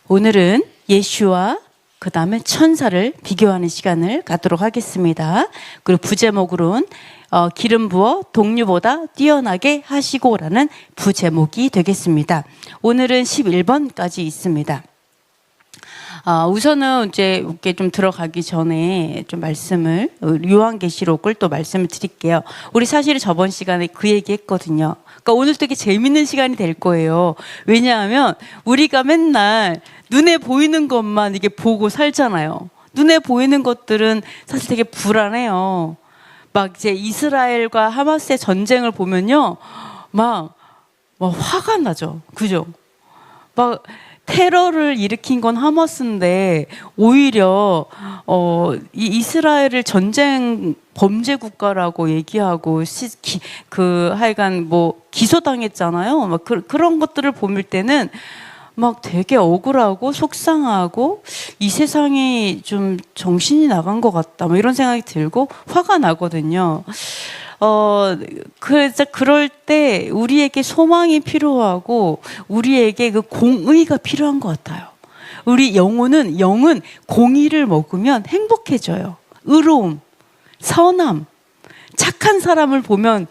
오늘은 예수와 그 다음에 천사를 비교하는 시간을 갖도록 하겠습니다. 그리고 부제목으로는 기름 부어 동류보다 뛰어나게 하시고라는 부제목이 되겠습니다. 오늘은 11번까지 있습니다. 우선은 이제 이렇게 좀 들어가기 전에 좀 말씀을, 요한계시록을 또 말씀을 드릴게요. 우리 사실 저번 시간에 그 얘기 했거든요. 그러니까 오늘 되게 재밌는 시간이 될 거예요. 왜냐하면 우리가 맨날 눈에 보이는 것만 이게 보고 살잖아요. 눈에 보이는 것들은 사실 되게 불안해요. 막 이제 이스라엘과 하마스의 전쟁을 보면요. 막 화가 나죠. 그죠? 막 테러를 일으킨 건 하마스인데 오히려 이 이스라엘을 전쟁 범죄 국가라고 얘기하고 하여간 기소당했잖아요. 막 그런 것들을 볼 때는 막 되게 억울하고 속상하고 이 세상이 좀 정신이 나간 것 같다. 뭐 이런 생각이 들고 화가 나거든요. 그래서 그럴 때 우리에게 소망이 필요하고 우리에게 그 공의가 필요한 것 같아요. 우리 영은 공의를 먹으면 행복해져요. 의로움, 선함, 착한 사람을 보면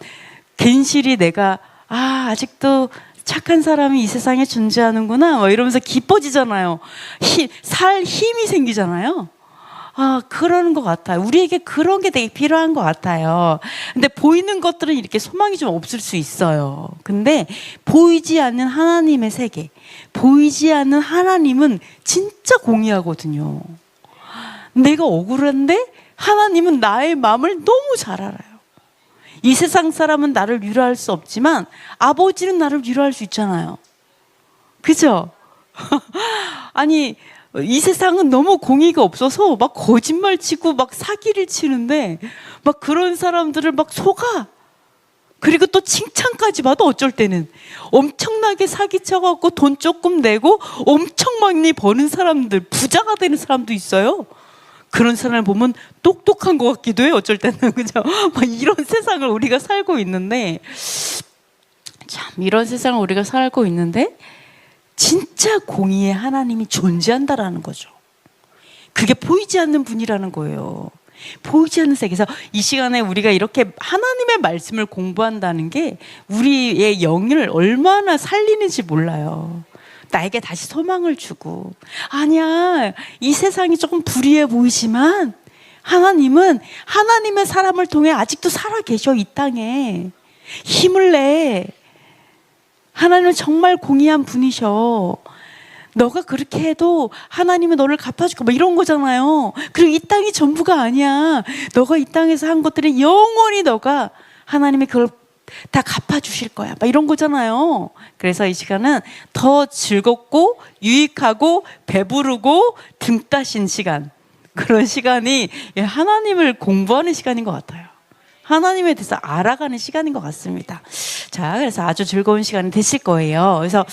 괜시리 내가 아직도 착한 사람이 이 세상에 존재하는구나 막 이러면서 기뻐지잖아요. 살 힘이 생기잖아요. 그러는 것 같아요. 우리에게 그런 게 되게 필요한 것 같아요. 근데 보이는 것들은 이렇게 소망이 좀 없을 수 있어요. 근데 보이지 않는 하나님의 세계, 보이지 않는 하나님은 진짜 공의하거든요. 내가 억울한데 하나님은 나의 마음을 너무 잘 알아요. 이 세상 사람은 나를 위로할 수 없지만 아버지는 나를 위로할 수 있잖아요. 그죠? 아니, 이 세상은 너무 공의가 없어서 막 거짓말 치고 막 사기를 치는데 막 그런 사람들을 막 속아. 그리고 또 칭찬까지 받아. 어쩔 때는 엄청나게 사기쳐갖고 돈 조금 내고 엄청 많이 버는 사람들, 부자가 되는 사람도 있어요. 그런 사람을 보면 똑똑한 것 같기도 해요. 어쩔 때는. 그죠? 막 이런 세상을 우리가 살고 있는데, 참 이런 세상을 우리가 살고 있는데 진짜 공의의 하나님이 존재한다라는 거죠. 그게 보이지 않는 분이라는 거예요. 보이지 않는 세계에서 이 시간에 우리가 이렇게 하나님의 말씀을 공부한다는 게 우리의 영을 얼마나 살리는지 몰라요. 나에게 다시 소망을 주고, 아니야, 이 세상이 조금 불의해 보이지만 하나님은 하나님의 사람을 통해 아직도 살아 계셔. 이 땅에 힘을 내. 하나님은 정말 공의한 분이셔. 너가 그렇게 해도 하나님은 너를 갚아줄까 뭐 이런 거잖아요. 그리고 이 땅이 전부가 아니야. 너가 이 땅에서 한 것들은 영원히 너가 하나님이 그걸 다 갚아주실 거야 막 이런 거잖아요. 그래서 이 시간은 더 즐겁고 유익하고 배부르고 등 따신 시간, 그런 시간이 하나님을 공부하는 시간인 것 같아요. 하나님에 대해서 알아가는 시간인 것 같습니다. 자, 그래서 아주 즐거운 시간이 되실 거예요. 그래서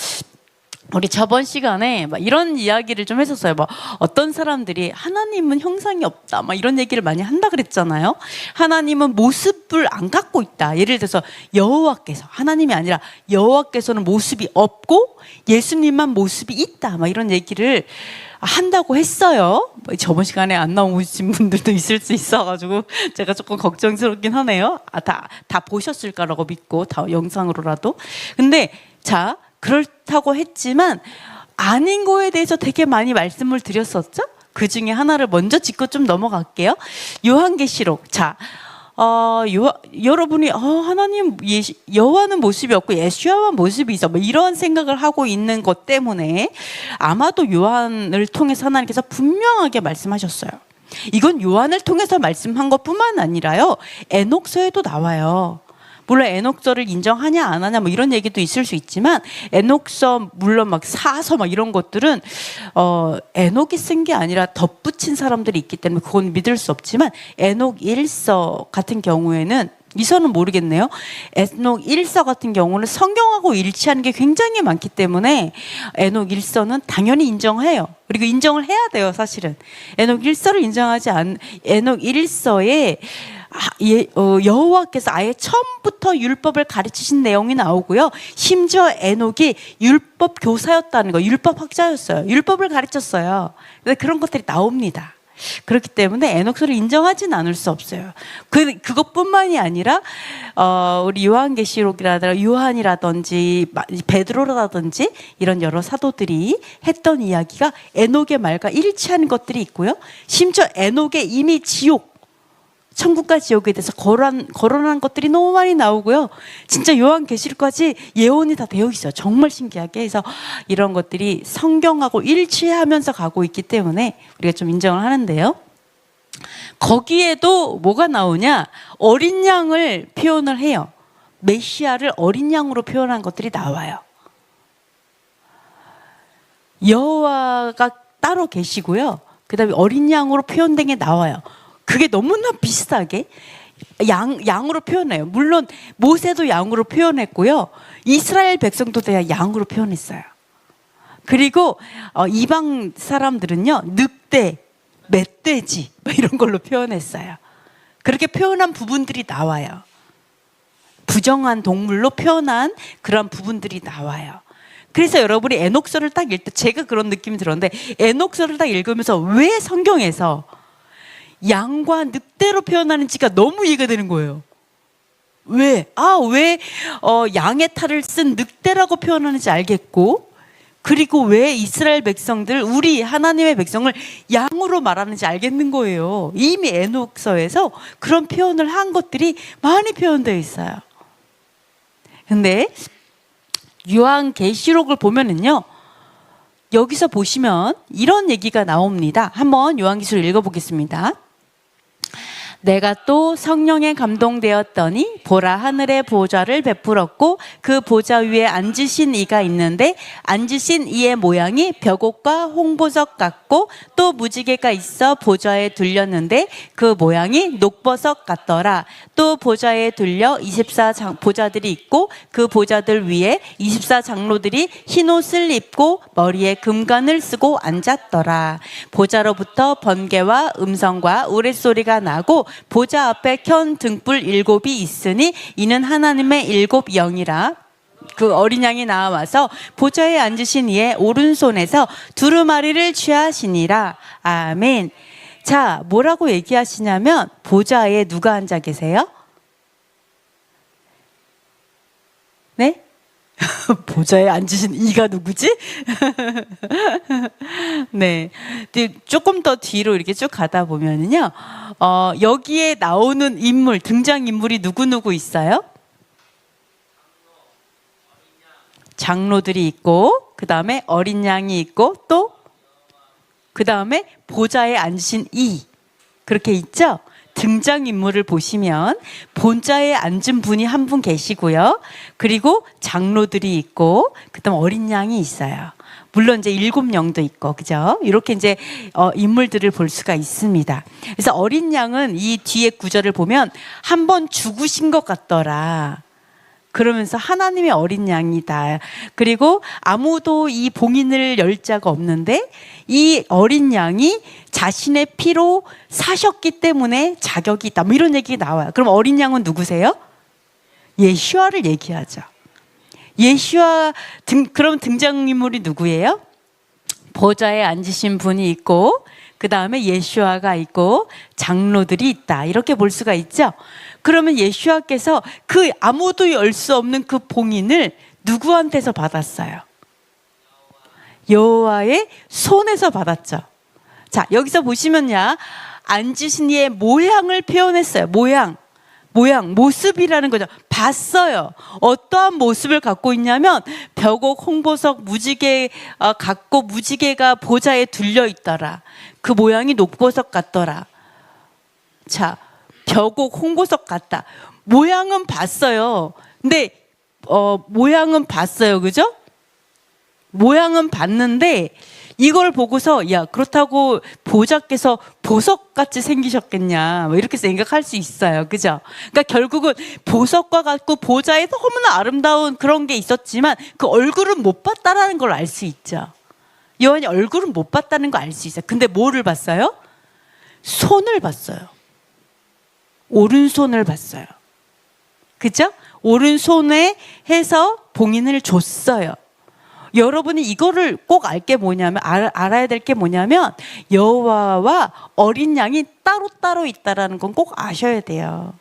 우리 저번 시간에 막 이런 이야기를 좀 했었어요. 뭐 어떤 사람들이 하나님은 형상이 없다 막 이런 얘기를 많이 한다 그랬잖아요. 하나님은 모습을 안 갖고 있다. 예를 들어서 여호와께서, 하나님이 아니라 여호와께서는 모습이 없고 예수님만 모습이 있다 막 이런 얘기를 한다고 했어요. 저번 시간에 안 나오신 분들도 있을 수 있어가지고 제가 조금 걱정스럽긴 하네요. 다 보셨을까라고 믿고, 다 영상으로라도. 근데 자, 그렇다고 했지만 아닌 거에 대해서 되게 많이 말씀을 드렸었죠. 그 중에 하나를 먼저 짚고 좀 넘어갈게요. 요한계시록. 자, 여러분이 하나님 여호와는 모습이 없고 예수야만 모습이 있어 뭐 이런 생각을 하고 있는 것 때문에 아마도 요한을 통해서 하나님께서 분명하게 말씀하셨어요. 이건 요한을 통해서 말씀한 것뿐만 아니라요, 에녹서에도 나와요. 물론 에녹서를 인정하냐 안 하냐 뭐 이런 얘기도 있을 수 있지만, 에녹서 물론 막 사서 막 이런 것들은 에녹이 쓴 게 아니라 덧붙인 사람들이 있기 때문에 그건 믿을 수 없지만, 에녹 1서 같은 경우에는, 이서는 모르겠네요. 에녹 1서 같은 경우는 성경하고 일치하는 게 굉장히 많기 때문에 에녹 1서는 당연히 인정해요. 그리고 인정을 해야 돼요. 사실은 에녹 1서를 인정하지 않은, 에녹 1서에 여호와께서 아예 처음부터 율법을 가르치신 내용이 나오고요. 심지어 에녹이 율법 교사였다는 거, 율법 학자였어요. 율법을 가르쳤어요. 그런 것들이 나옵니다. 그렇기 때문에 에녹서를 인정하진 않을 수 없어요. 그것뿐만이 아니라 우리 요한계시록이라든지 요한이라든지 베드로라든지 이런 여러 사도들이 했던 이야기가 에녹의 말과 일치하는 것들이 있고요. 심지어 에녹의 이미 지옥, 천국과 지옥에 대해서 거론한 것들이 너무 많이 나오고요. 진짜 요한계시록까지 예언이 다 되어 있어요. 정말 신기하게. 그래서 이런 것들이 성경하고 일치하면서 가고 있기 때문에 우리가 좀 인정을 하는데요. 거기에도 뭐가 나오냐? 어린 양을 표현을 해요. 메시아를 어린 양으로 표현한 것들이 나와요. 여호와가 따로 계시고요. 그 다음에 어린 양으로 표현된 게 나와요. 그게 너무나 비슷하게 양으로 표현해요. 물론 모세도 양으로 표현했고요. 이스라엘 백성도 다 양으로 표현했어요. 그리고 이방 사람들은요, 늑대, 멧돼지 이런 걸로 표현했어요. 그렇게 표현한 부분들이 나와요. 부정한 동물로 표현한 그런 부분들이 나와요. 그래서 여러분이 에녹서를 딱 읽을 때 제가 그런 느낌이 들었는데, 에녹서를 딱 읽으면서 왜 성경에서 양과 늑대로 표현하는지가 너무 이해가 되는 거예요. 왜 양의 탈을 쓴 늑대라고 표현하는지 알겠고, 그리고 왜 이스라엘 백성들, 우리 하나님의 백성을 양으로 말하는지 알겠는 거예요. 이미 에녹서에서 그런 표현을 한 것들이 많이 표현되어 있어요. 근데 요한계시록을 보면은요, 여기서 보시면 이런 얘기가 나옵니다. 한번 요한계시록 읽어보겠습니다. 내가 또 성령에 감동되었더니 보라, 하늘의 보좌를 베풀었고 그 보좌 위에 앉으신 이가 있는데 앉으신 이의 모양이 벽옥과 홍보석 같고 또 무지개가 있어 보좌에 둘렸는데 그 모양이 녹보석 같더라. 또 보좌에 둘려 24보좌들이 있고 그 보좌들 위에 24장로들이 흰옷을 입고 머리에 금관을 쓰고 앉았더라. 보좌로부터 번개와 음성과 우레소리가 나고 보좌 앞에 켠 등불 7이 있으니 이는 하나님의 7 영이라. 그 어린 양이 나와서 보좌에 앉으신 이의 오른손에서 두루마리를 취하시니라. 아멘. 자, 뭐라고 얘기하시냐면 보좌에 누가 앉아 계세요? 네? 보좌에 앉으신 이가 누구지? 네. 조금 더 뒤로 이렇게 쭉 가다 보면은요, 여기에 나오는 인물, 등장인물이 누구누구 있어요? 장로들이 있고, 그 다음에 어린 양이 있고, 또, 그 다음에 보좌에 앉으신 이. 그렇게 있죠? 등장인물을 보시면 본좌에 앉은 분이 한 분 계시고요. 그리고 장로들이 있고, 그 다음 어린 양이 있어요. 물론 이제 7영도 있고, 그죠? 이렇게 이제 인물들을 볼 수가 있습니다. 그래서 어린 양은 이 뒤에 구절을 보면 한 번 죽으신 것 같더라. 그러면서 하나님의 어린 양이다. 그리고 아무도 이 봉인을 열 자가 없는데 이 어린 양이 자신의 피로 사셨기 때문에 자격이 있다. 뭐 이런 얘기가 나와요. 그럼 어린 양은 누구세요? 예수아를 얘기하죠. 예수아 그럼 등장인물이 누구예요? 보좌에 앉으신 분이 있고, 그 다음에 예수아가 있고 장로들이 있다. 이렇게 볼 수가 있죠. 그러면 예수아께서 그 아무도 열 수 없는 그 봉인을 누구한테서 받았어요? 여호와의 손에서 받았죠. 자, 여기서 보시면요, 앉으신 이의 모양을 표현했어요. 모양, 모습이라는 거죠. 봤어요. 어떠한 모습을 갖고 있냐면 벽옥, 홍보석, 무지개 갖고 무지개가 보좌에 둘려 있더라. 그 모양이 녹보석 같더라. 자, 벽옥, 홍보석 같다. 모양은 봤어요. 근데 모양은 봤어요. 그죠? 모양은 봤는데 이걸 보고서 야, 그렇다고 보좌께서 보석같이 생기셨겠냐, 뭐 이렇게 생각할 수 있어요. 그죠? 그러니까 결국은 보석과 같고 보좌에 너무나 아름다운 그런 게 있었지만 그 얼굴은 못 봤다라는 걸 알 수 있죠. 요한이 얼굴은 못 봤다는 걸 알 수 있어요. 근데 뭐를 봤어요? 손을 봤어요. 오른손을 봤어요. 그죠? 오른손에 해서 봉인을 줬어요. 여러분이 이거를 꼭 알아야 될 게 뭐냐면 여호와와 어린 양이 따로따로 있다라는 건 꼭 아셔야 돼요.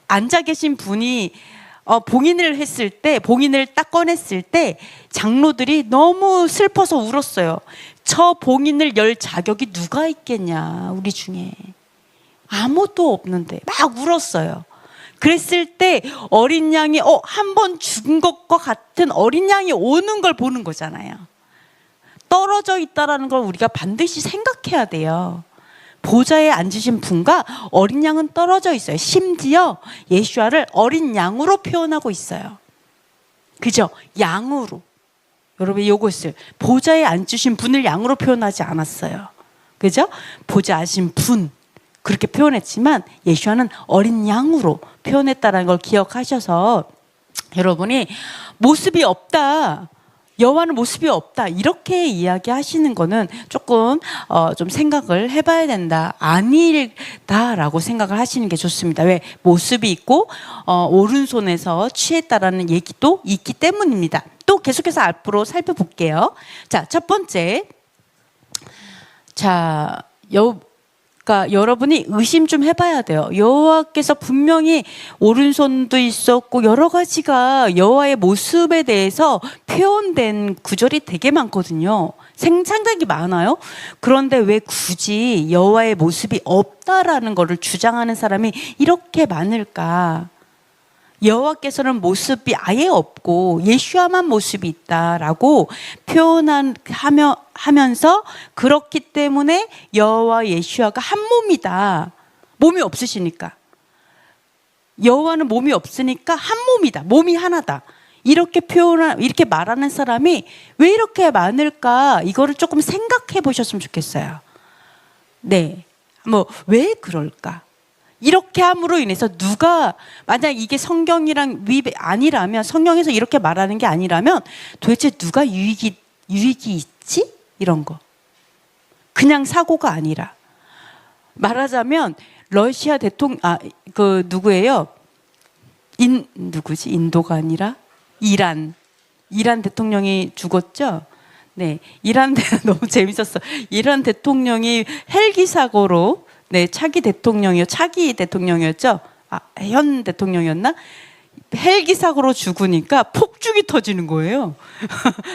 앉아 계신 분이 봉인을 했을 때, 봉인을 딱 꺼냈을 때 장로들이 너무 슬퍼서 울었어요. 저 봉인을 열 자격이 누가 있겠냐, 우리 중에. 아무도 없는데 막 울었어요. 그랬을 때 어린 양이 한 번 죽은 것과 같은 어린 양이 오는 걸 보는 거잖아요. 떨어져 있다라는 걸 우리가 반드시 생각해야 돼요. 보좌에 앉으신 분과 어린 양은 떨어져 있어요. 심지어 예수아를 어린 양으로 표현하고 있어요. 그죠? 양으로. 여러분 이것을 보좌에 앉으신 분을 양으로 표현하지 않았어요. 그죠? 보좌에 앉으신 분 그렇게 표현했지만 예수아는 어린 양으로 표현했다는 걸 기억하셔서 여러분이 모습이 없다, 여호와는 모습이 없다 이렇게 이야기하시는 거는 조금 좀 생각을 해봐야 된다, 아니다라고 생각을 하시는 게 좋습니다. 왜? 모습이 있고 오른손에서 취했다라는 얘기도 있기 때문입니다. 또 계속해서 앞으로 살펴볼게요. 자, 첫 번째, 그러니까 여러분이 의심 좀 해봐야 돼요. 여호와께서 분명히 오른손도 있었고 여러 가지가 여호와의 모습에 대해서 표현된 구절이 되게 많거든요. 상당히 많아요. 그런데 왜 굳이 여호와의 모습이 없다라는 것을 주장하는 사람이 이렇게 많을까? 여호와께서는 모습이 아예 없고 예수아만 모습이 있다라고 하면서 그렇기 때문에 여호와 예수아가 한 몸이다. 몸이 없으시니까. 여호와는 몸이 없으니까 한 몸이다. 몸이 하나다. 이렇게 말하는 사람이 왜 이렇게 많을까? 이거를 조금 생각해 보셨으면 좋겠어요. 네. 왜 그럴까? 이렇게 함으로 인해서 만약 이게 성경이랑 아니라면, 성경에서 이렇게 말하는 게 아니라면 도대체 누가 유익이 있지? 이런 거. 그냥 사고가 아니라. 말하자면 러시아 대통령, 누구예요? 누구지? 인도가 아니라 이란 대통령이 죽었죠? 네. 너무 재밌었어. 이란 대통령이 헬기 사고로 차기 대통령이었죠? 현 대통령이었나? 헬기 사고로 죽으니까 폭죽이 터지는 거예요.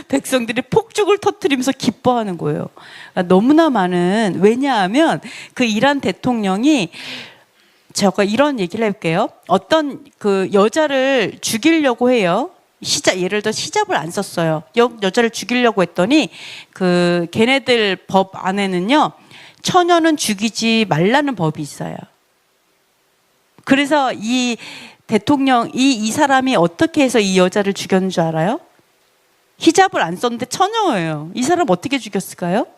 백성들이 폭죽을 터뜨리면서 기뻐하는 거예요. 너무나 많은, 왜냐하면 그 이란 대통령이, 제가 이런 얘기를 해볼게요. 어떤 그 여자를 죽이려고 해요. 예를 들어 히잡을 안 썼어요. 여자를 죽이려고 했더니 걔네들 법 안에는요, 처녀는 죽이지 말라는 법이 있어요. 그래서 이 사람이 어떻게 해서 이 여자를 죽였는 줄 알아요? 히잡을 안 썼는데 처녀예요. 이 사람 어떻게 죽였을까요?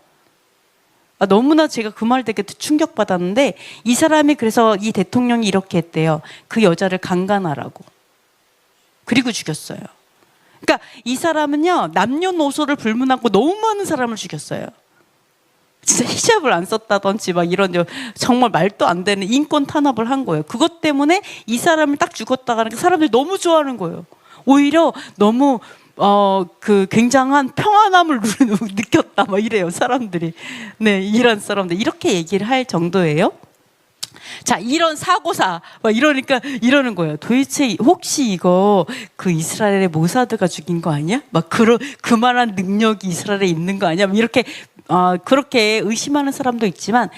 너무나 제가 그 말 되게 충격받았는데, 이 사람이 그래서 이 대통령이 이렇게 했대요. 그 여자를 강간하라고. 그리고 죽였어요. 그러니까 이 사람은요, 남녀노소를 불문하고 너무 많은 사람을 죽였어요. 진짜 히잡을 안 썼다든지 이런 정말 말도 안 되는 인권 탄압을 한 거예요. 그것 때문에 이 사람을 딱 죽었다가 하니까 사람들이 너무 좋아하는 거예요. 오히려 너무 굉장한 평안함을 느꼈다 이래요, 사람들이. 네, 이란 사람들 이렇게 얘기를 할 정도예요. 자, 이런 사고사 이러니까 이러는 거예요. 도대체 혹시 이거 그 이스라엘의 모사드가 죽인 거 아니야? 그만한 능력이 이스라엘에 있는 거 아니야? 이렇게 그렇게 의심하는 사람도 있지만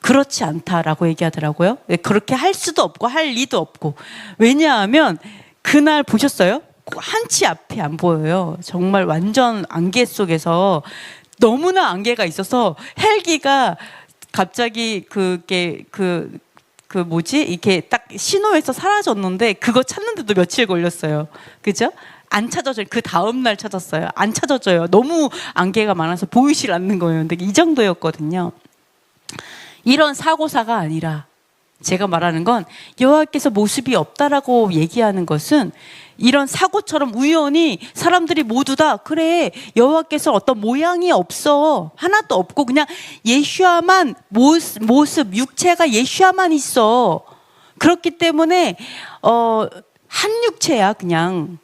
그렇지 않다라고 얘기하더라고요. 그렇게 할 수도 없고 할 리도 없고. 왜냐하면 그날 보셨어요? 한치 앞이 안 보여요. 정말 완전 안개 속에서 너무나 안개가 있어서 헬기가 갑자기 이렇게 딱 신호에서 사라졌는데 그거 찾는데도 며칠 걸렸어요. 그죠? 안 찾아져요. 그 다음날 찾았어요. 안 찾아져요. 너무 안개가 많아서 보이질 않는 거예요. 근데 이 정도였거든요. 이런 사고사가 아니라 제가 말하는 건 여호와께서 모습이 없다라고 얘기하는 것은 이런 사고처럼 우연히 사람들이 모두 다 그래, 여호와께서 어떤 모양이 없어, 하나도 없고 그냥 예수아만 모습 육체가 예수아만 있어, 그렇기 때문에 한 육체야. 그냥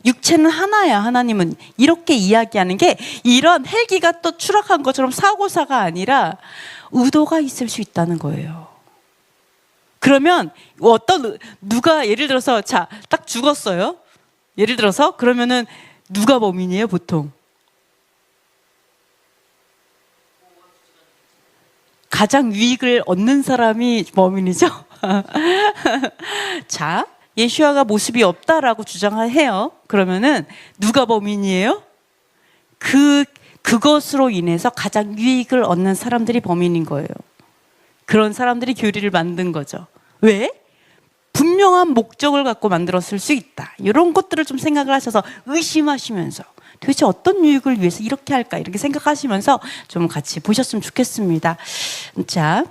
육체는 하나야. 하나님은 이렇게 이야기하는 게 이런 헬기가 또 추락한 것처럼 사고사가 아니라 의도가 있을 수 있다는 거예요. 그러면 누가 예를 들어서 자, 딱 죽었어요. 예를 들어서 그러면은 누가 범인이에요, 보통? 가장 유익을 얻는 사람이 범인이죠. 자, 예수아가 모습이 없다라고 주장해요. 그러면은 누가 범인이에요? 그것으로 인해서 가장 유익을 얻는 사람들이 범인인 거예요. 그런 사람들이 교리를 만든 거죠. 왜? 분명한 목적을 갖고 만들었을 수 있다. 이런 것들을 좀 생각을 하셔서 의심하시면서 도대체 어떤 유익을 위해서 이렇게 할까 이렇게 생각하시면서 좀 같이 보셨으면 좋겠습니다. 자,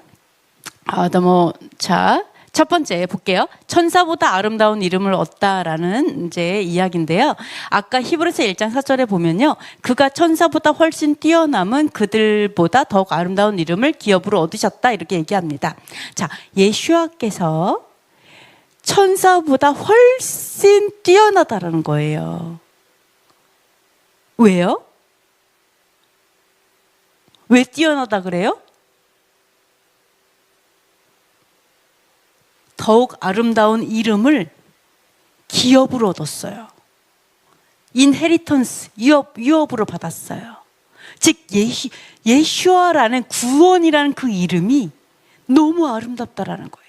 첫 번째 볼게요. 천사보다 아름다운 이름을 얻다라는 이제 이야기인데요. 아까 히브리서 1장 4절에 보면요. 그가 천사보다 훨씬 뛰어남은 그들보다 더욱 아름다운 이름을 기업으로 얻으셨다 이렇게 얘기합니다. 자, 예수아께서 천사보다 훨씬 뛰어나다라는 거예요. 왜요? 왜 뛰어나다 그래요? 더욱 아름다운 이름을 기업으로 얻었어요. 인헤리턴스, 유업으로 받았어요. 즉 예슈아라는 구원이라는 그 이름이 너무 아름답다라는 거예요.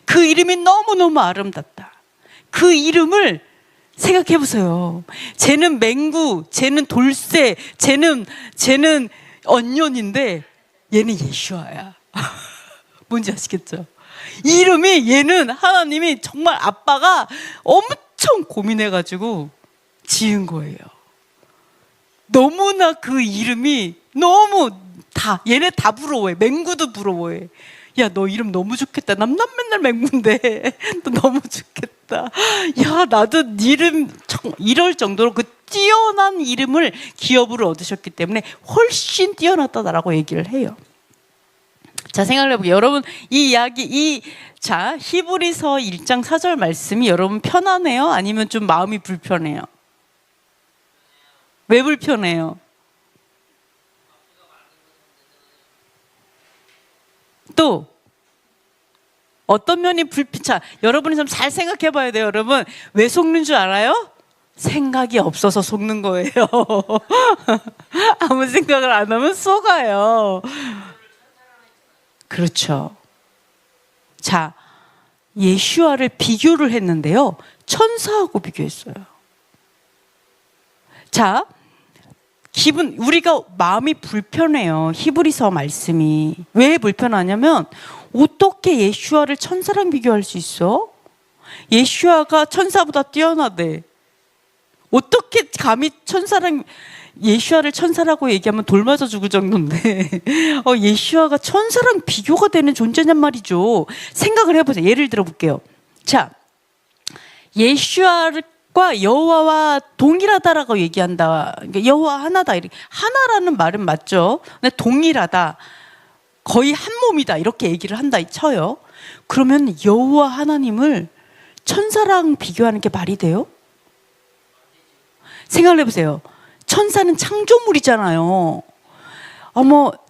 그 이름이 너무너무 아름답다. 그 이름을 생각해 보세요. 쟤는 맹구, 쟤는 돌쇠, 쟤는 언년인데 얘는 예슈아야. 뭔지 아시겠죠? 이름이 얘는 하나님이 정말 아빠가 엄청 고민해가지고 지은 거예요. 너무나 그 이름이 너무 얘네 다 부러워해. 맹구도 부러워해. 야, 너 이름 너무 좋겠다. 난 맨날 맹구인데 너 너무 좋겠다. 야, 나도 이름 이럴 정도로 그 뛰어난 이름을 기업으로 얻으셨기 때문에 훨씬 뛰어났다라고 얘기를 해요. 자, 생각해볼게요. 여러분, 이 이야기, 히브리서 1장 4절 말씀이 여러분 편하네요? 아니면 좀 마음이 불편해요? 왜 불편해요? 또 어떤 면이 자, 여러분이 좀 잘 생각해 봐야 돼요. 여러분, 왜 속는 줄 알아요? 생각이 없어서 속는 거예요. 아무 생각을 안 하면 속아요. 그렇죠. 자, 예슈아를 비교를 했는데요. 천사하고 비교했어요. 자, 우리가 마음이 불편해요. 히브리서 말씀이. 왜 불편하냐면, 어떻게 예슈아를 천사랑 비교할 수 있어? 예슈아가 천사보다 뛰어나대. 어떻게 감히 예슈아를 천사라고 얘기하면 돌 맞아 죽을 정도인데 예슈아가 천사랑 비교가 되는 존재냔 말이죠. 생각을 해보세요. 예를 들어 볼게요. 자, 예슈아과 여호와와 동일하다라고 얘기한다. 그러니까 여호와 하나다. 하나라는 말은 맞죠. 근데 동일하다. 거의 한 몸이다. 이렇게 얘기를 한다 쳐요. 그러면 여호와 하나님을 천사랑 비교하는 게 말이 돼요? 생각을 해보세요. 천사는 창조물이잖아요.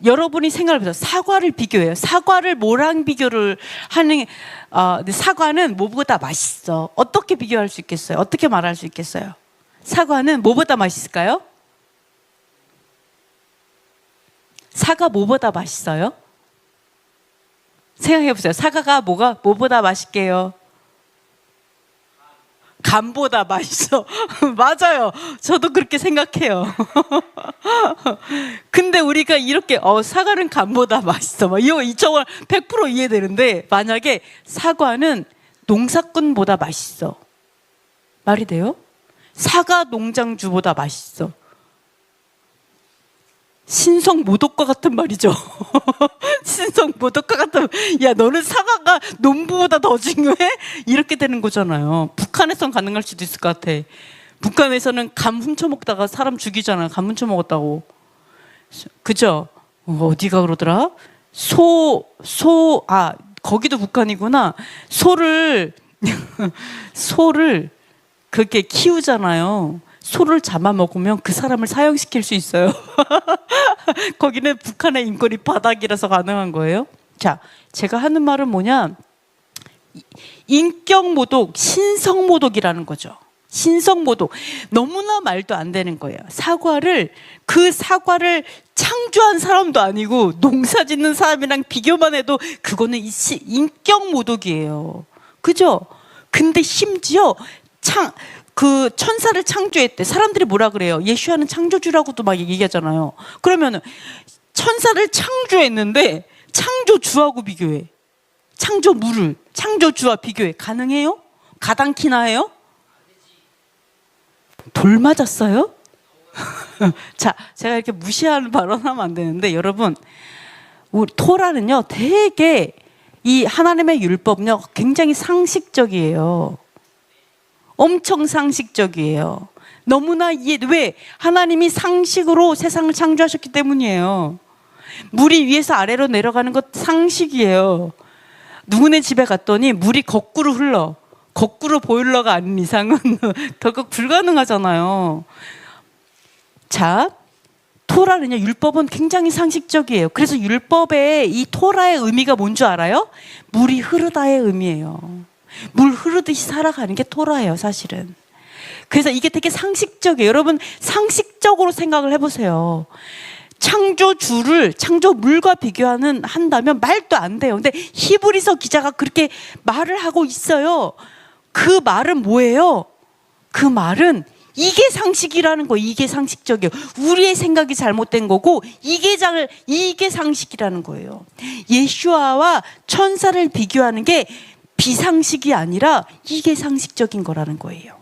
여러분이 생각을 해보세요. 사과를 비교해요. 사과를 뭐랑 비교를 하는, 사과는 뭐보다 맛있어. 어떻게 비교할 수 있겠어요? 어떻게 말할 수 있겠어요? 사과는 뭐보다 맛있을까요? 사과 뭐보다 맛있어요? 생각해보세요. 사과가 뭐보다 맛있게요? 감보다 맛있어. 맞아요. 저도 그렇게 생각해요. 근데 우리가 이렇게 사과는 감보다 맛있어. 이쪽은 100% 이해되는데 만약에 사과는 농사꾼보다 맛있어. 말이 돼요? 사과 농장주보다 맛있어. 신성 모독과 같은 말이죠. 신성 모독과 같은, 야, 너는 사과가 농부보다 더 중요해? 이렇게 되는 거잖아요. 북한에선 가능할 수도 있을 것 같아. 북한에서는 감 훔쳐먹다가 사람 죽이잖아요. 감 훔쳐먹었다고. 그죠? 어디가 그러더라? 거기도 북한이구나. 소를 소를 그렇게 키우잖아요. 소를 잡아먹으면 그 사람을 사형시킬 수 있어요. 거기는 북한의 인권이 바닥이라서 가능한 거예요. 자, 제가 하는 말은 뭐냐, 인격모독, 신성모독이라는 거죠. 신성모독. 너무나 말도 안 되는 거예요. 그 사과를 창조한 사람도 아니고 농사 짓는 사람이랑 비교만 해도 그거는 인격모독이에요. 그죠? 근데 심지어 그 천사를 창조했대. 사람들이 뭐라 그래요? 예수와는 창조주라고도 막 얘기하잖아요. 그러면은 천사를 창조했는데 창조주하고 비교해. 창조주와 비교해. 가능해요? 가당키나 해요? 돌 맞았어요? 자, 제가 이렇게 무시하는 발언하면 안 되는데, 여러분, 우리 토라는요, 되게 이 하나님의 율법은요, 굉장히 상식적이에요. 엄청 상식적이에요. 너무나 왜? 하나님이 상식으로 세상을 창조하셨기 때문이에요. 물이 위에서 아래로 내려가는 것 상식이에요. 누구네 집에 갔더니 물이 거꾸로 흘러. 거꾸로 보일러가 아닌 이상은 결국 불가능하잖아요. 자, 토라는요, 율법은 굉장히 상식적이에요. 그래서 율법의 이 토라의 의미가 뭔 줄 알아요? 물이 흐르다의 의미예요. 물 흐르듯이 살아가는 게 토라예요, 사실은. 그래서 이게 되게 상식적이에요. 여러분, 상식적으로 생각을 해보세요. 창조물과 한다면 말도 안 돼요. 근데 히브리서 기자가 그렇게 말을 하고 있어요. 그 말은 뭐예요? 그 말은 이게 상식이라는 거예요. 이게 상식적이에요. 우리의 생각이 잘못된 거고 이게 상식이라는 거예요. 예수와와 천사를 비교하는 게 비상식이 아니라 이게 상식적인 거라는 거예요.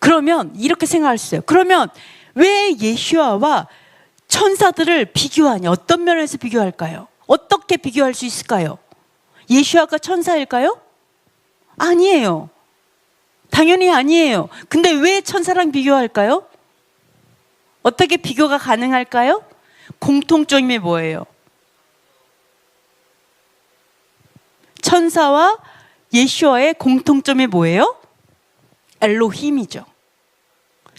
그러면 이렇게 생각할 수 있어요. 그러면 왜 예수와와 천사들을 비교하냐? 어떤 면에서 비교할까요? 어떻게 비교할 수 있을까요? 예수와가 천사일까요? 아니에요. 당연히 아니에요. 근데 왜 천사랑 비교할까요? 어떻게 비교가 가능할까요? 공통점이 뭐예요? 천사와 예수와의 공통점이 뭐예요? 엘로힘이죠.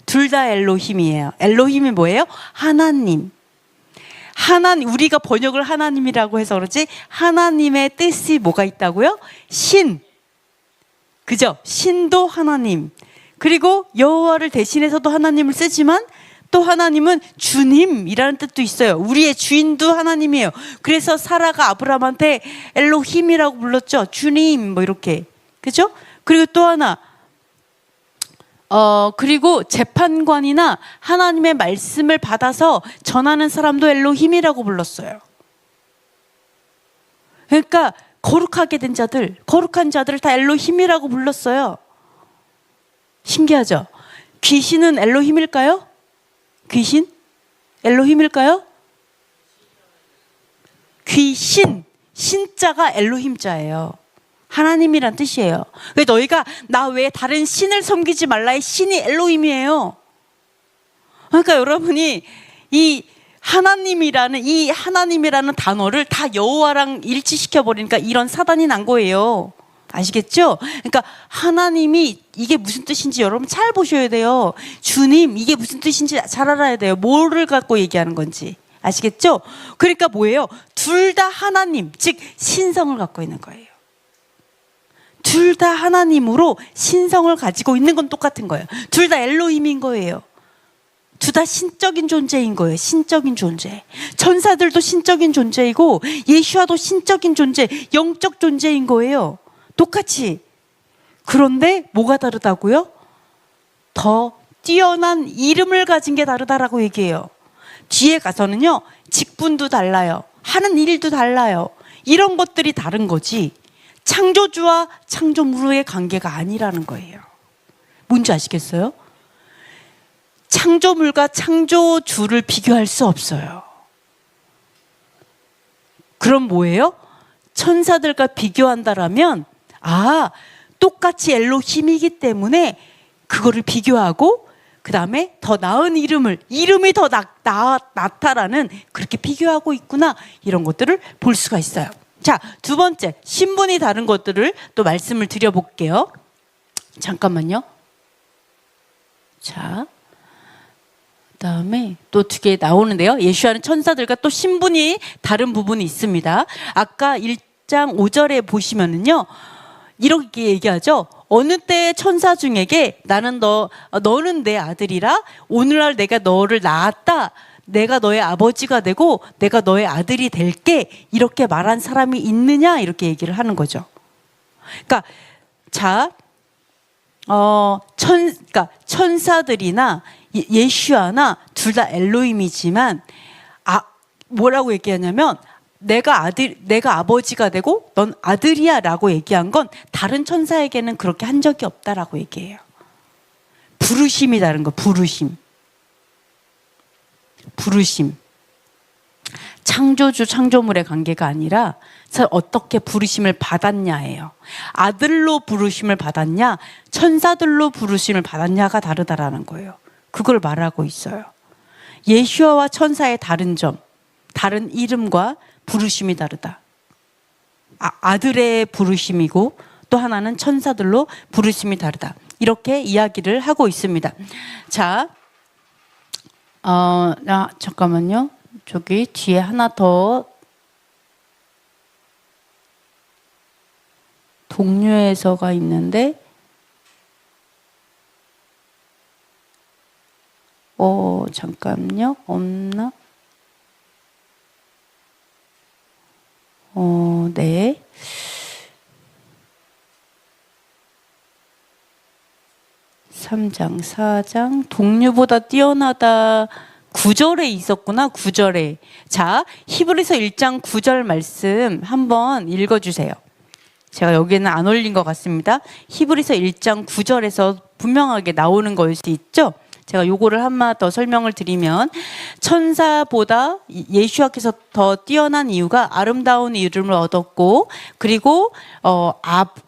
둘 다 엘로힘이에요. 엘로힘이 뭐예요? 하나님. 우리가 번역을 하나님이라고 해서 그렇지, 하나님의 뜻이 뭐가 있다고요? 신. 그죠? 신도 하나님. 그리고 여호와를 대신해서도 하나님을 쓰지만 또 하나님은 주님이라는 뜻도 있어요. 우리의 주인도 하나님이에요. 그래서 사라가 아브라함한테 엘로힘이라고 불렀죠. 주님, 뭐 이렇게. 그죠? 그리고 또 하나, 그리고 재판관이나 하나님의 말씀을 받아서 전하는 사람도 엘로힘이라고 불렀어요. 그러니까 거룩한 자들을 다 엘로힘이라고 불렀어요. 신기하죠? 귀신은 엘로힘일까요? 귀신? 엘로힘일까요? 귀신, 신자가 엘로힘자예요. 하나님이란 뜻이에요. 그래서 너희가 나 외에 다른 신을 섬기지 말라의 신이 엘로힘이에요. 그러니까 여러분이 이 하나님이라는 단어를 다 여호와랑 일치시켜 버리니까 이런 사단이 난 거예요. 아시겠죠? 그러니까 하나님이 이게 무슨 뜻인지 여러분 잘 보셔야 돼요. 주님, 이게 무슨 뜻인지 잘 알아야 돼요. 뭐를 갖고 얘기하는 건지. 아시겠죠? 그러니까 뭐예요? 둘 다 하나님, 즉 신성을 갖고 있는 거예요. 둘 다 하나님으로 신성을 가지고 있는 건 똑같은 거예요. 둘 다 엘로힘인 거예요. 둘 다 신적인 존재인 거예요. 신적인 존재. 천사들도 신적인 존재이고 예수와도 신적인 존재, 영적 존재인 거예요. 똑같이. 그런데 뭐가 다르다고요? 더 뛰어난 이름을 가진 게 다르다라고 얘기해요. 뒤에 가서는요, 직분도 달라요. 하는 일도 달라요. 이런 것들이 다른 거지 창조주와 창조물의 관계가 아니라는 거예요. 뭔지 아시겠어요? 창조물과 창조주를 비교할 수 없어요. 그럼 뭐예요? 천사들과 비교한다라면 똑같이 엘로힘이기 때문에 그거를 비교하고 그 다음에 더 나은 이름이 더 낫다라는 그렇게 비교하고 있구나. 이런 것들을 볼 수가 있어요. 자, 두 번째, 신분이 다른 것들을 또 말씀을 드려볼게요. 잠깐만요. 자, 그다음에 또 두 개 나오는데요. 예수와는 천사들과 또 신분이 다른 부분이 있습니다. 아까 1장 5절에 보시면은요, 이렇게 얘기하죠. 어느 때 천사 중에게 너는 내 아들이라 오늘날 내가 너를 낳았다. 내가 너의 아버지가 되고 내가 너의 아들이 될게. 이렇게 말한 사람이 있느냐? 이렇게 얘기를 하는 거죠. 그러니까 자, 그러니까 천사들이나 예슈아나 둘 다 엘로힘이지만 뭐라고 얘기하냐면 내가 아버지가 되고 넌 아들이야라고 얘기한 건 다른 천사에게는 그렇게 한 적이 없다라고 얘기해요. 부르심이 다른 거. 부르심. 창조주 창조물의 관계가 아니라 어떻게 부르심을 받았냐예요. 아들로 부르심을 받았냐, 천사들로 부르심을 받았냐가 다르다라는 거예요. 그걸 말하고 있어요. 예수와 천사의 다른 점, 다른 이름과 부르심이 다르다. 아들의 부르심이고 또 하나는 천사들로 부르심이 다르다. 이렇게 이야기를 하고 있습니다. 자, 잠깐만요. 저기 뒤에 하나 더 동료에서가 있는데 잠깐요. 없나? 네. (3장) (4장) 동료보다 뛰어나다 9절에 있었구나. 9절에. 자, 히브리서 1장 9절 말씀 한번 읽어주세요. 제가 여기에는 안 올린 것 같습니다. 히브리서 1장 9절에서 분명하게 나오는 거일 수 있죠. 제가 요거를 한번 더 설명을 드리면 천사보다 예수와께서 더 뛰어난 이유가 아름다운 이름을 얻었고 그리고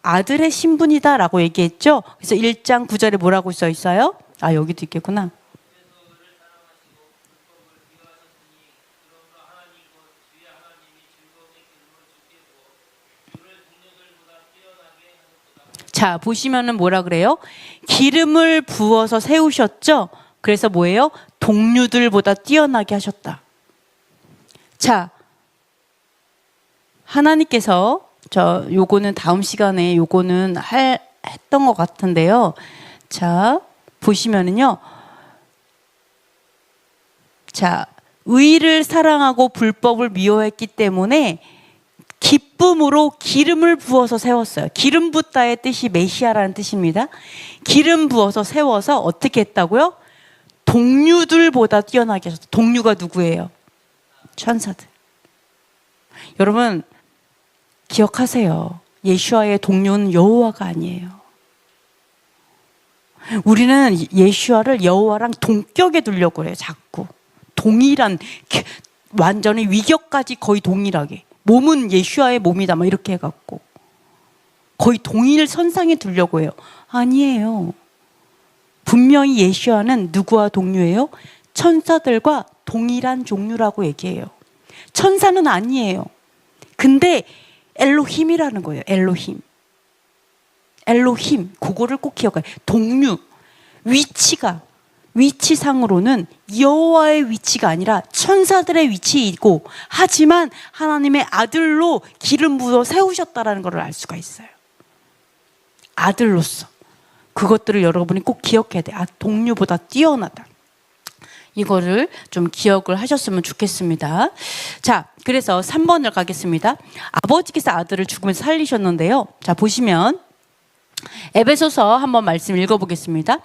아들의 신분이다라고 얘기했죠. 그래서 1장 9절에 뭐라고 써 있어요? 여기도 있겠구나. 자, 보시면은 뭐라 그래요? 기름을 부어서 세우셨죠? 그래서 뭐예요? 동류들보다 뛰어나게 하셨다. 자, 하나님께서 요거는 다음 시간에 요거는 했던 것 같은데요. 자, 보시면은요. 자, 의를 사랑하고 불법을 미워했기 때문에 기쁨으로 기름을 부어서 세웠어요. 기름 붓다의 뜻이 메시아라는 뜻입니다. 기름 부어서 세워서 어떻게 했다고요? 동류들보다 뛰어나게 하셨어요. 동류가 누구예요? 천사들. 여러분 기억하세요. 예수와의 동료는 여호와가 아니에요. 우리는 예수와를 여호와랑 동격에 두려고 그래요. 자꾸 동일한, 완전히 위격까지 거의 동일하게. 몸은 예수와의 몸이다 막 이렇게 해갖고 거의 동일 선상에 두려고 해요. 아니에요. 분명히 예수와는 누구와 동료예요? 천사들과 동일한 종류라고 얘기해요. 천사는 아니에요. 근데 엘로힘이라는 거예요. 엘로힘 그거를 꼭 기억해요. 동류, 위치상으로는 여호와의 위치가 아니라 천사들의 위치이고, 하지만 하나님의 아들로 기름 부어 세우셨다라는 것을 알 수가 있어요. 아들로서. 그것들을 여러분이 꼭 기억해야 돼. 동류보다 뛰어나다. 이거를 좀 기억을 하셨으면 좋겠습니다. 자, 그래서 3번을 가겠습니다. 아버지께서 아들을 죽음에서 살리셨는데요. 자, 보시면 에베소서 한번 말씀 읽어보겠습니다.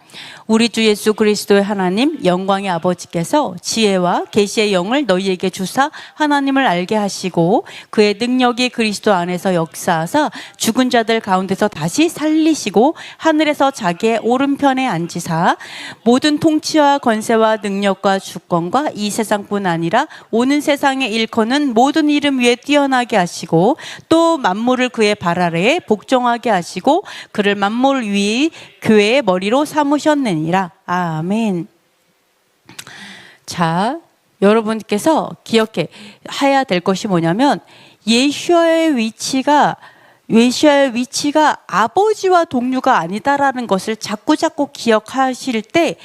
우리 주 예수 그리스도의 하나님 영광의 아버지께서 지혜와 계시의 영을 너희에게 주사 하나님을 알게 하시고 그의 능력이 그리스도 안에서 역사하사 죽은 자들 가운데서 다시 살리시고 하늘에서 자기의 오른편에 앉으사 모든 통치와 권세와 능력과 주권과 이 세상뿐 아니라 오는 세상에 일컫는 모든 이름 위에 뛰어나게 하시고 또 만물을 그의 발 아래에 복종하게 하시고 그를 그를 만물 위 교회의 머리로 삼으셨느니라. 아멘. 자, 여러분께서 기억해야 될 것이 뭐냐면 예수와의 위치가 아버지와 동류가 아니다라는 것을 자꾸 기억하실 때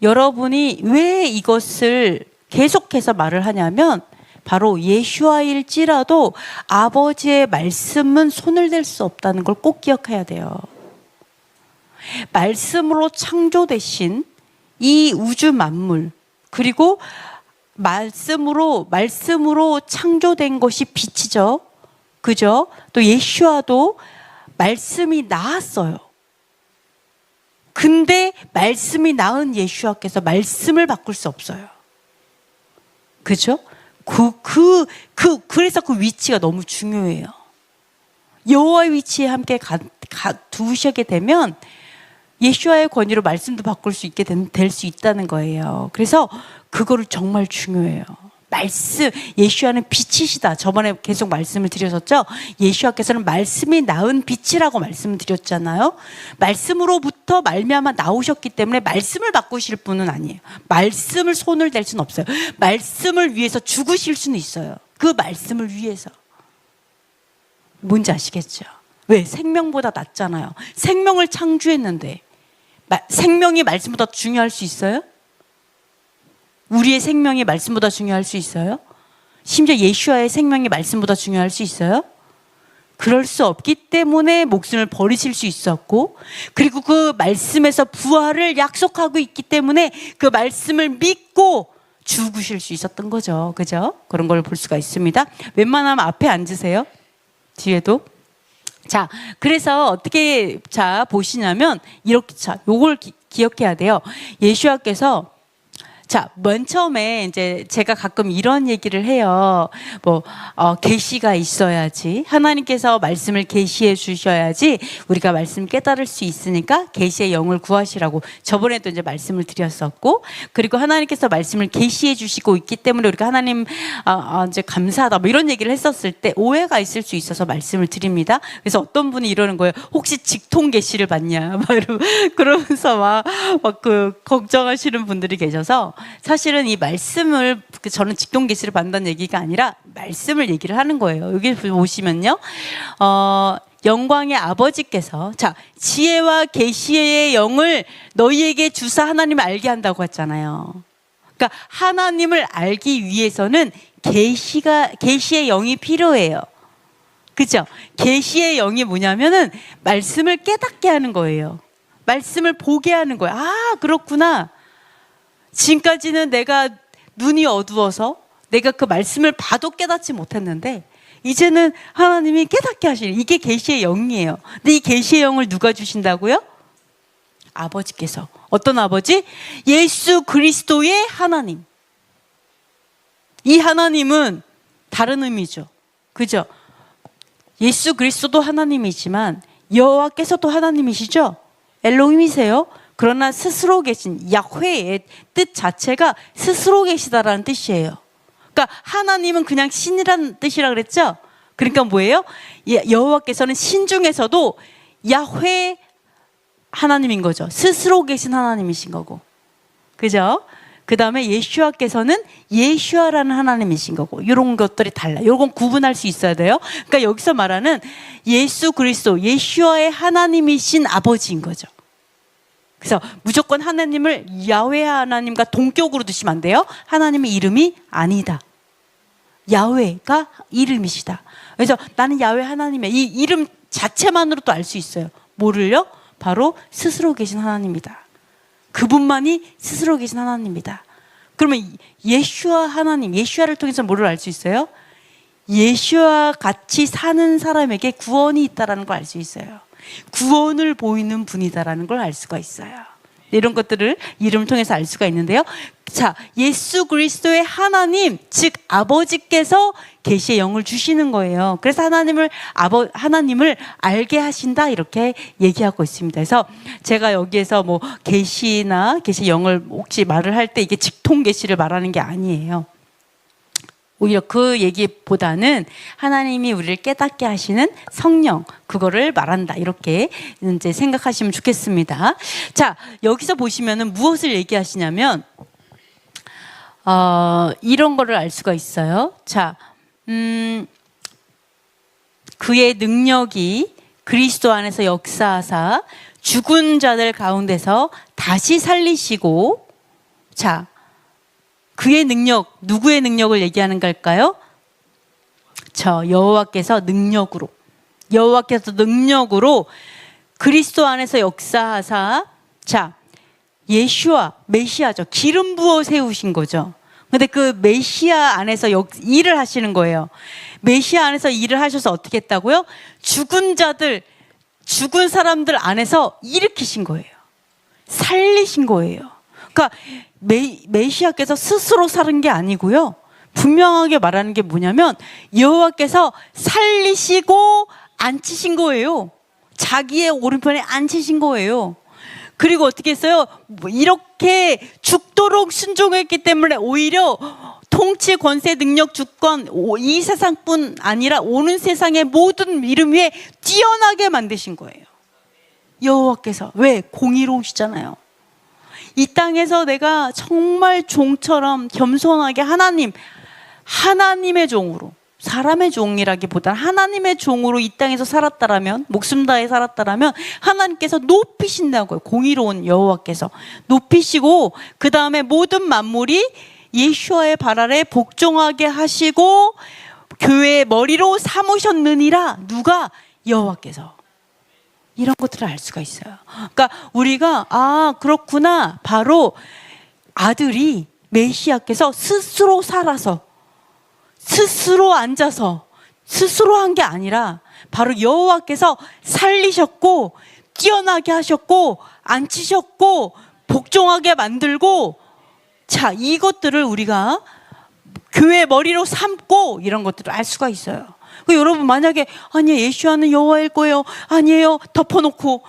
여러분이 왜 이것을 계속해서 말을 하냐면 바로 예수와일지라도 아버지의 말씀은 손을 댈 수 없다는 걸 꼭 기억해야 돼요. 말씀으로 창조되신 이 우주 만물, 그리고 말씀으로 창조된 것이 빛이죠. 그죠? 또 예수와도 말씀이 나았어요. 근데 말씀이 낳은 예수와께서 말씀을 바꿀 수 없어요. 그죠? 그래서 그 위치가 너무 중요해요. 여호와의 위치에 함께 두시게 되면 예수와의 권위로 말씀도 바꿀 수 있게 될 수 있다는 거예요. 그래서 그거를 정말 중요해요. 예수와는 빛이시다. 저번에 계속 말씀을 드렸었죠. 예수와께서는 말씀이 낳은 빛이라고 말씀을 드렸잖아요. 말씀으로부터 말미암아 나오셨기 때문에 말씀을 바꾸실 분은 아니에요. 말씀을 손을 댈 수는 없어요. 말씀을 위해서 죽으실 수는 있어요. 그 말씀을 위해서. 뭔지 아시겠죠? 왜? 생명보다 낫잖아요. 생명을 창조했는데 생명이 말씀보다 중요할 수 있어요? 우리의 생명이 말씀보다 중요할 수 있어요? 심지어 예수와의 생명이 말씀보다 중요할 수 있어요? 그럴 수 없기 때문에 목숨을 버리실 수 있었고, 그리고 그 말씀에서 부활을 약속하고 있기 때문에 그 말씀을 믿고 죽으실 수 있었던 거죠. 그죠? 그런 걸 볼 수가 있습니다. 웬만하면 앞에 앉으세요. 뒤에도. 자, 그래서 어떻게 보시냐면 이렇게 요걸 기억해야 돼요. 예수와께서 맨 처음에 이제 제가 가끔 이런 얘기를 해요. 계시가 있어야지. 하나님께서 말씀을 계시해 주셔야지 우리가 말씀 깨달을 수 있으니까 계시의 영을 구하시라고 저번에도 이제 말씀을 드렸었고, 그리고 하나님께서 말씀을 계시해 주시고 있기 때문에 우리가 하나님 이제 감사하다 이런 얘기를 했었을 때 오해가 있을 수 있어서 말씀을 드립니다. 그래서 어떤 분이 이러는 거예요. 혹시 직통 계시를 받냐? 그러면서 막 걱정하시는 분들이 계셔서, 사실은 이 말씀을 저는 직통 계시를 받는다는 얘기가 아니라 말씀을 얘기를 하는 거예요. 여기 보시면요, 영광의 아버지께서 지혜와 계시의 영을 너희에게 주사 하나님을 알게 한다고 했잖아요. 그러니까 하나님을 알기 위해서는 계시의 영이 필요해요. 그죠? 계시의 영이 뭐냐면은 말씀을 깨닫게 하는 거예요. 말씀을 보게 하는 거예요. 아, 그렇구나. 지금까지는 내가 눈이 어두워서 내가 그 말씀을 봐도 깨닫지 못했는데 이제는 하나님이 깨닫게 하시는, 이게 계시의 영이에요. 근데 이 계시의 영을 누가 주신다고요? 아버지께서. 어떤 아버지? 예수 그리스도의 하나님. 이 하나님은 다른 의미죠. 그죠? 예수 그리스도도 하나님이지만 여호와께서도 하나님이시죠? 엘로힘이세요. 그러나 스스로 계신 야훼의 뜻 자체가 스스로 계시다라는 뜻이에요. 그러니까 하나님은 그냥 신이라는 뜻이라 그랬죠. 그러니까 뭐예요? 여호와께서는 신 중에서도 야훼 하나님인 거죠. 스스로 계신 하나님이신 거고, 그죠? 그 다음에 예수와께서는 예수와라는 하나님이신 거고, 이런 것들이 달라요. 이건 구분할 수 있어야 돼요. 그러니까 여기서 말하는 예수 그리스도, 예수와의 하나님이신 아버지인 거죠. 그래서 무조건 하나님을 야훼 하나님과 동격으로 두시면 안 돼요. 하나님의 이름이 아니다. 야훼가 이름이시다. 그래서 나는 야훼 하나님이야. 이 이름 자체만으로도 알 수 있어요. 뭐를요? 바로 스스로 계신 하나님이다. 그분만이 스스로 계신 하나님이다. 그러면 예수와 하나님, 예수와를 통해서 뭐를 알 수 있어요? 예수와 같이 사는 사람에게 구원이 있다는 걸 알 수 있어요. 구원을 보이는 분이다라는 걸 알 수가 있어요. 이런 것들을 이름을 통해서 알 수가 있는데요. 예수 그리스도의 하나님, 즉 아버지께서 계시의 영을 주시는 거예요. 그래서 하나님을 알게 하신다, 이렇게 얘기하고 있습니다. 그래서 제가 여기에서 계시나 계시의 영을 혹시 말을 할 때 이게 직통 계시를 말하는 게 아니에요. 오히려 그 얘기보다는 하나님이 우리를 깨닫게 하시는 성령, 그거를 말한다. 이렇게 이제 생각하시면 좋겠습니다. 자, 여기서 보시면은 무엇을 얘기하시냐면, 이런 거를 알 수가 있어요. 자, 그의 능력이 그리스도 안에서 역사하사 죽은 자들 가운데서 다시 살리시고, 자, 그의 능력, 누구의 능력을 얘기하는 걸까요? 여호와께서 능력으로 그리스도 안에서 역사하사, 자, 예수와 메시아죠. 기름 부어 세우신 거죠. 근데 그 메시아 안에서 일을 하시는 거예요. 메시아 안에서 일을 하셔서 어떻게 했다고요? 죽은 사람들 안에서 일으키신 거예요. 살리신 거예요. 그러니까 메시아께서 스스로 사는 게 아니고요. 분명하게 말하는 게 뭐냐면 여호와께서 살리시고 앉히신 거예요. 자기의 오른편에 앉히신 거예요. 그리고 어떻게 했어요? 이렇게 죽도록 순종했기 때문에 오히려 통치, 권세, 능력, 주권, 이 세상뿐 아니라 오는 세상의 모든 이름 위에 뛰어나게 만드신 거예요. 여호와께서. 왜? 공의로우시잖아요. 이 땅에서 내가 정말 종처럼 겸손하게 하나님의 종으로, 사람의 종이라기보다 하나님의 종으로 이 땅에서 살았다라면, 목숨 다해 살았다라면 하나님께서 높이신다고요. 공의로운 여호와께서 높이시고, 그 다음에 모든 만물이 예수와의 발 아래 복종하게 하시고 교회의 머리로 삼으셨느니라. 누가? 여호와께서. 이런 것들을 알 수가 있어요. 그러니까 우리가 그렇구나. 바로 아들이 메시아께서 스스로 살아서, 스스로 앉아서, 스스로 한 게 아니라 바로 여호와께서 살리셨고 뛰어나게 하셨고 앉히셨고 복종하게 만들고, 자, 이것들을 우리가 교회 머리로 삼고 이런 것들을 알 수가 있어요. 여러분 만약에 아니요 예수와는 여호와일 거예요, 아니에요, 덮어놓고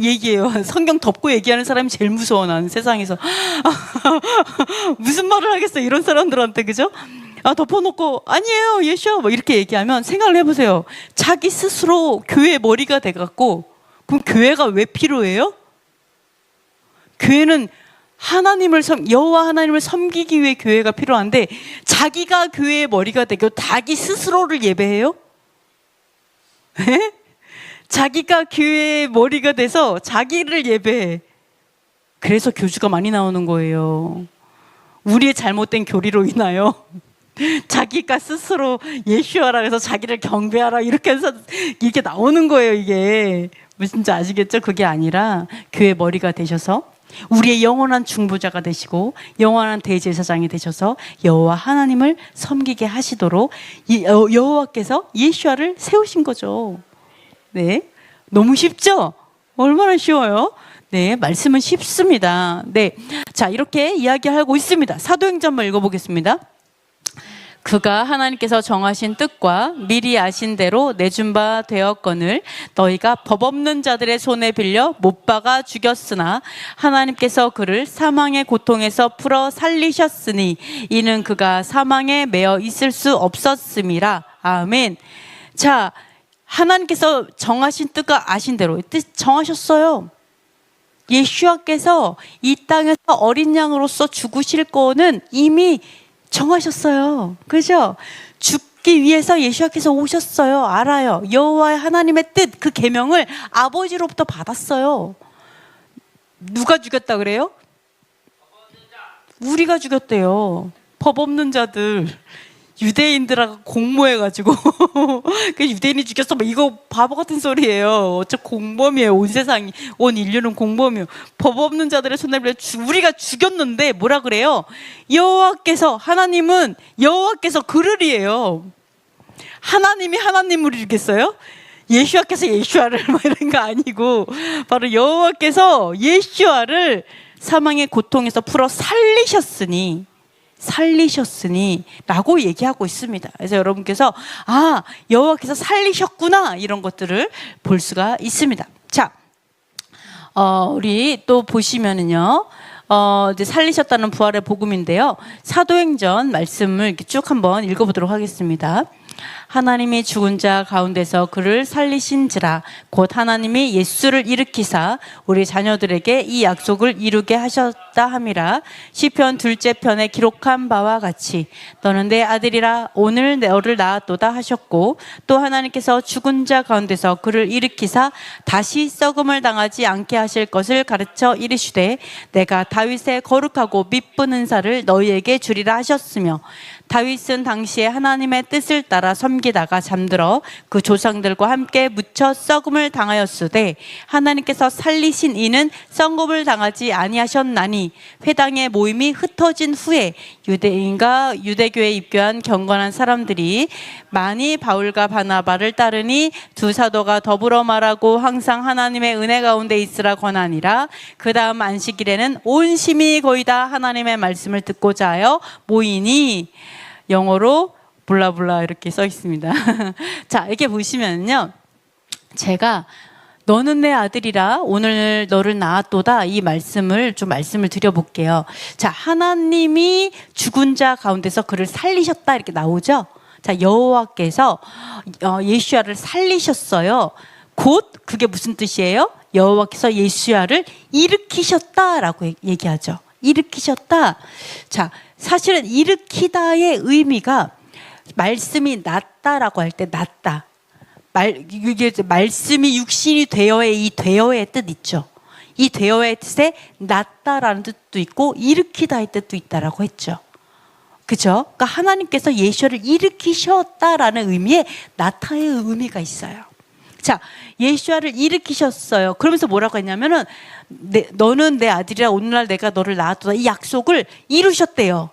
얘기해요. 성경 덮고 얘기하는 사람이 제일 무서워. 나는 세상에서 무슨 말을 하겠어 이런 사람들한테. 그죠? 덮어놓고 아니에요 예수와 뭐 이렇게 얘기하면 생각을 해보세요. 자기 스스로 교회 머리가 돼갖고, 그럼 교회가 왜 필요해요? 교회는 여호와 하나님을 섬기기 위해 교회가 필요한데, 자기가 교회의 머리가 되고 자기 스스로를 예배해요? 에? 자기가 교회의 머리가 돼서 자기를 예배해. 그래서 교주가 많이 나오는 거예요. 우리의 잘못된 교리로 인하여 자기가 스스로 예수하라 해서 자기를 경배하라 이렇게 해서 이게 나오는 거예요. 이게 무슨지 아시겠죠? 그게 아니라 교회 머리가 되셔서 우리의 영원한 중보자가 되시고 영원한 대제사장이 되셔서 여호와 하나님을 섬기게 하시도록 여호와께서 예수아를 세우신 거죠. 네, 너무 쉽죠? 얼마나 쉬워요? 네, 말씀은 쉽습니다. 네, 자, 이렇게 이야기하고 있습니다. 사도행전 한번 읽어보겠습니다. 그가 하나님께서 정하신 뜻과 미리 아신 대로 내준 바 되었거늘 너희가 법 없는 자들의 손에 빌려 못 박아 죽였으나 하나님께서 그를 사망의 고통에서 풀어 살리셨으니 이는 그가 사망에 매어 있을 수 없었음이라. 아멘. 자, 하나님께서 정하신 뜻과 아신 대로 뜻 정하셨어요. 예수와께서 이 땅에서 어린 양으로서 죽으실 거는 이미 정하셨어요. 그죠? 죽기 위해서 예수께서 오셨어요. 알아요. 여호와의 하나님의 뜻, 그 계명을 아버지로부터 받았어요. 누가 죽였다 그래요? 우리가 죽였대요. 법 없는 자들. 유대인들하고 공모해가지고 그 유대인이 죽였어. 뭐 이거 바보 같은 소리예요. 어째 공범이에요. 온 세상이, 온 인류는 공범이에요. 법 없는 자들의 손에 빌려 우리가 죽였는데 뭐라 그래요? 하나님은 여호와께서 그르리예요. 하나님이 하나님을 이루겠어요? 예수와께서 예수아를 뭐 이런 거 아니고 바로 여호와께서 예수아를 사망의 고통에서 풀어 살리셨으니 라고 얘기하고 있습니다. 그래서 여러분께서 여호와께서 살리셨구나 이런 것들을 볼 수가 있습니다. 자, 우리 또 보시면은요, 이제 살리셨다는 부활의 복음인데요. 사도행전 말씀을 이렇게 쭉 한번 읽어보도록 하겠습니다. 하나님이 죽은 자 가운데서 그를 살리신지라 곧 하나님이 예수를 일으키사 우리 자녀들에게 이 약속을 이루게 하셨다 함이라. 시편 2째 편에 기록한 바와 같이 너는 내 아들이라 오늘 너를 낳았도다 하셨고, 또 하나님께서 죽은 자 가운데서 그를 일으키사 다시 썩음을 당하지 않게 하실 것을 가르쳐 이르시되 내가 다윗의 거룩하고 미쁜 은사를 너희에게 주리라 하셨으며, 다윗은 당시에 하나님의 뜻을 따라 섬기다가 잠들어 그 조상들과 함께 묻혀 썩음을 당하였으되 하나님께서 살리신 이는 썩음을 당하지 아니하셨나니, 회당의 모임이 흩어진 후에 유대인과 유대교에 입교한 경건한 사람들이 많이 바울과 바나바를 따르니 두 사도가 더불어 말하고 항상 하나님의 은혜 가운데 있으라 권하니라. 그 다음 안식일에는 온 심이 거의 다 하나님의 말씀을 듣고자 하여 모이니, 영어로 블라블라 이렇게 써 있습니다. 자, 이렇게 보시면요, 제가 너는 내 아들이라 오늘 너를 낳았도다 이 말씀을 드려볼게요. 자, 하나님이 죽은 자 가운데서 그를 살리셨다 이렇게 나오죠. 자, 여호와께서 예수야를 살리셨어요. 곧 그게 무슨 뜻이에요? 여호와께서 예수야를 일으키셨다라고 얘기하죠. 일으키셨다. 자, 사실은 일으키다의 의미가 말씀이 낫다라고 할 때 낫다. 이게 말씀이 육신이 되어의 이 되어의 뜻 있죠. 이 되어의 뜻에 낫다라는 뜻도 있고 일으키다의 뜻도 있다라고 했죠. 그죠? 그러니까 하나님께서 예수를 일으키셨다라는 의미에 나타의 의미가 있어요. 자, 예수야를 일으키셨어요. 그러면서 뭐라고 했냐면은 너는 내 아들이라 오늘날 내가 너를 낳았도다 이 약속을 이루셨대요.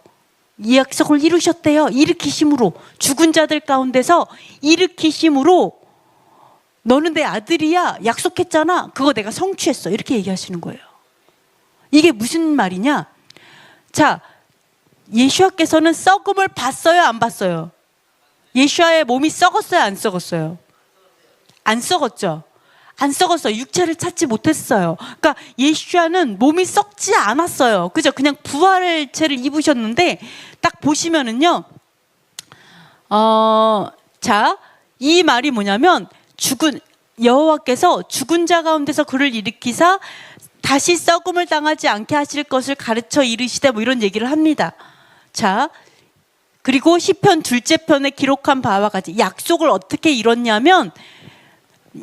이 약속을 이루셨대요. 일으키심으로, 죽은 자들 가운데서 일으키심으로 너는 내 아들이야 약속했잖아. 그거 내가 성취했어. 이렇게 얘기하시는 거예요. 이게 무슨 말이냐? 자, 예수야께서는 썩음을 봤어요, 안 봤어요? 예수야의 몸이 썩었어요, 안 썩었어요? 안 썩었죠. 안 썩었어요. 육체를 찾지 못했어요. 그러니까 예수야는 몸이 썩지 않았어요. 그죠? 그냥 부활체를 입으셨는데 딱 보시면은요. 자, 이 말이 뭐냐면 여호와께서 죽은 자 가운데서 그를 일으키사 다시 썩음을 당하지 않게 하실 것을 가르쳐 이르시되 뭐 이런 얘기를 합니다. 자, 그리고 시편 2째 편에 기록한 바와 같이 약속을 어떻게 이뤘냐면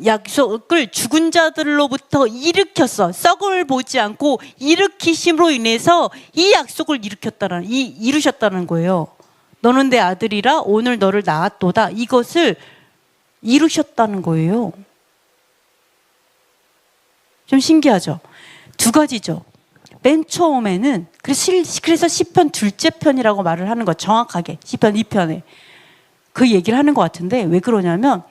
약속을 죽은 자들로부터 일으켰어. 썩음을 보지 않고 일으키심으로 인해서 이 약속을 이루셨다는 거예요. 너는 내 아들이라 오늘 너를 낳았도다. 이것을 이루셨다는 거예요. 좀 신기하죠? 두 가지죠. 맨 처음에는 그래서 시편 2째 편이라고 말을 하는 거 정확하게 시편 2편에 그 얘기를 하는 것 같은데 왜 그러냐면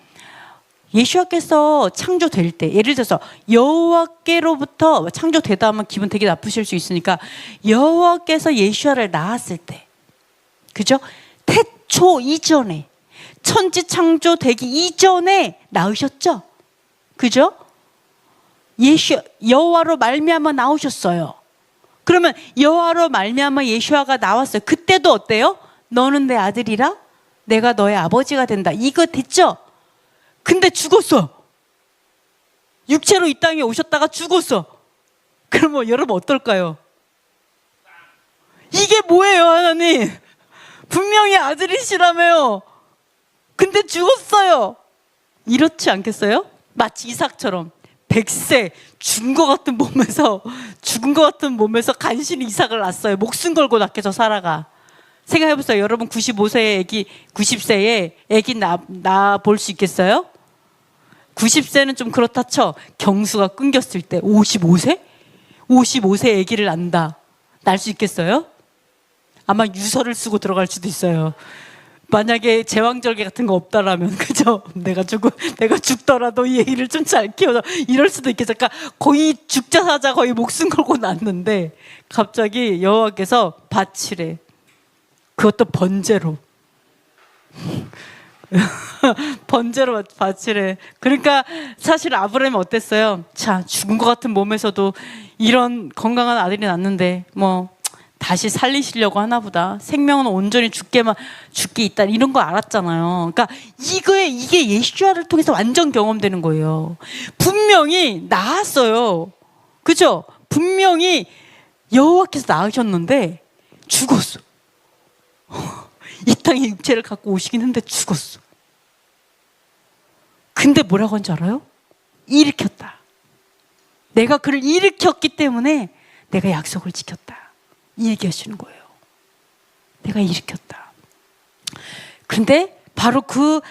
예수와께서 창조될 때 예를 들어서 여호와께로부터 창조되다 하면 기분 되게 나쁘실 수 있으니까 여호와께서 예수와를 낳았을 때 그죠? 태초 이전에 천지 창조되기 이전에 낳으셨죠? 그죠? 여호와로 말미암아 나오셨어요. 그러면 여호와로 말미암아 예수와가 나왔어요. 그때도 어때요? 너는 내 아들이라 내가 너의 아버지가 된다. 이거 됐죠? 근데 죽었어. 육체로 이 땅에 오셨다가 죽었어. 그러면 여러분 어떨까요? 이게 뭐예요, 하나님? 분명히 아들이시라며요. 근데 죽었어요. 이렇지 않겠어요? 마치 이삭처럼 100세 죽은 것 같은 몸에서 간신히 이삭을 낳았어요. 목숨 걸고 낳겠죠, 사라가. 생각해보세요. 여러분 95세의 애기, 90세의 애기 낳아 볼 수 있겠어요? 90세는 좀 그렇다 쳐. 경수가 끊겼을 때 55세? 55세 아기를 낳을 수 있겠어요? 아마 유서를 쓰고 들어갈 수도 있어요. 만약에 제왕절개 같은 거 없다라면 그죠? 내가 죽더라도 이 애기를 좀 잘 키워서 이럴 수도 있겠죠. 그러니까 거의 죽자사자 거의 목숨 걸고 낳았는데 갑자기 여호와께서 바치래. 그것도 번제로. 번제로 바치래. 그러니까 사실 아브라함이 어땠어요? 자, 죽은 것 같은 몸에서도 이런 건강한 아들이 낳는데 뭐 다시 살리시려고 하나 보다. 생명은 온전히 죽게 있다. 이런 거 알았잖아요. 그러니까 이게 예수아를 통해서 완전 경험되는 거예요. 분명히 나았어요. 그죠? 분명히 여호와께서 낳으셨는데 죽었어. 이 땅에 육체를 갖고 오시긴 했는데 죽었어. 근데 뭐라고 한지 알아요? 일으켰다. 내가 그를 일으켰기 때문에 내가 약속을 지켰다. 이 얘기하시는 거예요. 내가 일으켰다. 근데 바로 그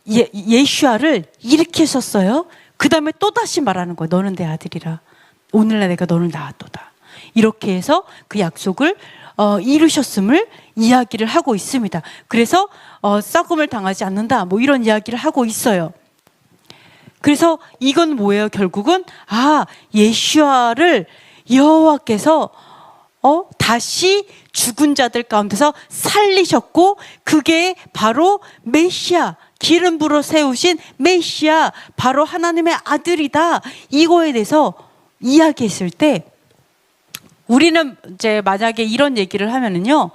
예수아를 일으키셨어요. 그 다음에 또다시 말하는 거예요. 너는 내 아들이라. 오늘날 내가 너를 낳았도다. 이렇게 해서 그 약속을 이루셨음을 이야기를 하고 있습니다. 그래서 썩음을 당하지 않는다. 뭐 이런 이야기를 하고 있어요. 그래서 이건 뭐예요? 결국은 예수아를 여호와께서 다시 죽은 자들 가운데서 살리셨고, 그게 바로 메시아, 기름 부어 세우신 메시아, 바로 하나님의 아들이다. 이거에 대해서 이야기했을 때, 우리는 이제 만약에 이런 얘기를 하면은요,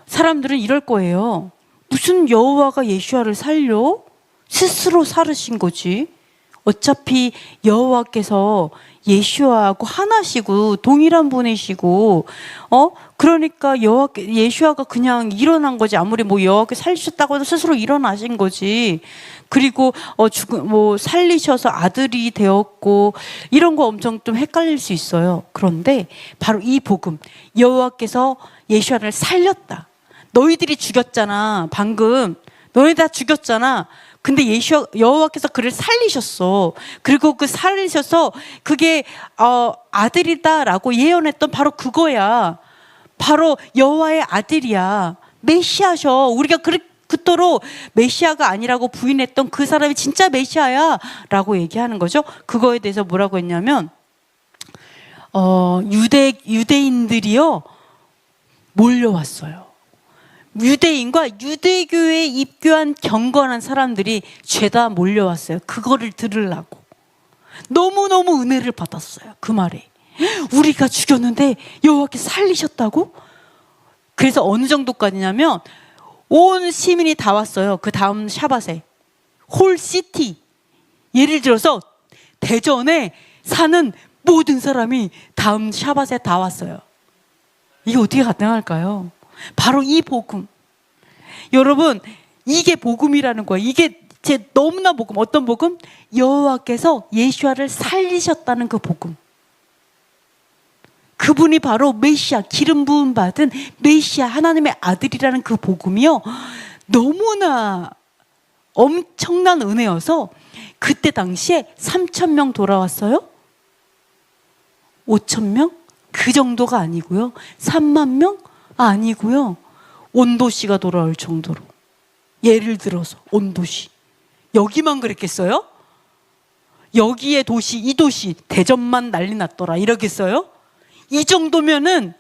사람들은 이럴 거예요. 무슨 여호와가 예수아를 살려? 스스로 살으신 거지. 어차피 여호와께서 예수아하고 하나시고 동일한 분이시고, 그러니까 예수아가 그냥 일어난 거지. 아무리 뭐 여호와께서 살리셨다고 해도 스스로 일어나신 거지. 그리고 살리셔서 아들이 되었고, 이런 거 엄청 좀 헷갈릴 수 있어요. 그런데 바로 이 복음, 여호와께서 예수아를 살렸다. 너희들이 죽였잖아. 방금 너희 다 죽였잖아. 근데 여호와께서 그를 살리셨어. 그리고 그 살리셔서 그게 아들이다라고 예언했던 바로 그거야. 바로 여호와의 아들이야. 메시아셔. 우리가 그토록 메시아가 아니라고 부인했던 그 사람이 진짜 메시아야 라고 얘기하는 거죠. 그거에 대해서 뭐라고 했냐면 유대인들이요 몰려왔어요. 유대인과 유대교에 입교한 경건한 사람들이 죄다 몰려왔어요. 그거를 들으려고. 너무너무 은혜를 받았어요. 그 말에. 우리가 죽였는데 여호와께서 살리셨다고? 그래서 어느 정도까지냐면 온 시민이 다 왔어요. 그 다음 샤밧에. 홀시티. 예를 들어서 대전에 사는 모든 사람이 다음 샤밧에 다 왔어요. 이게 어떻게 가능할까요? 바로 이 복음. 여러분, 이게 복음이라는 거예요. 이게 너무나 복음. 어떤 복음? 여호와께서 예수아를 살리셨다는 그 복음. 그분이 바로 메시아, 기름 부음 받은 메시아, 하나님의 아들이라는 그 복음이요, 너무나 엄청난 은혜여서 그때 당시에 3,000명 돌아왔어요. 5,000명? 그 정도가 아니고요. 3만 명? 아니고요. 온 도시가 돌아올 정도로. 예를 들어서 온 도시. 여기만 그랬겠어요? 여기의 도시, 이 도시, 대전만 난리 났더라 이러겠어요? 이 정도면은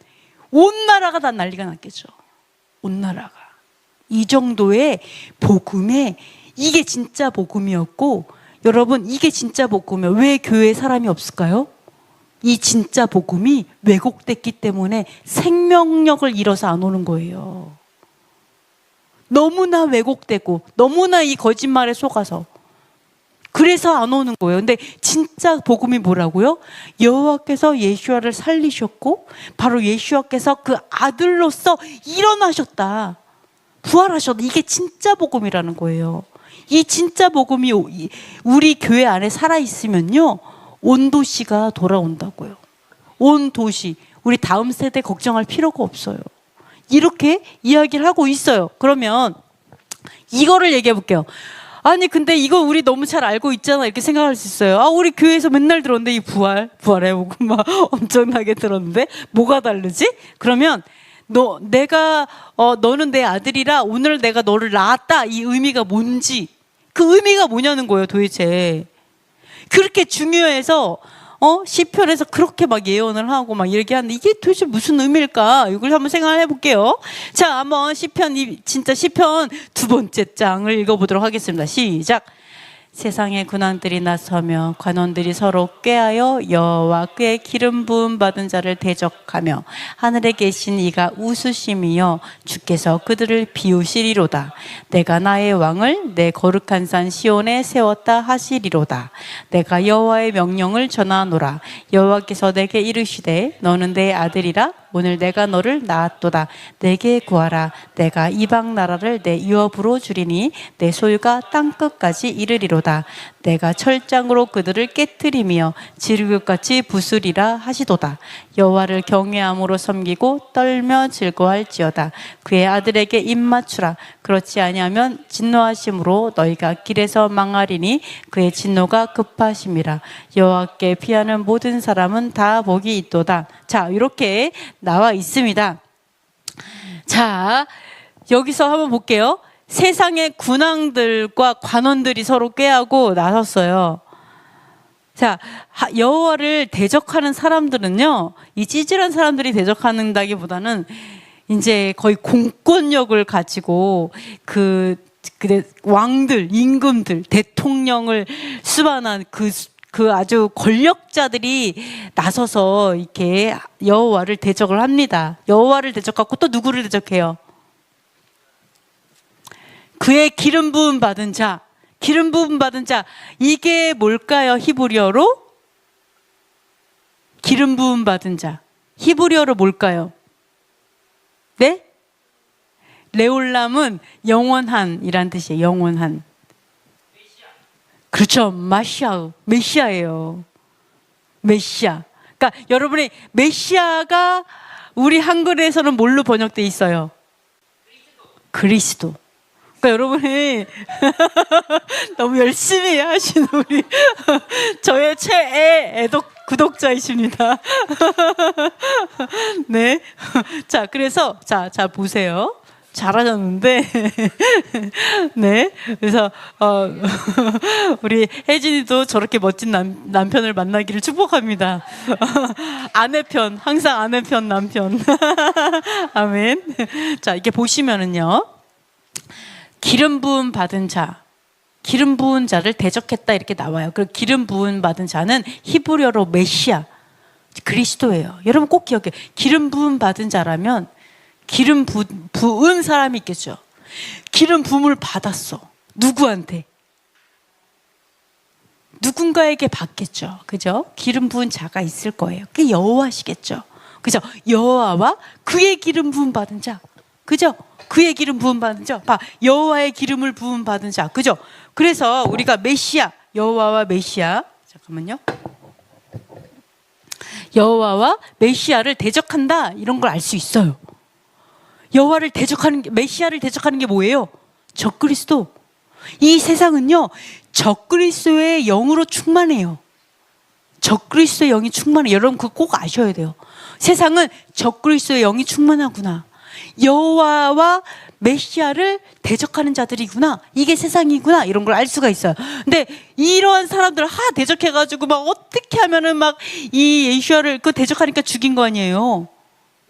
온 나라가 다 난리가 났겠죠. 온 나라가. 이 정도의 복음에, 이게 진짜 복음이었고, 여러분, 이게 진짜 복음이에요. 왜 교회에 사람이 없을까요? 이 진짜 복음이 왜곡됐기 때문에 생명력을 잃어서 안 오는 거예요. 너무나 왜곡되고 너무나 이 거짓말에 속아서 그래서 안 오는 거예요. 근데 진짜 복음이 뭐라고요? 여호와께서 예수아를 살리셨고 바로 예수아께서 그 아들로서 일어나셨다. 부활하셨다. 이게 진짜 복음이라는 거예요. 이 진짜 복음이 우리 교회 안에 살아있으면요, 온 도시가 돌아온다고요. 온 도시. 우리 다음 세대 걱정할 필요가 없어요. 이렇게 이야기를 하고 있어요. 그러면 이거를 얘기해 볼게요. 아니 근데 이거 우리 너무 잘 알고 있잖아 이렇게 생각할 수 있어요. 우리 교회에서 맨날 들었는데 이 부활해보고 막 엄청나게 들었는데 뭐가 다르지? 그러면 너는 내 아들이라 오늘 내가 너를 낳았다, 이 의미가 뭔지, 그 의미가 뭐냐는 거예요 도대체. 그렇게 중요해서 시편에서 그렇게 막 예언을 하고 막 이렇게 하는데 이게 도대체 무슨 의미일까? 이걸 한번 생각을 해볼게요. 자, 한번 시편 두 번째 장을 읽어보도록 하겠습니다. 시작. 세상의 군왕들이 나서며 관원들이 서로 꾀하여 여호와 그의 기름 부음 받은 자를 대적하며 하늘에 계신 이가 웃으심이여 주께서 그들을 비우시리로다. 내가 나의 왕을 내 거룩한 산 시온에 세웠다 하시리로다. 내가 여호와의 명령을 전하노라. 여호와께서 내게 이르시되 너는 내 아들이라. 오늘 내가 너를 낳았도다. 내게 구하라. 내가 이방 나라를 내 유업으로 주리니 내 소유가 땅끝까지 이르리로다. 내가 철장으로 그들을 깨뜨리며 지르굣같이 부수리라 하시도다. 여호와를 경외함으로 섬기고 떨며 즐거워할지어다. 그의 아들에게 입맞추라. 그렇지 아니하면 진노하심으로 너희가 길에서 망하리니 그의 진노가 급하심이라. 여호와께 피하는 모든 사람은 다 복이 있도다. 자, 이렇게 나와 있습니다. 자, 여기서 한번 볼게요. 세상의 군왕들과 관원들이 서로 꾀하고 나섰어요. 자, 여호와를 대적하는 사람들은요, 이 찌질한 사람들이 대적한다기보다는 이제 거의 공권력을 가지고 그 왕들, 임금들, 대통령을 수반한 그 아주 권력자들이 나서서 이렇게 여호와를 대적을 합니다. 여호와를 대적하고 또 누구를 대적해요? 그의 기름 부음 받은 자, 기름 부음 받은 자, 이게 뭘까요? 히브리어로? 기름 부음 받은 자. 히브리어로 뭘까요? 네? 레올람은 영원한이란 뜻이에요. 영원한. 그렇죠. 메시아예요. 메시아. 그러니까 여러분이 메시아가 우리 한글에서는 뭘로 번역돼 있어요? 그리스도. 그러니까 여러분이 너무 열심히 하시는 우리 저의 최애 구독자이십니다. 네. 자, 그래서 자 보세요. 잘하셨는데 네. 그래서 우리 혜진이도 저렇게 멋진 남편을 만나기를 축복합니다. 아내 편, 항상 아내 편 남편. 아멘. 자, 이렇게 보시면은요. 기름 부음 받은 자, 기름 부은 자를 대적했다 이렇게 나와요. 그 기름 부음 받은 자는 히브리어로 메시아, 그리스도예요. 여러분 꼭 기억해요. 기름 부음 받은 자라면 기름 부은 사람이 있겠죠. 기름 부음을 받았어. 누구한테? 누군가에게 받겠죠. 그죠? 기름 부은 자가 있을 거예요. 그게 여호와시겠죠. 그죠? 여호와와 그의 기름 부음 받은 자. 그죠? 그의 기름 부음 받은 자. 여호와의 기름을 부음 받은 자. 그죠? 그래서 우리가 메시아, 여호와와 메시아. 잠깐만요. 여호와와 메시아를 대적한다. 이런 걸 알 수 있어요. 여호와를 대적하는 게, 메시아를 대적하는 게 뭐예요? 적그리스도. 이 세상은요, 적그리스도의 영으로 충만해요. 적그리스도의 영이 충만해요. 여러분 그거 꼭 아셔야 돼요. 세상은 적그리스도의 영이 충만하구나. 여호와와 메시아를 대적하는 자들이구나. 이게 세상이구나. 이런 걸 알 수가 있어요. 근데 이러한 사람들 대적해가지고 막 어떻게 하면은 막 이 예수야를 그 대적하니까 죽인 거 아니에요.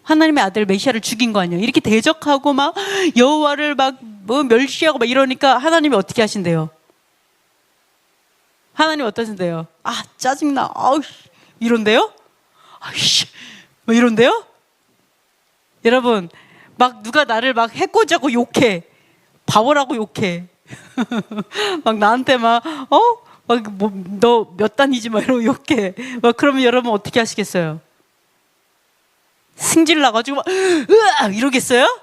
하나님의 아들 메시아를 죽인 거 아니에요. 이렇게 대적하고 막 여호와를 막 뭐 멸시하고 막 이러니까 하나님이 어떻게 하신대요? 하나님 어떠신데요? 아, 짜증나. 아우, 이런데요? 아이씨, 뭐 이런데요? 여러분, 막 누가 나를 막 해코지하고 욕해. 바보라고 욕해. 막 나한테 막, 너 몇 단이지 막 이러고 욕해. 막 그러면 여러분 어떻게 하시겠어요? 승질 나가지고 막, 으아! 이러겠어요?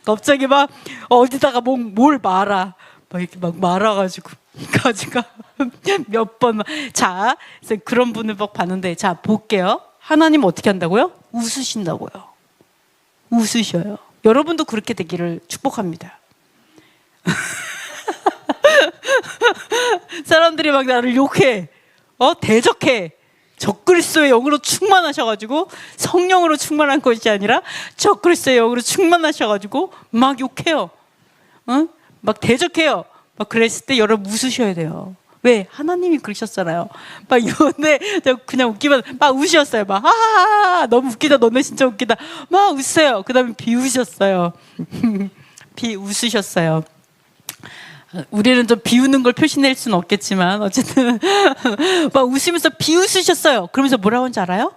갑자기 막 어디다가 뭘 말아. 막 이렇게 막 말아가지고. 가지가 몇 번. 자, 그래서 그런 분을 막 봤는데, 자, 볼게요. 하나님 어떻게 한다고요? 웃으신다고요. 웃으셔요. 여러분도 그렇게 되기를 축복합니다. 사람들이 막 나를 욕해. 대적해. 적그리스도의 영으로 충만하셔가지고 성령으로 충만한 것이 아니라 적그리스도의 영으로 충만하셔가지고 막 욕해요. 막 대적해요. 막 그랬을 때 여러분 웃으셔야 돼요. 왜? 하나님이 그러셨잖아요. 막 이런데 그냥 웃기면 막 우셨어요. 막 하하하 너무 웃기다. 너네 진짜 웃기다. 막 웃어요. 그 다음에 비우셨어요. 비웃으셨어요. 우리는 좀 비웃는 걸 표시낼 수는 없겠지만 어쨌든 막 웃으면서 비웃으셨어요. 그러면서 뭐라고 하는지 알아요?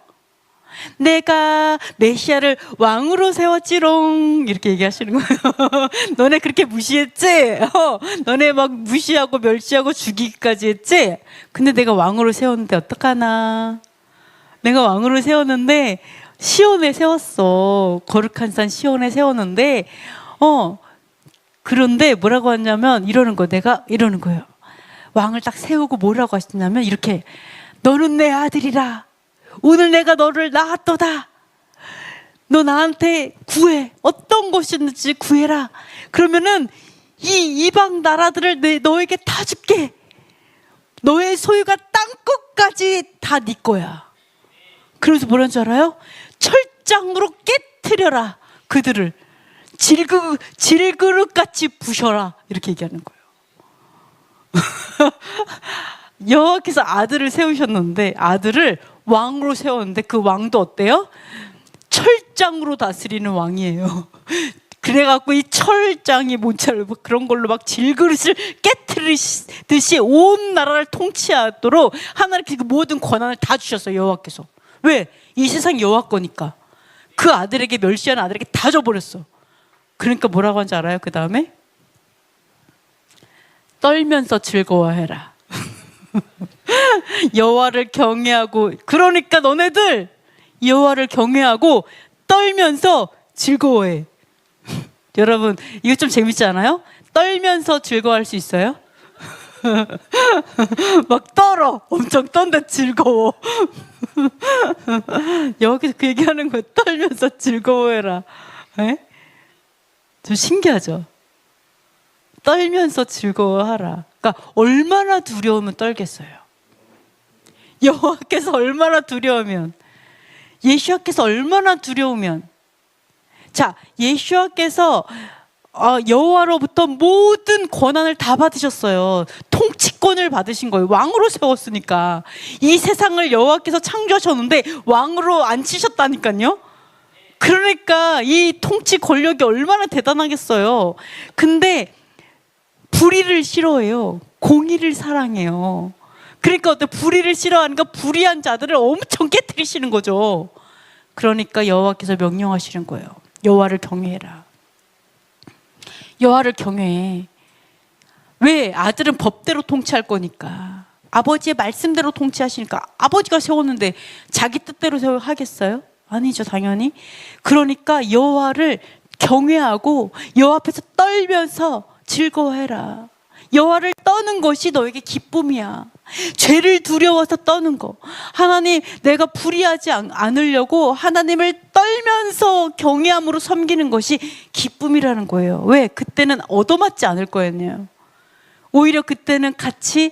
내가 메시아를 왕으로 세웠지롱 이렇게 얘기하시는 거예요. 너네 그렇게 무시했지? 너네 막 무시하고 멸시하고 죽이기까지 했지? 근데 내가 왕으로 세웠는데 어떡하나. 내가 왕으로 세웠는데 시온에 세웠어. 거룩한 산 시온에 세웠는데 그런데 뭐라고 하냐면 이러는 거, 내가 이러는 거예요. 왕을 딱 세우고 뭐라고 하시냐면 이렇게, 너는 내 아들이라. 오늘 내가 너를 낳았도다. 너 나한테 구해. 어떤 것이든지 구해라. 그러면은 이 이방 나라들을 너에게 다 줄게. 너의 소유가 땅끝까지 다 네 거야. 그래서 뭐라는 줄 알아요? 철장으로 깨트려라. 그들을 질그릇같이 부셔라. 이렇게 얘기하는 거예요. 여호와께서 아들을 세우셨는데, 아들을 왕으로 세웠는데 그 왕도 어때요? 철장으로 다스리는 왕이에요. 그래갖고 이 철장이 뭔지 그런 걸로 막 질그릇을 깨트리듯이 온 나라를 통치하도록 하나님께 그 모든 권한을 다 주셨어요. 여호와께서. 왜? 이 세상 여호와 거니까. 그 아들에게, 멸시하는 아들에게 다 줘버렸어. 그러니까 뭐라고 하는지 알아요? 그 다음에 떨면서 즐거워해라. 여호와를 경외하고, 그러니까 너네들 여호와를 경외하고 떨면서 즐거워해. 여러분 이거 좀 재밌지 않아요? 떨면서 즐거워할 수 있어요? 막 떨어. 엄청 떤데 즐거워. 여기서 그 얘기하는 거예요. 떨면서 즐거워해라. 에? 좀 신기하죠? 떨면서 즐거워하라. 그러니까 얼마나 두려우면 떨겠어요. 여호와께서 얼마나 두려우면, 예수와께서 얼마나 두려우면. 자, 예수와께서 여호와로부터 모든 권한을 다 받으셨어요. 통치권을 받으신 거예요. 왕으로 세웠으니까. 이 세상을 여호와께서 창조하셨는데 왕으로 앉히셨다니까요. 그러니까 이 통치 권력이 얼마나 대단하겠어요. 근데 불의를 싫어해요. 공의를 사랑해요. 그러니까 불의를 싫어하니까 불의한 자들을 엄청 깨트리시는 거죠. 그러니까 여호와께서 명령하시는 거예요. 여호와를 경외해라. 여호와를 경외해. 왜? 아들은 법대로 통치할 거니까. 아버지의 말씀대로 통치하시니까. 아버지가 세웠는데 자기 뜻대로 하겠어요? 아니죠, 당연히. 그러니까 여호와를 경외하고 여호와 앞에서 떨면서 즐거워해라. 여호와를 떠는 것이 너에게 기쁨이야. 죄를 두려워서 떠는 거. 하나님, 내가 불의하지 않으려고 하나님을 떨면서 경외함으로 섬기는 것이 기쁨이라는 거예요. 왜? 그때는 얻어맞지 않을 거였네요. 오히려 그때는 같이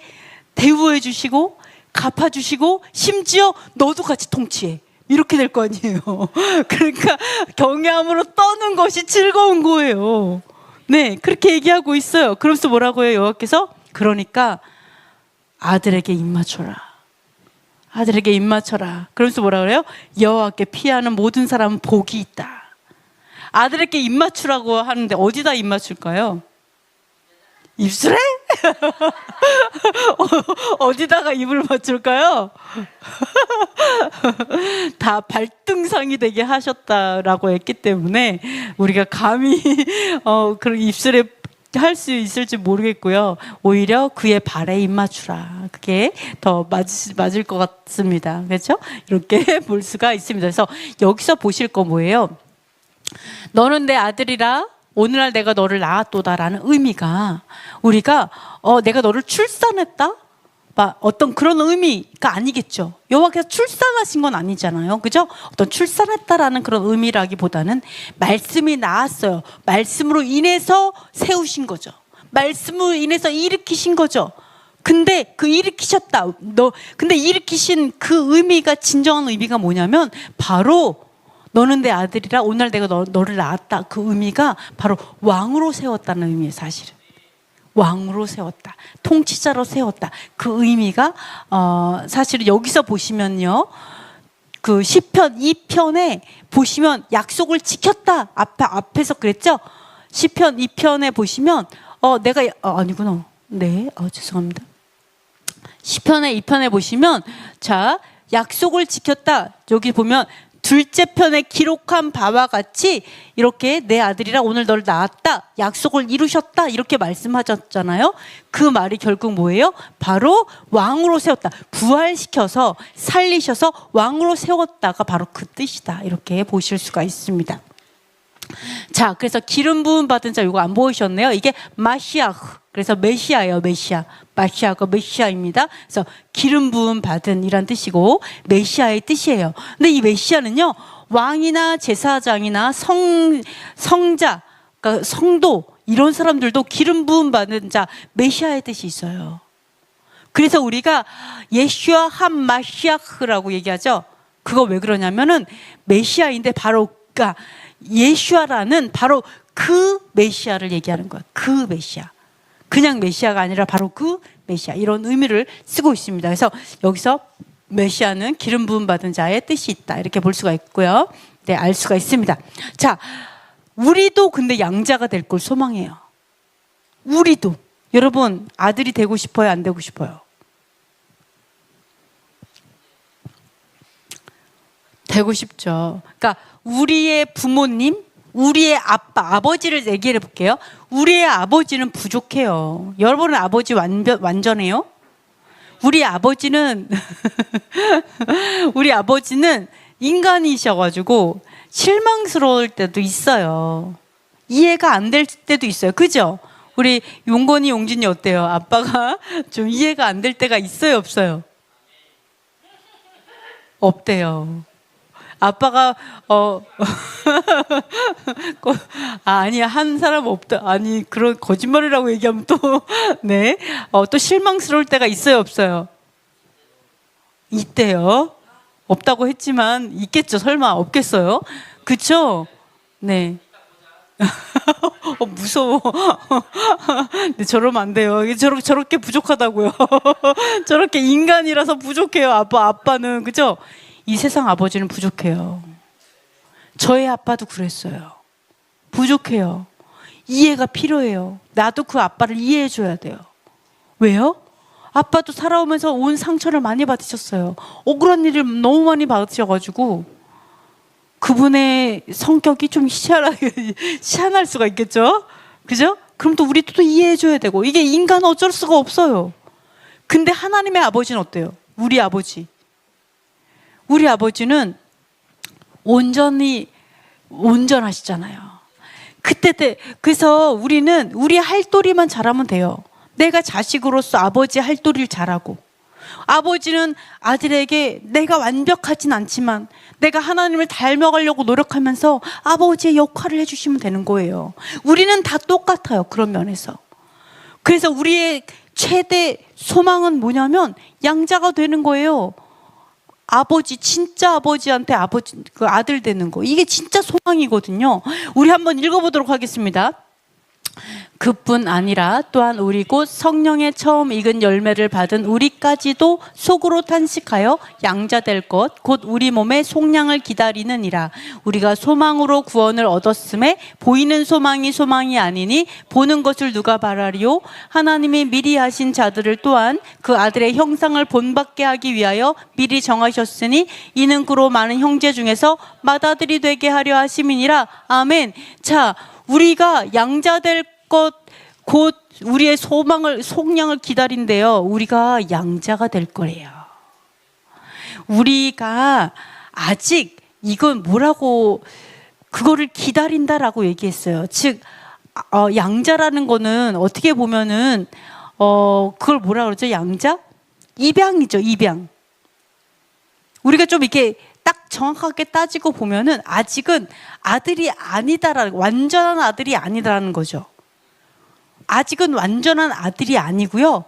대우해 주시고 갚아 주시고 심지어 너도 같이 통치해. 이렇게 될 거 아니에요. 그러니까 경외함으로 떠는 것이 즐거운 거예요. 네, 그렇게 얘기하고 있어요. 그러면서 뭐라고 해요, 여호와께서? 그러니까 아들에게 입맞춰라. 아들에게 입맞춰라. 그러면서 뭐라 그래요? 여호와께 피하는 모든 사람은 복이 있다. 아들에게 입맞추라고 하는데 어디다 입맞출까요? 입술에? 어디다가 입을 맞출까요? 다 발등상이 되게 하셨다라고 했기 때문에 우리가 감히 그런 입술에 할 수 있을지 모르겠고요. 오히려 그의 발에 입맞추라. 그게 더 맞을 것 같습니다. 그렇죠? 이렇게 볼 수가 있습니다. 그래서 여기서 보실 거 뭐예요? 너는 내 아들이라 오늘날 내가 너를 낳았도다라는 의미가, 우리가 내가 너를 출산했다? 어떤 그런 의미가 아니겠죠. 여호와께서 출산하신 건 아니잖아요. 그죠? 어떤 출산했다라는 그런 의미라기보다는 말씀이 나왔어요. 말씀으로 인해서 세우신 거죠. 말씀으로 인해서 일으키신 거죠. 근데 그 일으키셨다. 근데 일으키신 그 의미가, 진정한 의미가 뭐냐면 바로 너는 내 아들이라 오늘 내가 너를 낳았다. 그 의미가 바로 왕으로 세웠다는 의미예요. 사실은 왕으로 세웠다, 통치자로 세웠다. 그 의미가 사실은 여기서 보시면요, 그 시편 2편에 보시면 약속을 지켰다 앞에서 그랬죠. 시편 2편에 보시면 내가 아니구나. 네, 죄송합니다. 시편의 2편에 보시면 자, 약속을 지켰다. 여기 보면 둘째 편에 기록한 바와 같이 이렇게 내 아들이라 오늘 너를 낳았다. 약속을 이루셨다. 이렇게 말씀하셨잖아요. 그 말이 결국 뭐예요? 바로 왕으로 세웠다. 부활시켜서 살리셔서 왕으로 세웠다가 바로 그 뜻이다. 이렇게 보실 수가 있습니다. 자, 그래서 기름 부음 받은 자, 이거 안 보이셨네요. 이게 마시아흐. 그래서 메시아예요. 메시아. 마시아가 메시아입니다. 그래서 기름 부음 받은 이란 뜻이고 메시아의 뜻이에요. 근데 이 메시아는요, 왕이나 제사장이나 성자, 그러니까 성도 이런 사람들도 기름 부음 받은 자, 메시아의 뜻이 있어요. 그래서 우리가 예슈아 한 마시아흐라고 얘기하죠. 그거 왜 그러냐면은 메시아인데 바로 그러니까 예슈아라는 바로 그 메시아를 얘기하는 거예요. 그 메시아. 그냥 메시아가 아니라 바로 그 메시아. 이런 의미를 쓰고 있습니다. 그래서 여기서 메시아는 기름 부음 받은 자의 뜻이 있다. 이렇게 볼 수가 있고요. 네, 알 수가 있습니다. 자, 우리도 근데 양자가 될 걸 소망해요. 우리도. 여러분, 아들이 되고 싶어요? 안 되고 싶어요? 되고 싶죠. 그러니까 우리의 부모님, 우리의 아버지를 얘기해 볼게요. 우리의 아버지는 부족해요. 여러분의 아버지 완전해요? 우리 아버지는 우리 아버지는 인간이셔가지고 실망스러울 때도 있어요. 이해가 안 될 때도 있어요. 그죠? 우리 용건이, 용진이 어때요? 아빠가 좀 이해가 안 될 때가 있어요, 없어요? 없대요. 아빠가 아니야, 한 사람 없다. 아니, 그런 거짓말이라고 얘기하면 또 네, 또 실망스러울 때가 있어요, 없어요? 있대요. 없다고 했지만 있겠죠. 설마 없겠어요? 그쵸? 네. 무서워. 근데 저러면 안 돼요. 저렇게 부족하다고요. 저렇게 인간이라서 부족해요. 아빠는. 그죠? 이 세상 아버지는 부족해요. 저희 아빠도 그랬어요. 부족해요. 이해가 필요해요. 나도 그 아빠를 이해해 줘야 돼요. 왜요? 아빠도 살아오면서 온 상처를 많이 받으셨어요. 억울한 일을 너무 많이 받으셔가지고 그분의 성격이 좀 희한할 수가 있겠죠? 그죠? 그럼 또 우리도 또 이해해 줘야 되고, 이게 인간은 어쩔 수가 없어요. 근데 하나님의 아버지는 어때요? 우리 아버지는 온전하시잖아요. 그래서 우리는 우리 할도리만 잘하면 돼요. 내가 자식으로서 아버지 할도리를 잘하고, 아버지는 아들에게 내가 완벽하진 않지만 내가 하나님을 닮아가려고 노력하면서 아버지의 역할을 해주시면 되는 거예요. 우리는 다 똑같아요. 그런 면에서. 그래서 우리의 최대 소망은 뭐냐면 양자가 되는 거예요. 진짜 아버지한테 그 아들 되는 거. 이게 진짜 소망이거든요. 우리 한번 읽어보도록 하겠습니다. 그뿐 아니라 또한 우리 곧 성령의 처음 익은 열매를 받은 우리까지도 속으로 탄식하여 양자 될 것 곧 우리 몸의 속량을 기다리느니라. 우리가 소망으로 구원을 얻었음에 보이는 소망이 아니니 보는 것을 누가 바라리요? 하나님이 미리 하신 자들을 또한 그 아들의 형상을 본받게 하기 위하여 미리 정하셨으니 이는 그로 많은 형제 중에서 맏아들이 되게 하려 하심이니라. 아멘. 자, 우리가 양자 될 것 곧 우리의 속량을 기다린대요. 우리가 양자가 될 거래요. 우리가 아직 이건 뭐라고 그거를 기다린다라고 얘기했어요. 즉 양자라는 거는 어떻게 보면은 그걸 뭐라 그러죠? 양자? 입양이죠. 입양. 우리가 좀 이렇게 딱 정확하게 따지고 보면은 아직은 아들이 아니다라는, 완전한 아들이 아니다라는 거죠. 아직은 완전한 아들이 아니고요.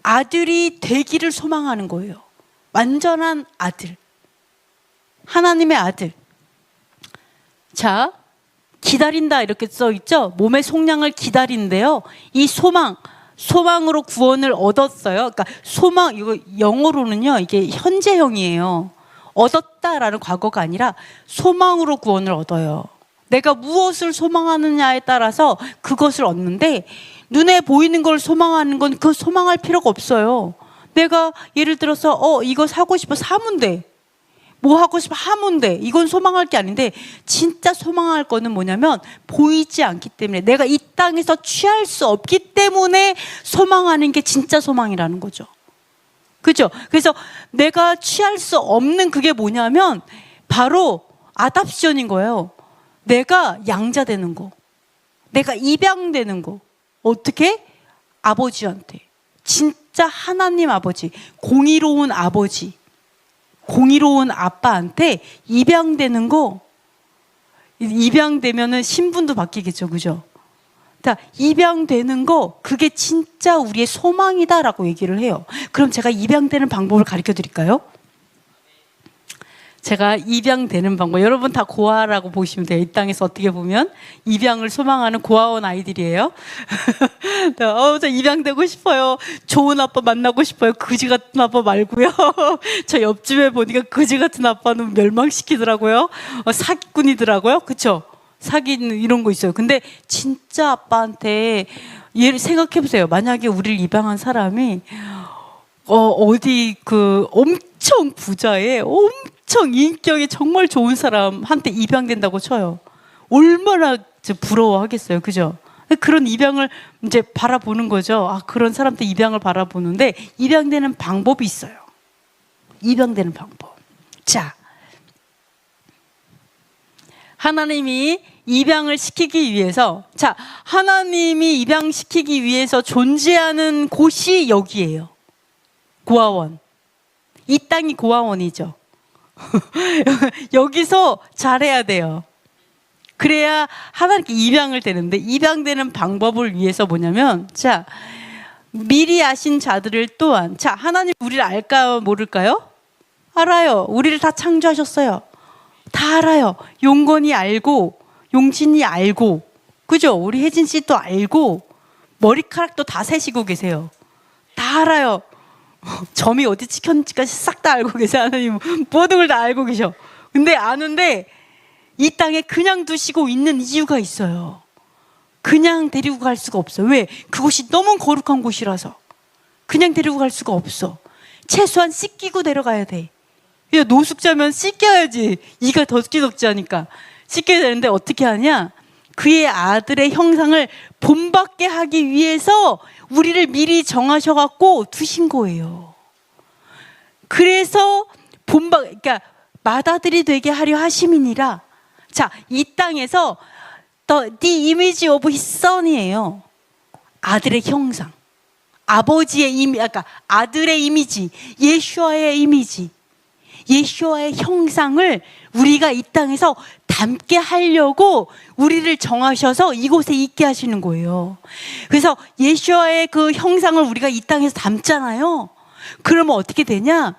아들이 되기를 소망하는 거예요. 완전한 아들. 하나님의 아들. 자, 기다린다 이렇게 써 있죠. 몸의 속량을 기다린대요. 이 소망으로 구원을 얻었어요. 그러니까 소망, 이거 영어로는요, 이게 현재형이에요. 얻었다라는 과거가 아니라 소망으로 구원을 얻어요. 내가 무엇을 소망하느냐에 따라서 그것을 얻는데, 눈에 보이는 걸 소망하는 건 그 소망할 필요가 없어요. 내가 예를 들어서 이거 사고 싶어 사면 돼. 뭐 하고 싶어 하면 돼. 이건 소망할 게 아닌데, 진짜 소망할 거는 뭐냐면 보이지 않기 때문에, 내가 이 땅에서 취할 수 없기 때문에 소망하는 게 진짜 소망이라는 거죠. 그죠? 그래서 내가 취할 수 없는 그게 뭐냐면 바로 아답션인 거예요. 내가 양자 되는 거, 내가 입양되는 거. 어떻게? 아버지한테, 진짜 하나님 아버지, 공의로운 아버지, 공의로운 아빠한테 입양되는 거. 입양되면은 신분도 바뀌겠죠, 그죠? 자, 입양되는 거, 그게 진짜 우리의 소망이다라고 얘기를 해요. 그럼 제가 입양되는 방법을 가르쳐 드릴까요? 제가 입양되는 방법, 여러분 다 고아라고 보시면 돼요. 이 땅에서 어떻게 보면 입양을 소망하는 고아원 아이들이에요. 저 입양되고 싶어요. 좋은 아빠 만나고 싶어요. 그지 같은 아빠 말고요. 저 옆집에 보니까 그지 같은 아빠는 멸망시키더라고요. 사기꾼이더라고요. 그쵸? 사기는 이런 거 있어요. 근데 진짜 아빠한테, 얘를 생각해 보세요. 만약에 우리를 입양한 사람이 어디 그 엄청 부자의 엄청 인격이 정말 좋은 사람한테 입양된다고 쳐요. 얼마나 부러워하겠어요, 그죠? 그런 입양을 이제 바라보는 거죠. 아, 그런 사람한테 입양을 바라보는데, 입양되는 방법이 있어요. 입양되는 방법. 자, 하나님이 입양을 시키기 위해서, 자, 하나님이 입양시키기 위해서 존재하는 곳이 여기예요. 고아원. 이 땅이 고아원이죠. 여기서 잘해야 돼요. 그래야 하나님께 입양을 되는데, 입양되는 방법을 위해서 뭐냐면, 자, 미리 아신 자들을 또한, 자, 하나님 우리를 알까요, 모를까요? 알아요. 우리를 다 창조하셨어요. 다 알아요. 용건이 알고, 용진이 알고, 그죠? 우리 혜진 씨도 알고, 머리카락도 다 세시고 계세요. 다 알아요. 점이 어디 찍혔는지까지 싹 다 알고 계세요. 하나님 모든 걸 다 알고 계셔. 근데 아는데 이 땅에 그냥 두시고 있는 이유가 있어요. 그냥 데리고 갈 수가 없어. 왜? 그곳이 너무 거룩한 곳이라서 그냥 데리고 갈 수가 없어. 최소한 씻기고 데려가야 돼. 야, 노숙자면 씻겨야지. 이가 덕지덕지 하니까 씻겨야 되는데 어떻게 하냐? 그의 아들의 형상을 본받게 하기 위해서 우리를 미리 정하셔갖고 두신 거예요. 그래서 그러니까 맏아들이 되게 하려 하심이니라. 자, 이 땅에서 the image of his son이에요. 아들의 형상, 아버지의 그러니까 아들의 이미지, 예수와의 이미지, 예수와의 형상을 우리가 이 땅에서 담게 하려고 우리를 정하셔서 이곳에 있게 하시는 거예요. 그래서 예수와의 그 형상을 우리가 이 땅에서 담잖아요. 그러면 어떻게 되냐?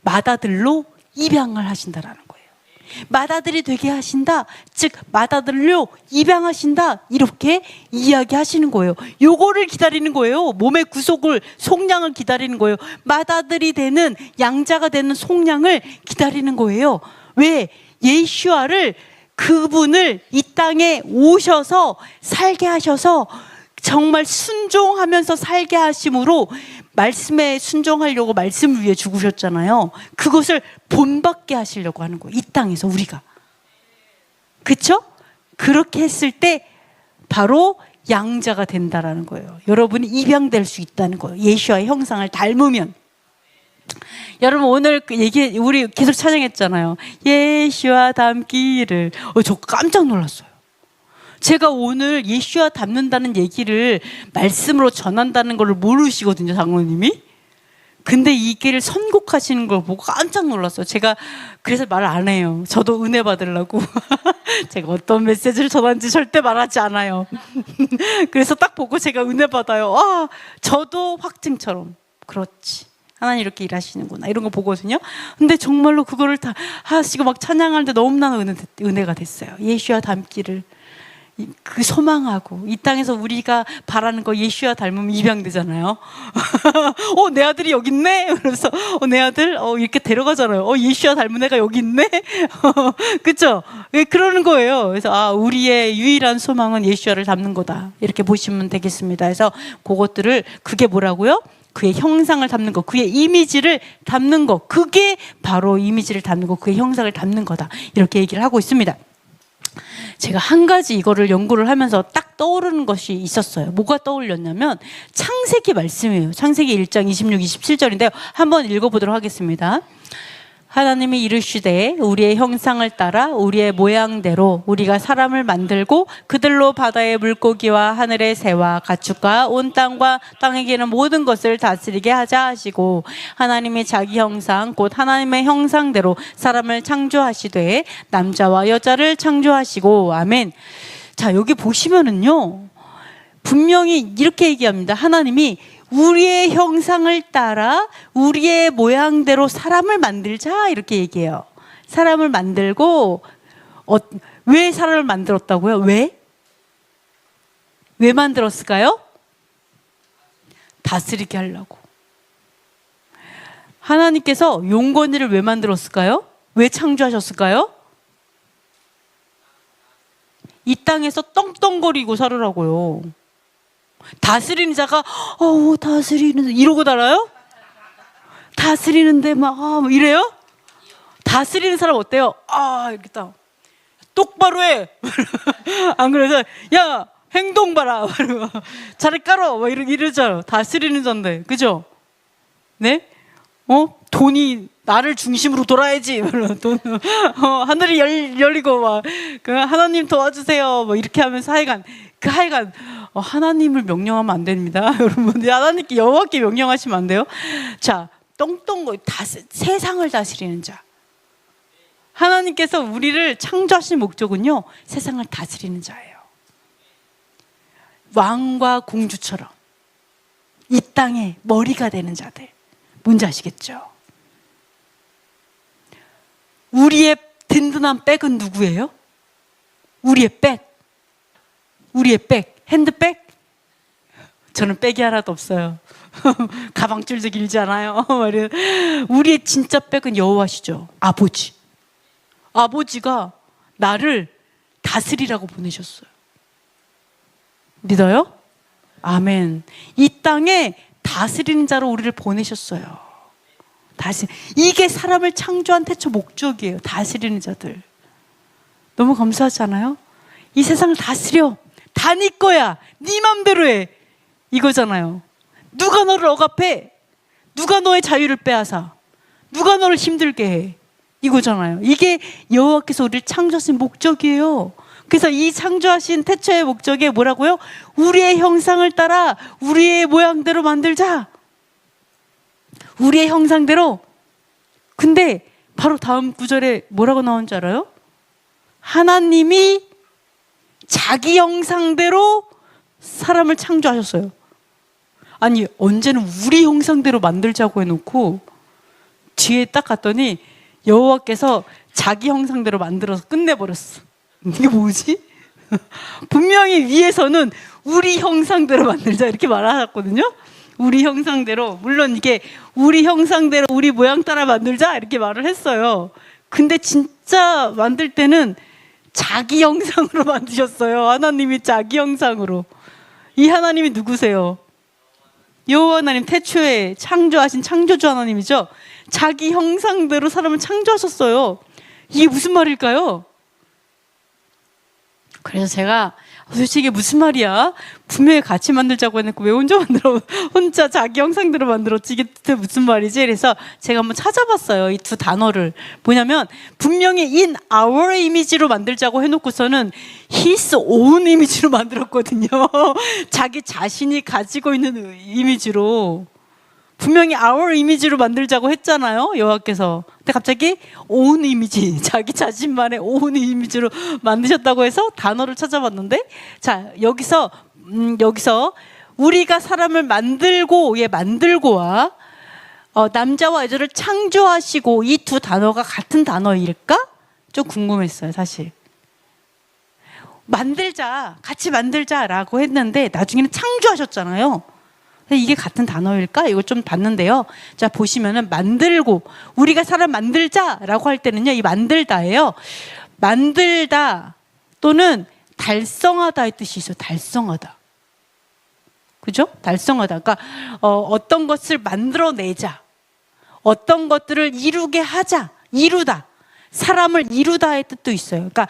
맏아들로 입양을 하신다라는 거예요. 맏아들이 되게 하신다, 즉 맏아들로 입양하신다, 이렇게 이야기하시는 거예요. 요거를 기다리는 거예요. 몸의 구속을, 속량을 기다리는 거예요. 맏아들이 되는, 양자가 되는 속량을 기다리는 거예요. 왜? 예수아를, 그분을 이 땅에 오셔서 살게 하셔서 정말 순종하면서 살게 하심으로, 말씀에 순종하려고 말씀을 위해 죽으셨잖아요. 그것을 본받게 하시려고 하는 거예요. 이 땅에서 우리가. 그렇죠? 그렇게 했을 때 바로 양자가 된다라는 거예요. 여러분이 입양될 수 있다는 거예요. 예수와의 형상을 닮으면. 여러분 오늘 그 우리 계속 찬양했잖아요. 예수와 닮기를. 저 깜짝 놀랐어요. 제가 오늘 예수와 닮는다는 얘기를 말씀으로 전한다는 걸 모르시거든요, 장로님이. 근데 이 길을 선곡하시는 걸 보고 깜짝 놀랐어요. 제가 그래서 말을 안 해요. 저도 은혜 받으려고. 제가 어떤 메시지를 전하는지 절대 말하지 않아요. 그래서 딱 보고 제가 은혜 받아요. 아, 저도 확증처럼. 그렇지. 하나님 이렇게 일하시는구나. 이런 거 보거든요. 근데 정말로 그거를 다 하시고 막 찬양하는데 너무나 은혜가 됐어요. 예수와 닮기를. 그 소망하고 이 땅에서 우리가 바라는 거 예수와 닮으면 입양되잖아요. 내 아들이 여기 있네. 그래서 내 아들 이렇게 데려가잖아요. 예수와 닮은 애가 여기 있네. 그렇죠? 그러는 거예요. 그래서 우리의 유일한 소망은 예수와를 닮는 거다. 이렇게 보시면 되겠습니다. 그래서 그것들을 그게 뭐라고요? 그의 형상을 담는 거, 그의 이미지를 담는 거, 그게 바로 이미지를 담는 거, 그의 형상을 담는 거다. 이렇게 얘기를 하고 있습니다. 제가 한 가지 이거를 연구를 하면서 딱 떠오르는 것이 있었어요. 뭐가 떠올렸냐면 창세기 말씀이에요. 창세기 1장 26, 27절인데요. 한번 읽어보도록 하겠습니다. 하나님이 이르시되 우리의 형상을 따라 우리의 모양대로 우리가 사람을 만들고 그들로 바다의 물고기와 하늘의 새와 가축과 온 땅과 땅에 기는 모든 것을 다스리게 하자 하시고 하나님이 자기 형상 곧 하나님의 형상대로 사람을 창조하시되 남자와 여자를 창조하시고 아멘. 자, 여기 보시면은요 분명히 이렇게 얘기합니다. 하나님이 우리의 형상을 따라 우리의 모양대로 사람을 만들자 이렇게 얘기해요. 사람을 만들고 왜 사람을 만들었다고요? 왜 만들었을까요? 다스리게 하려고. 하나님께서 용건이를 왜 만들었을까요? 왜 창조하셨을까요? 이 땅에서 떵떵거리고 살으라고요. 다스리는 자가 다스리는 이러고 달아요? 다스리는데 막 이래요? 다스리는 사람 어때요? 이렇게 딱 똑바로 해. 안 그래서 야 행동 봐라. 자리 깔어. 막 이러잖아요. 다스리는 자인데 그죠? 네? 돈이 나를 중심으로 돌아야지. 하늘이 열리고 막 하나님 도와주세요. 뭐 이렇게 하면서 하여간 하나님을 명령하면 안 됩니다. 여러분 하나님께 여호와께 명령하시면 안 돼요. 자, 세상을 다스리는 자. 하나님께서 우리를 창조하신 목적은요 세상을 다스리는 자예요. 왕과 공주처럼 이 땅의 머리가 되는 자들. 뭔지 아시겠죠? 우리의 든든한 백은 누구예요? 우리의 백, 핸드백? 저는 백이 하나도 없어요. 가방줄도 길지 않아요. 우리의 진짜 백은 여호와시죠. 아버지가 나를 다스리라고 보내셨어요. 믿어요? 아멘. 이 땅에 다스리는 자로 우리를 보내셨어요. 이게 사람을 창조한 태초 목적이에요. 다스리는 자들. 너무 감사하지 않아요? 이 세상을 다스려. 다 네 거야. 네 맘대로 해. 이거잖아요. 누가 너를 억압해? 누가 너의 자유를 빼앗아? 누가 너를 힘들게 해? 이거잖아요. 이게 여호와께서 우리를 창조하신 목적이에요. 그래서 이 창조하신 태초의 목적이 뭐라고요? 우리의 형상을 따라 우리의 모양대로 만들자. 우리의 형상대로. 근데 바로 다음 구절에 뭐라고 나온 줄 알아요? 하나님이 자기 형상대로 사람을 창조하셨어요. 아니 언제는 우리 형상대로 만들자고 해놓고 뒤에 딱 갔더니 여호와께서 자기 형상대로 만들어서 끝내버렸어. 이게 뭐지? 분명히 위에서는 우리 형상대로 만들자 이렇게 말하셨거든요. 우리 형상대로. 물론 이게 우리 형상대로 우리 모양 따라 만들자 이렇게 말을 했어요. 근데 진짜 만들 때는 자기 형상으로 만드셨어요. 하나님이 자기 형상으로. 이 하나님이 누구세요? 여호와 하나님, 태초에 창조하신 창조주 하나님이죠. 자기 형상대로 사람을 창조하셨어요. 이게 무슨 말일까요? 그래서 제가 솔직히 무슨 말이야? 분명히 같이 만들자고 해놓고 왜 혼자 자기 형상대로 만들었지? 이게 무슨 말이지? 그래서 제가 한번 찾아봤어요. 이 두 단어를. 뭐냐면 분명히 in our image로 만들자고 해놓고서는 his own image로 만들었거든요. 자기 자신이 가지고 있는 이미지로. 분명히 our image로 만들자고 했잖아요, 여호와께서. 근데 갑자기 own image, 자기 자신만의 own image로 만드셨다고 해서 단어를 찾아봤는데, 자 여기서 우리가 사람을 만들고와 남자와 여자를 창조하시고, 이 두 단어가 같은 단어일까? 좀 궁금했어요, 사실. 만들자, 같이 만들자라고 했는데 나중에는 창조하셨잖아요. 이게 같은 단어일까? 이걸 좀 봤는데요. 자, 보시면은 만들고, 우리가 사람 만들자라고 할 때는요, 이 만들다예요. 만들다 또는 달성하다의 뜻이 있어요. 달성하다. 그죠? 달성하다. 그러니까 어떤 것을 만들어내자. 어떤 것들을 이루게 하자. 이루다. 사람을 이루다의 뜻도 있어요. 그러니까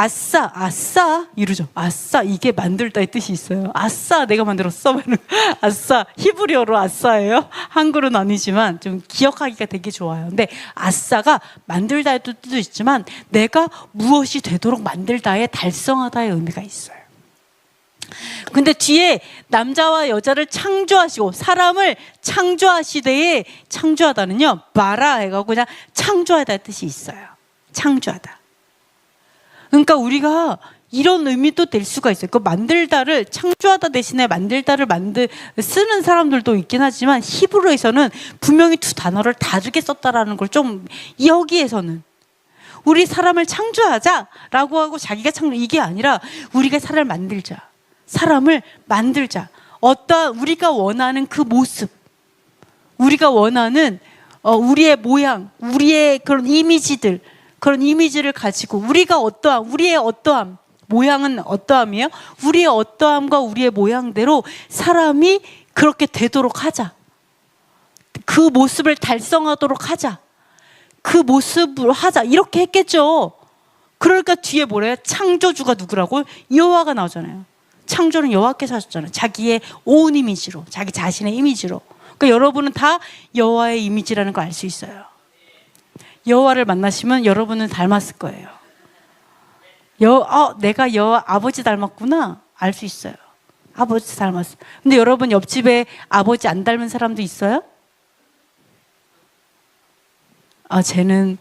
아싸 이루죠. 아싸, 이게 만들다의 뜻이 있어요. 아싸, 내가 만들었어. 아싸, 히브리어로 아싸예요. 한글은 아니지만 좀 기억하기가 되게 좋아요. 근데 아싸가 만들다의 뜻도 있지만 내가 무엇이 되도록 만들다의 달성하다의 의미가 있어요. 근데 뒤에 남자와 여자를 창조하시고 사람을 창조하시되, 창조하다는요, 마라 해가지고 그냥 창조하다의 뜻이 있어요. 창조하다. 그러니까 우리가 이런 의미도 될 수가 있어요. 그 만들다를 창조하다 대신에 만들다를 쓰는 사람들도 있긴 하지만 히브리어에서는 분명히 두 단어를 다르게 썼다라는 걸 좀, 여기에서는 우리 사람을 창조하자라고 하고 자기가 이게 아니라 우리가 사람을 만들자. 사람을 만들자. 어떠한 우리가 원하는 그 모습, 우리가 원하는 우리의 모양, 우리의 그런 이미지들, 그런 이미지를 가지고 우리가 우리의 어떠함, 모양은 어떠함이에요? 우리의 어떠함과 우리의 모양대로 사람이 그렇게 되도록 하자. 그 모습을 달성하도록 하자. 그 모습으로 하자. 이렇게 했겠죠. 그러니까 뒤에 뭐래요? 창조주가 누구라고? 여호와가 나오잖아요. 창조는 여호와께서 하셨잖아요. 자기의 온 이미지로, 자기 자신의 이미지로. 그러니까 여러분은 다 여호와의 이미지라는 걸 알 수 있어요. 여호와를 만나시면 여러분은 닮았을 거예요. 내가 여호와 아버지 닮았구나, 알 수 있어요. 아버지 닮았어. 근데 여러분 옆집에 아버지 안 닮은 사람도 있어요? 쟤는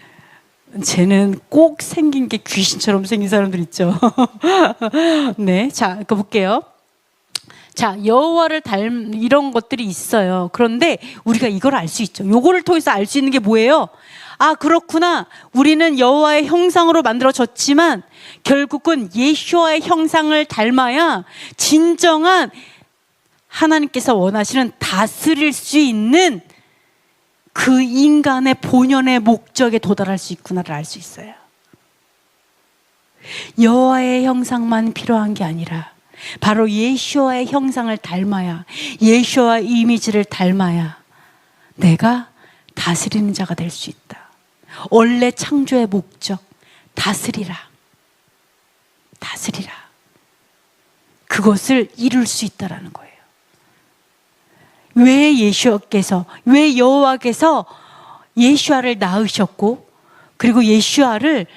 꼭 생긴 게 귀신처럼 생긴 사람들 있죠. 네, 자, 이거 볼게요. 자, 여호와를 이런 것들이 있어요. 그런데 우리가 이걸 알 수 있죠. 요거를 통해서 알 수 있는 게 뭐예요? 그렇구나. 우리는 여호와의 형상으로 만들어졌지만 결국은 예수와의 형상을 닮아야 진정한 하나님께서 원하시는 다스릴 수 있는 그 인간의 본연의 목적에 도달할 수 있구나를 알 수 있어요. 여호와의 형상만 필요한 게 아니라 바로 예수와의 형상을 닮아야, 예수와의 이미지를 닮아야 내가 다스리는 자가 될 수 있다. 원래 창조의 목적, 다스리라. 다스리라. 그것을 이룰 수 있다라는 거예요. 왜 여호와께서 예수아를 낳으셨고, 그리고 예수아를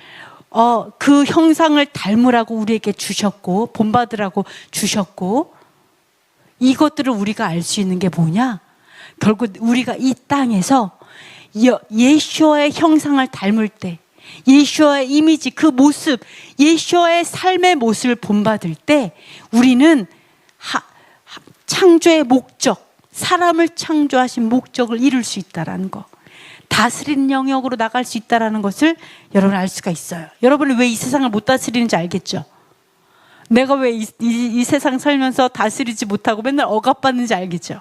그 형상을 닮으라고 우리에게 주셨고, 본받으라고 주셨고, 이것들을 우리가 알 수 있는 게 뭐냐? 결국 우리가 이 땅에서 예수아의 형상을 닮을 때, 예수아의 이미지, 그 모습, 예수아의 삶의 모습을 본받을 때 우리는 창조의 목적, 사람을 창조하신 목적을 이룰 수 있다는 거, 다스리는 영역으로 나갈 수 있다는 것을 여러분 알 수가 있어요. 여러분이 왜 이 세상을 못 다스리는지 알겠죠? 내가 왜 이 세상 살면서 다스리지 못하고 맨날 억압받는지 알겠죠?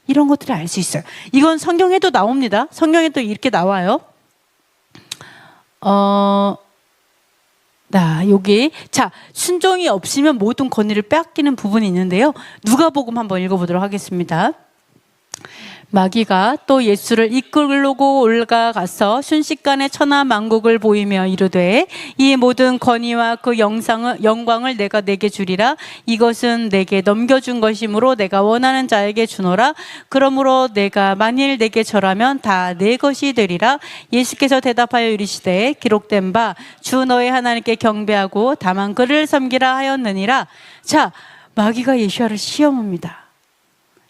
이런 것들을 알 수 있어요. 이건 성경에도 나옵니다. 성경에도 이렇게 나와요. 여기 순종이 없으면 모든 권위를 빼앗기는 부분이 있는데요. 누가복음 한번 읽어보도록 하겠습니다. 마귀가 또 예수를 이끌고 올라가서 순식간에 천하만국을 보이며 이르되 이 모든 권위와 그 영광을 내가 내게 주리라. 이것은 내게 넘겨준 것이므로 내가 원하는 자에게 주노라. 그러므로 내가 만일 내게 절하면 다 내 것이 되리라. 예수께서 대답하여 이르시되 기록된 바 주 너의 하나님께 경배하고 다만 그를 섬기라 하였느니라. 자, 마귀가 예수야를 시험합니다.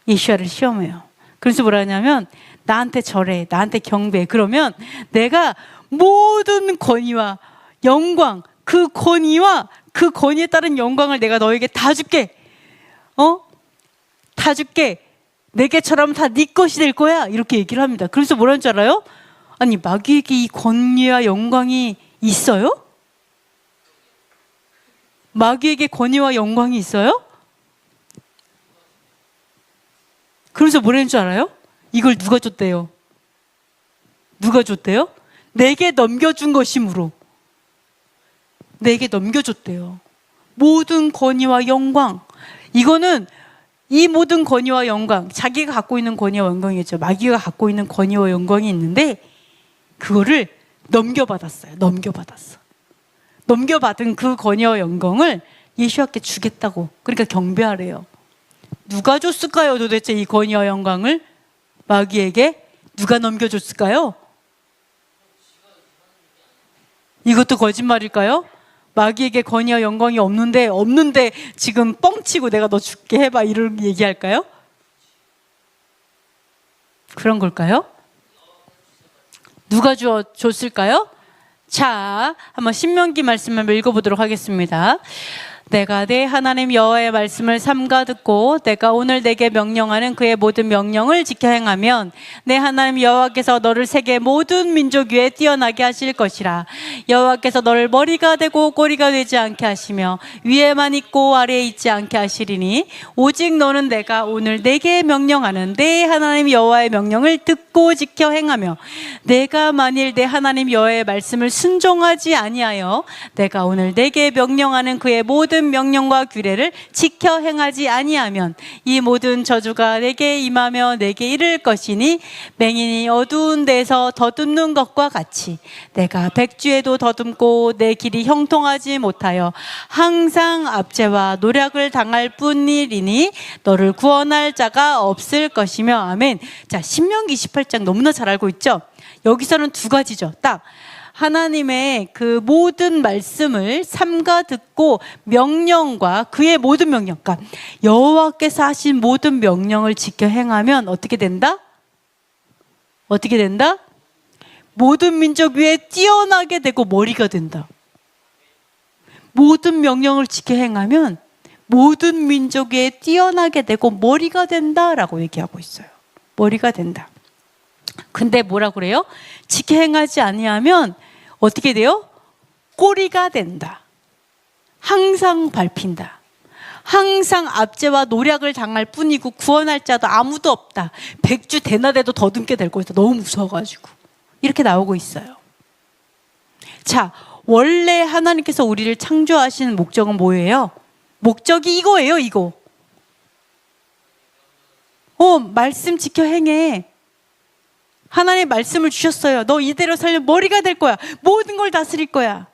예수야를 시험해요. 그래서 뭐라 하냐면 나한테 절해, 나한테 경배해. 그러면 내가 모든 권위와 영광, 그 권위와 그 권위에 따른 영광을 내가 너에게 다 줄게. 다 줄게. 내게 절하면 다 네 것이 될 거야. 이렇게 얘기를 합니다. 그래서 뭐라는 줄 알아요? 아니, 마귀에게 이 권위와 영광이 있어요? 마귀에게 권위와 영광이 있어요? 그러면서 뭐라는 줄 알아요? 이걸 누가 줬대요? 누가 줬대요? 내게 넘겨준 것이므로. 내게 넘겨줬대요. 모든 권위와 영광. 이거는 이 모든 권위와 영광, 자기가 갖고 있는 권위와 영광이죠. 마귀가 갖고 있는 권위와 영광이 있는데 그거를 넘겨받았어요. 넘겨받았어. 넘겨받은 그 권위와 영광을 예수님께 주겠다고. 그러니까 경배하래요. 누가 줬을까요? 도대체 이 권위와 영광을 마귀에게 누가 넘겨줬을까요? 이것도 거짓말일까요? 마귀에게 권위와 영광이 없는데 지금 뻥치고 내가 너 죽게 해봐 이런 얘기할까요? 그런 걸까요? 누가 줬을까요? 자, 한번 신명기 말씀을 읽어보도록 하겠습니다. 내가 내 하나님 여호와의 말씀을 삼가 듣고 내가 오늘 내게 명령하는 그의 모든 명령을 지켜 행하면 내 하나님 여호와께서 너를 세계 모든 민족 위에 뛰어나게 하실 것이라. 여호와께서 너를 머리가 되고 꼬리가 되지 않게 하시며 위에만 있고 아래에 있지 않게 하시리니 오직 너는 내가 오늘 내게 명령하는 내 하나님 여호와의 명령을 듣고 지켜 행하며 내가 만일 내 하나님 여호와의 말씀을 순종하지 아니하여 내가 오늘 내게 명령하는 그의 모든 명령과 규례를 지켜 행하지 아니하면 이 모든 저주가 내게 임하며 내게 이를 것이니 맹인이 어두운 데서 더듬는 것과 같이 내가 백주에도 더듬고 내 길이 형통하지 못하여 항상 압제와 노략을 당할 뿐이리니 너를 구원할 자가 없을 것이며. 아멘. 자, 신명기 28장 너무나 잘 알고 있죠? 여기서는 두 가지죠. 딱 하나님의 그 모든 말씀을 삼가 듣고 명령과 그의 모든 명령, 그러니까 여호와께서 하신 모든 명령을 지켜 행하면 어떻게 된다? 어떻게 된다? 모든 민족 위에 뛰어나게 되고 머리가 된다. 모든 명령을 지켜 행하면 모든 민족 위에 뛰어나게 되고 머리가 된다라고 얘기하고 있어요. 머리가 된다. 근데 뭐라 그래요? 지켜 행하지 아니하면 어떻게 돼요? 꼬리가 된다. 항상 밟힌다. 항상 압제와 노략을 당할 뿐이고 구원할 자도 아무도 없다. 백주 대낮에도 더듬게 될 것이다. 너무 무서워가지고. 이렇게 나오고 있어요. 자, 원래 하나님께서 우리를 창조하신 목적은 뭐예요? 목적이 이거예요, 이거. 말씀 지켜 행해. 하나님의 말씀을 주셨어요. 너 이대로 살면 머리가 될 거야. 모든 걸 다스릴 거야.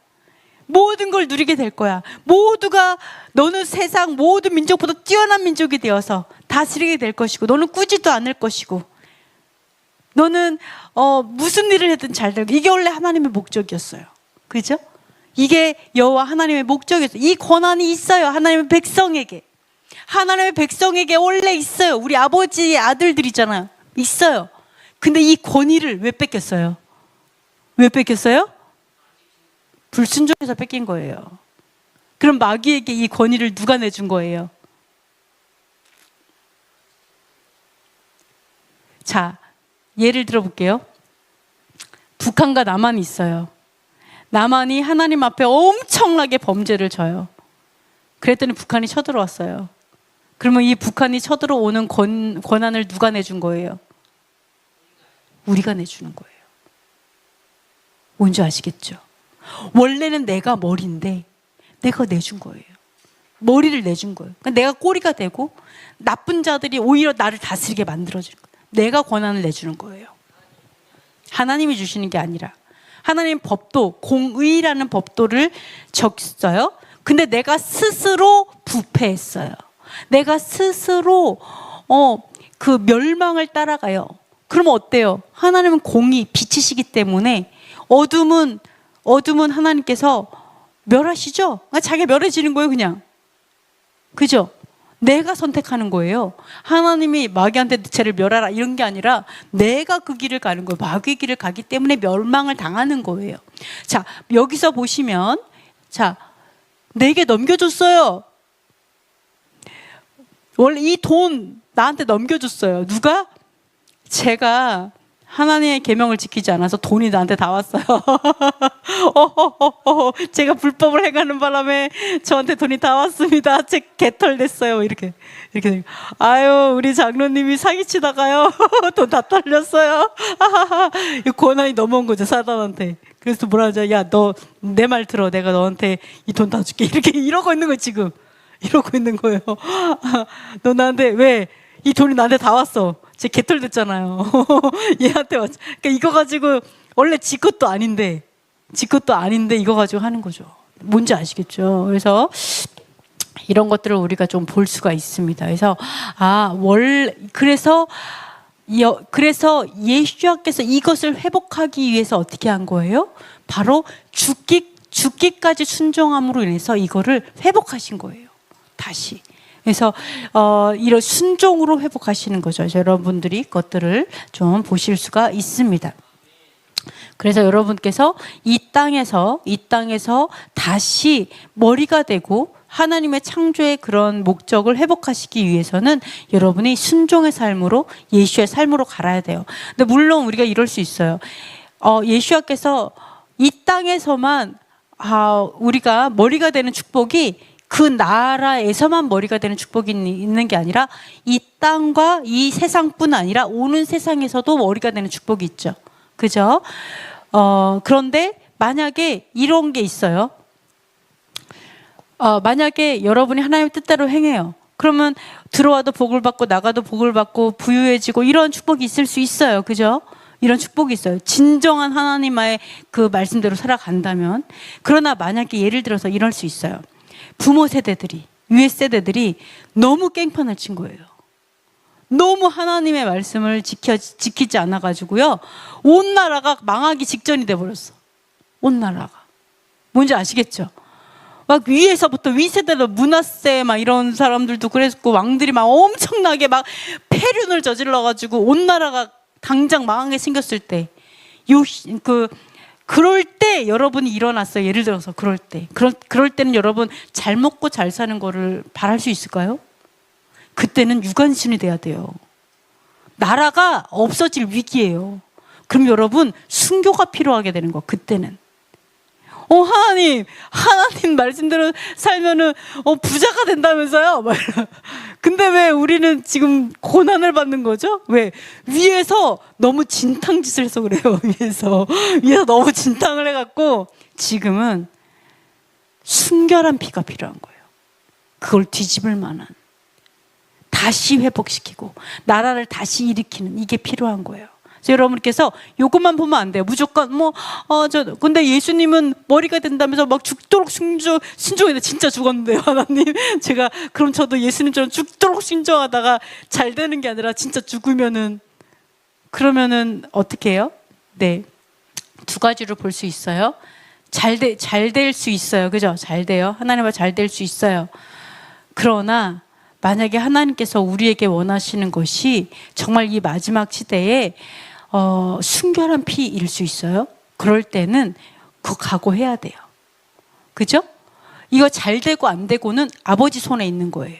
모든 걸 누리게 될 거야. 모두가 너는 세상 모든 민족보다 뛰어난 민족이 되어서 다스리게 될 것이고 너는 꾸지도 않을 것이고 너는 무슨 일을 해든 잘 되고 이게 원래 하나님의 목적이었어요. 그죠? 이게 여호와 하나님의 목적이었어요. 이 권한이 있어요. 하나님의 백성에게. 하나님의 백성에게 원래 있어요. 우리 아버지의 아들들이잖아요. 있어요. 근데 이 권위를 왜 뺏겼어요? 왜 뺏겼어요? 불순종해서 뺏긴 거예요. 그럼 마귀에게 이 권위를 누가 내준 거예요? 자, 예를 들어볼게요. 북한과 남한이 있어요. 남한이 하나님 앞에 엄청나게 범죄를 져요. 그랬더니 북한이 쳐들어왔어요. 그러면 이 북한이 쳐들어오는 권한을 누가 내준 거예요? 우리가 내주는 거예요. 뭔지 아시겠죠? 원래는 내가 머리인데 내가 내준 거예요. 머리를 내준 거예요. 그러니까 내가 꼬리가 되고 나쁜 자들이 오히려 나를 다스리게 만들어주는 거예요. 내가 권한을 내주는 거예요. 하나님이 주시는 게 아니라. 하나님 법도, 공의라는 법도를 적었어요. 근데 내가 스스로 부패했어요. 내가 스스로 그 멸망을 따라가요. 그러면 어때요? 하나님은 공의, 빛이시기 때문에 어둠은 하나님께서 멸하시죠? 자기가 멸해지는 거예요, 그냥. 그죠? 내가 선택하는 거예요. 하나님이 마귀한테 쟤를 멸하라 이런 게 아니라 내가 그 길을 가는 거예요. 마귀의 길을 가기 때문에 멸망을 당하는 거예요. 자, 여기서 보시면 자, 내게 넘겨줬어요. 원래 이 돈 나한테 넘겨줬어요. 누가? 제가 하나님의 계명을 지키지 않아서 돈이 나한테 다 왔어요. 제가 불법을 행하는 바람에 저한테 돈이 다 왔습니다. 제 개털됐어요. 이렇게 아유 우리 장로님이 사기치다가요 돈 다 털렸어요. 이 고난이 넘어온 거죠 사단한테. 그래서 뭐라 하죠? 야 너 내 말 들어. 내가 너한테 이 돈 다 줄게. 이렇게 이러고 있는 거예요 지금. 이러고 있는 거예요. 너 나한테 왜 이 돈이 나한테 다 왔어. 제 개털 됐잖아요. 얘한테 왔죠. 그러니까 이거 가지고 원래 지 것도 아닌데 이거 가지고 하는 거죠. 뭔지 아시겠죠? 그래서 이런 것들을 우리가 좀 볼 수가 있습니다. 그래서 그래서 예수님께서 이것을 회복하기 위해서 어떻게 한 거예요? 바로 죽기까지 순종함으로 인해서 이거를 회복하신 거예요. 다시. 그래서 이런 순종으로 회복하시는 거죠. 여러분들이 것들을 좀 보실 수가 있습니다. 그래서 여러분께서 이 땅에서 다시 머리가 되고 하나님의 창조의 그런 목적을 회복하시기 위해서는 여러분이 순종의 삶으로 예수의 삶으로 갈아야 돼요. 근데 물론 우리가 이럴 수 있어요. 예수님께서 이 땅에서만 우리가 머리가 되는 축복이 그 나라에서만 머리가 되는 축복이 있는 게 아니라 이 땅과 이 세상뿐 아니라 오는 세상에서도 머리가 되는 축복이 있죠. 그죠? 그런데 만약에 이런 게 있어요. 만약에 여러분이 하나님의 뜻대로 행해요. 그러면 들어와도 복을 받고 나가도 복을 받고 부유해지고 이런 축복이 있을 수 있어요. 그죠? 이런 축복이 있어요. 진정한 하나님의 그 말씀대로 살아간다면. 그러나 만약에 예를 들어서 이럴 수 있어요. 부모 세대들이, 위에 세대들이 너무 깽판을 친 거예요. 너무 하나님의 말씀을 지키지 않아가지고요. 온 나라가 망하기 직전이 돼버렸어. 온 나라가. 뭔지 아시겠죠? 막 위에서부터 위세대로 문하세 막 이런 사람들도 그랬고 왕들이 막 엄청나게 막 폐륜을 저질러가지고 온 나라가 당장 망하게 생겼을 때 그럴 때 여러분이 일어났어요. 예를 들어서 그럴 때는 여러분 잘 먹고 잘 사는 거를 바랄 수 있을까요? 그때는 유관순이 돼야 돼요. 나라가 없어질 위기예요. 그럼 여러분 순교가 필요하게 되는 거. 그때는 하나님 말씀대로 살면은 부자가 된다면서요? 근데 왜 우리는 지금 고난을 받는 거죠? 왜? 위에서 너무 진탕짓을 해서 그래요. 위에서 너무 진탕을 해갖고 지금은 순결한 피가 필요한 거예요. 그걸 뒤집을 만한, 다시 회복시키고 나라를 다시 일으키는 이게 필요한 거예요. 그래서 여러분께서 이것만 보면 안 돼요. 무조건 근데 예수님은 머리가 된다면서 막 죽도록 순종했는데 진짜 죽었는데요, 하나님. 그럼 저도 예수님처럼 죽도록 순종하다가 잘 되는 게 아니라 진짜 그러면은 어떻게 해요? 네, 두 가지로 볼 수 있어요. 잘 될 수 있어요, 그죠? 잘 돼요. 하나님과 잘 될 수 있어요. 그러나 만약에 하나님께서 우리에게 원하시는 것이 정말 이 마지막 시대에 순결한 피일 수 있어요. 그럴 때는 그거 각오해야 돼요. 그죠? 이거 잘 되고 안 되고는 아버지 손에 있는 거예요.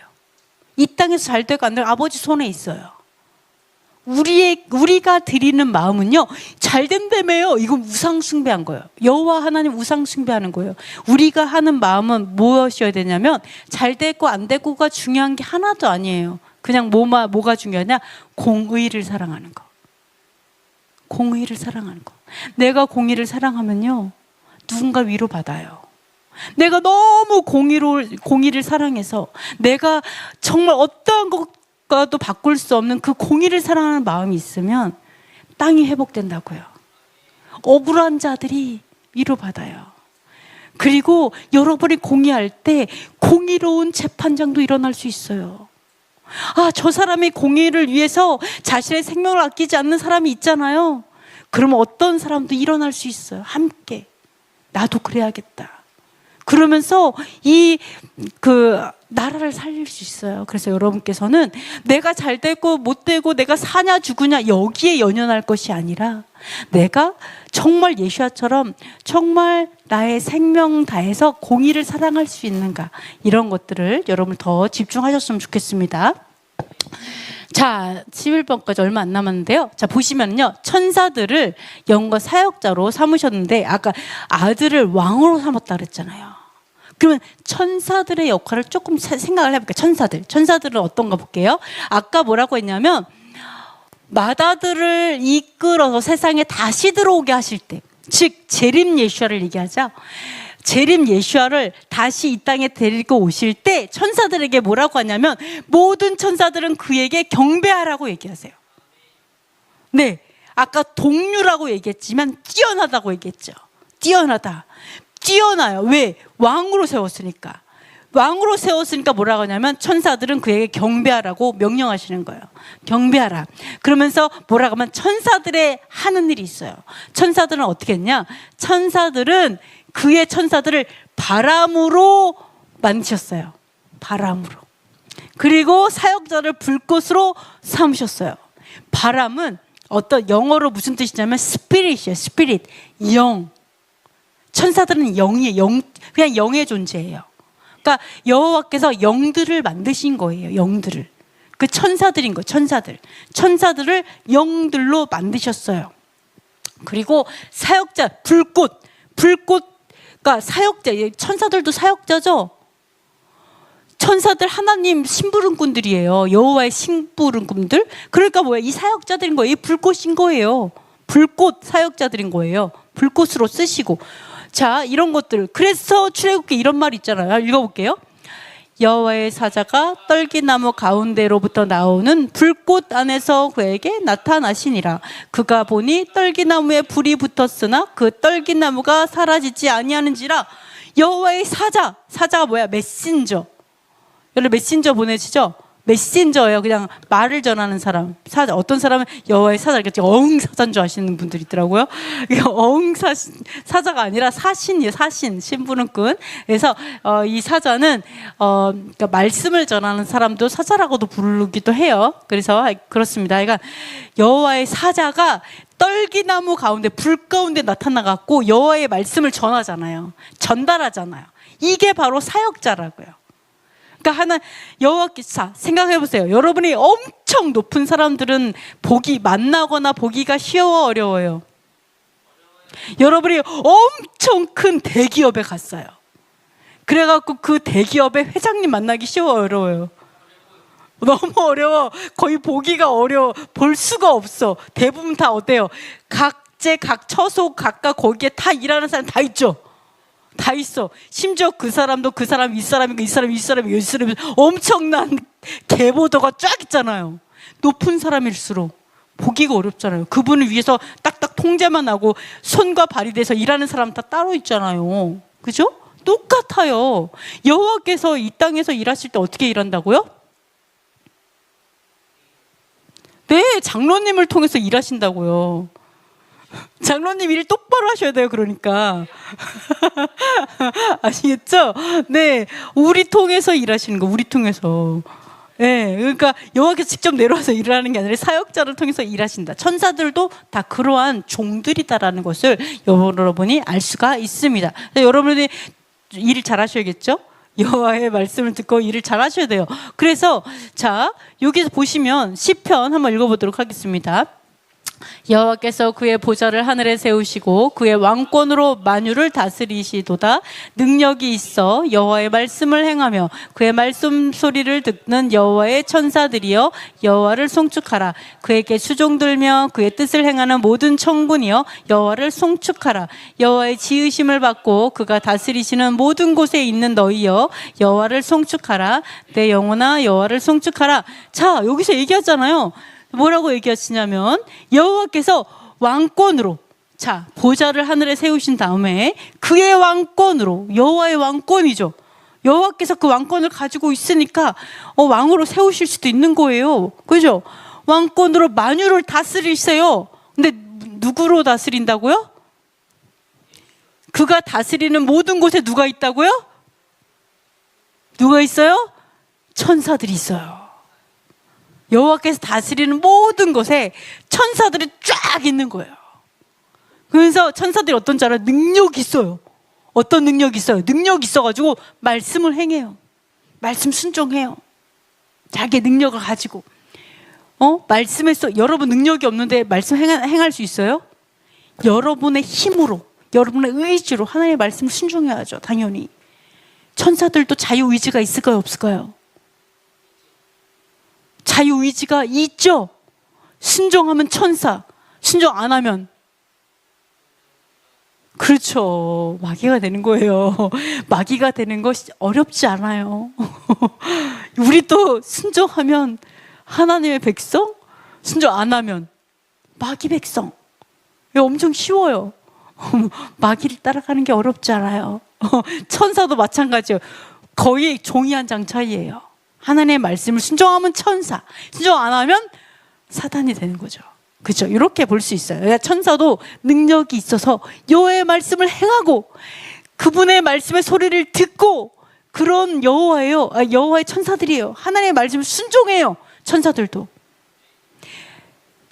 이 땅에서 잘 되고 안 되고 아버지 손에 있어요. 우리가 드리는 마음은요, 잘 된다며요. 이건 우상 숭배한 거예요. 여호와 하나님 우상 숭배하는 거예요. 우리가 하는 마음은 무엇이어야 되냐면 잘 되고 안 되고가 중요한 게 하나도 아니에요. 그냥 뭐가 중요하냐? 공의를 사랑하는 거. 공의를 사랑하는 거. 내가 공의를 사랑하면요, 누군가 위로받아요. 내가 너무 공의를 사랑해서 내가 정말 어떠한 것과도 바꿀 수 없는 그 공의를 사랑하는 마음이 있으면 땅이 회복된다고요. 억울한 자들이 위로받아요. 그리고 여러분이 공의할 때 공의로운 재판장도 일어날 수 있어요. 저 사람이 공의를 위해서 자신의 생명을 아끼지 않는 사람이 있잖아요. 그러면 어떤 사람도 일어날 수 있어요. 함께. 나도 그래야겠다. 그러면서 나라를 살릴 수 있어요. 그래서 여러분께서는 내가 잘 되고 못 되고 내가 사냐 죽으냐 여기에 연연할 것이 아니라 내가 정말 예수야처럼 정말 나의 생명 다해서 공의를 사랑할 수 있는가, 이런 것들을 여러분 더 집중하셨으면 좋겠습니다. 자, 11번까지 얼마 안 남았는데요. 자, 보시면요. 천사들을 영과 사역자로 삼으셨는데 아까 아들을 왕으로 삼았다 그랬잖아요. 그러면 천사들의 역할을 조금 생각을 해볼게요. 천사들은 어떤가 볼게요. 아까 뭐라고 했냐면 맏아들을 이끌어서 세상에 다시 들어오게 하실 때, 즉 재림 예수아를 얘기하죠. 재림 예수아를 다시 이 땅에 데리고 오실 때 천사들에게 뭐라고 하냐면 모든 천사들은 그에게 경배하라고 얘기하세요. 네, 아까 동류라고 얘기했지만 뛰어나다고 얘기했죠. 뛰어나요. 왜? 왕으로 세웠으니까. 왕으로 세웠으니까 뭐라고 하냐면 천사들은 그에게 경배하라고 명령하시는 거예요. 경배하라. 그러면서 뭐라고 하면 천사들의 하는 일이 있어요. 천사들은 어떻게 했냐? 그의 천사들을 바람으로 만드셨어요. 바람으로. 그리고 사역자를 불꽃으로 삼으셨어요. 바람은 어떤 영어로 무슨 뜻이냐면 스피릿이에요. 스피릿. 영. 천사들은 영이에요. 그냥 영의 존재예요. 그러니까 여호와께서 영들을 만드신 거예요. 영들을. 그 천사들인 거예요. 천사들을 영들로 만드셨어요. 그리고 사역자, 불꽃. 그러니까 사역자, 천사들도 사역자죠. 천사들 하나님 심부름꾼들이에요. 여호와의 심부름꾼들. 그러니까 뭐예요? 이 사역자들인 거예요. 이 불꽃인 거예요. 불꽃 사역자들인 거예요. 불꽃으로 쓰시고. 자, 이런 것들. 그래서 출애굽기 이런 말 있잖아요. 읽어볼게요. 여호와의 사자가 떨기나무 가운데로부터 나오는 불꽃 안에서 그에게 나타나시니라. 그가 보니 떨기나무에 불이 붙었으나 그 떨기나무가 사라지지 아니하는지라. 여호와의 사자가 뭐야? 메신저. 여러분 메신저 보내시죠? 메신저예요. 그냥 말을 전하는 사람. 사자. 어떤 사람은 여호와의 사자, 이렇게 어흥사자인 줄 아시는 분들이 있더라고요. 사자가 아니라 사신이에요. 신부름꾼. 그래서 이 사자는 그러니까 말씀을 전하는 사람도 사자라고도 부르기도 해요. 그래서 그렇습니다. 그러니까 여호와의 사자가 떨기나무 가운데, 불 가운데 나타나갖고 여호와의 말씀을 전달하잖아요. 이게 바로 사역자라고요. 그러니까 여호와께서 생각해보세요. 여러분이 엄청 높은 사람들은 만나거나 보기가 쉬워, 어려워요? 여러분이 엄청 큰 대기업에 갔어요. 그래갖고 그 대기업의 회장님 만나기 쉬워, 어려워요? 너무 어려워. 거의 보기가 어려워. 볼 수가 없어. 대부분 다 어때요? 각 처소 각각 거기에 다 일하는 사람 다 있죠. 다 있어. 심지어 이 사람이 엄청난 계보도가 쫙 있잖아요. 높은 사람일수록 보기가 어렵잖아요. 그분을 위해서 딱딱 통제만 하고 손과 발이 돼서 일하는 사람 다 따로 있잖아요. 그죠? 똑같아요. 여호와께서 이 땅에서 일하실 때 어떻게 일한다고요? 네, 장로님을 통해서 일하신다고요. 장로님 일 똑바로 하셔야 돼요. 그러니까 아시겠죠? 네, 우리 통해서 일하시는 거. 우리 통해서. 네, 그러니까 여호와께서 직접 내려와서 일을 하는 게 아니라 사역자를 통해서 일하신다. 천사들도 다 그러한 종들이다라는 것을 여러분이 알 수가 있습니다. 여러분이 일을 잘 하셔야겠죠? 여호와의 말씀을 듣고 일을 잘 하셔야 돼요. 그래서 자, 여기서 보시면 시편 한번 읽어보도록 하겠습니다. 여호와께서 그의 보좌를 하늘에 세우시고 그의 왕권으로 만유를 다스리시도다. 능력이 있어 여호와의 말씀을 행하며 그의 말씀 소리를 듣는 여호와의 천사들이여 여호와를 송축하라. 그에게 수종들며 그의 뜻을 행하는 모든 천군이여 여호와를 송축하라. 여호와의 지으심을 받고 그가 다스리시는 모든 곳에 있는 너희여 여호와를 송축하라. 내 영혼아 여호와를 송축하라. 자, 여기서 얘기하잖아요. 뭐라고 얘기하시냐면 여호와께서 왕권으로, 자, 보좌를 하늘에 세우신 다음에 그의 왕권으로, 여호와의 왕권이죠. 여호와께서 그 왕권을 가지고 있으니까 왕으로 세우실 수도 있는 거예요. 그죠? 왕권으로 만유를 다스리세요. 근데 누구로 다스린다고요? 그가 다스리는 모든 곳에 누가 있다고요? 누가 있어요? 천사들이 있어요. 여호와께서 다스리는 모든 곳에 천사들이 쫙 있는 거예요. 그래서 천사들이 어떤 줄 알아요? 능력이 있어요. 어떤 능력이 있어요? 능력이 있어가지고 말씀을 행해요. 말씀 순종해요. 자기의 능력을 가지고. 말씀에서 여러분 능력이 없는데 말씀 행할 수 있어요? 여러분의 힘으로, 여러분의 의지로 하나님의 말씀을 순종해야죠. 당연히. 천사들도 자유의지가 있을까요? 없을까요? 자유의지가 있죠. 순종하면 천사, 순종 안 하면 그렇죠. 마귀가 되는 거예요. 마귀가 되는 것이 어렵지 않아요. 우리 또 순종하면 하나님의 백성, 순종 안 하면 마귀 백성. 이거 엄청 쉬워요. 마귀를 따라가는 게 어렵지 않아요. 천사도 마찬가지예요. 거의 종이 한 장 차이예요. 하나님의 말씀을 순종하면 천사, 순종 안 하면 사단이 되는 거죠. 그렇죠? 이렇게 볼 수 있어요. 그러니까 천사도 능력이 있어서 여호와의 말씀을 행하고 그분의 말씀의 소리를 듣고 그런 여호와예요. 여호와의 천사들이에요. 하나님의 말씀을 순종해요. 천사들도.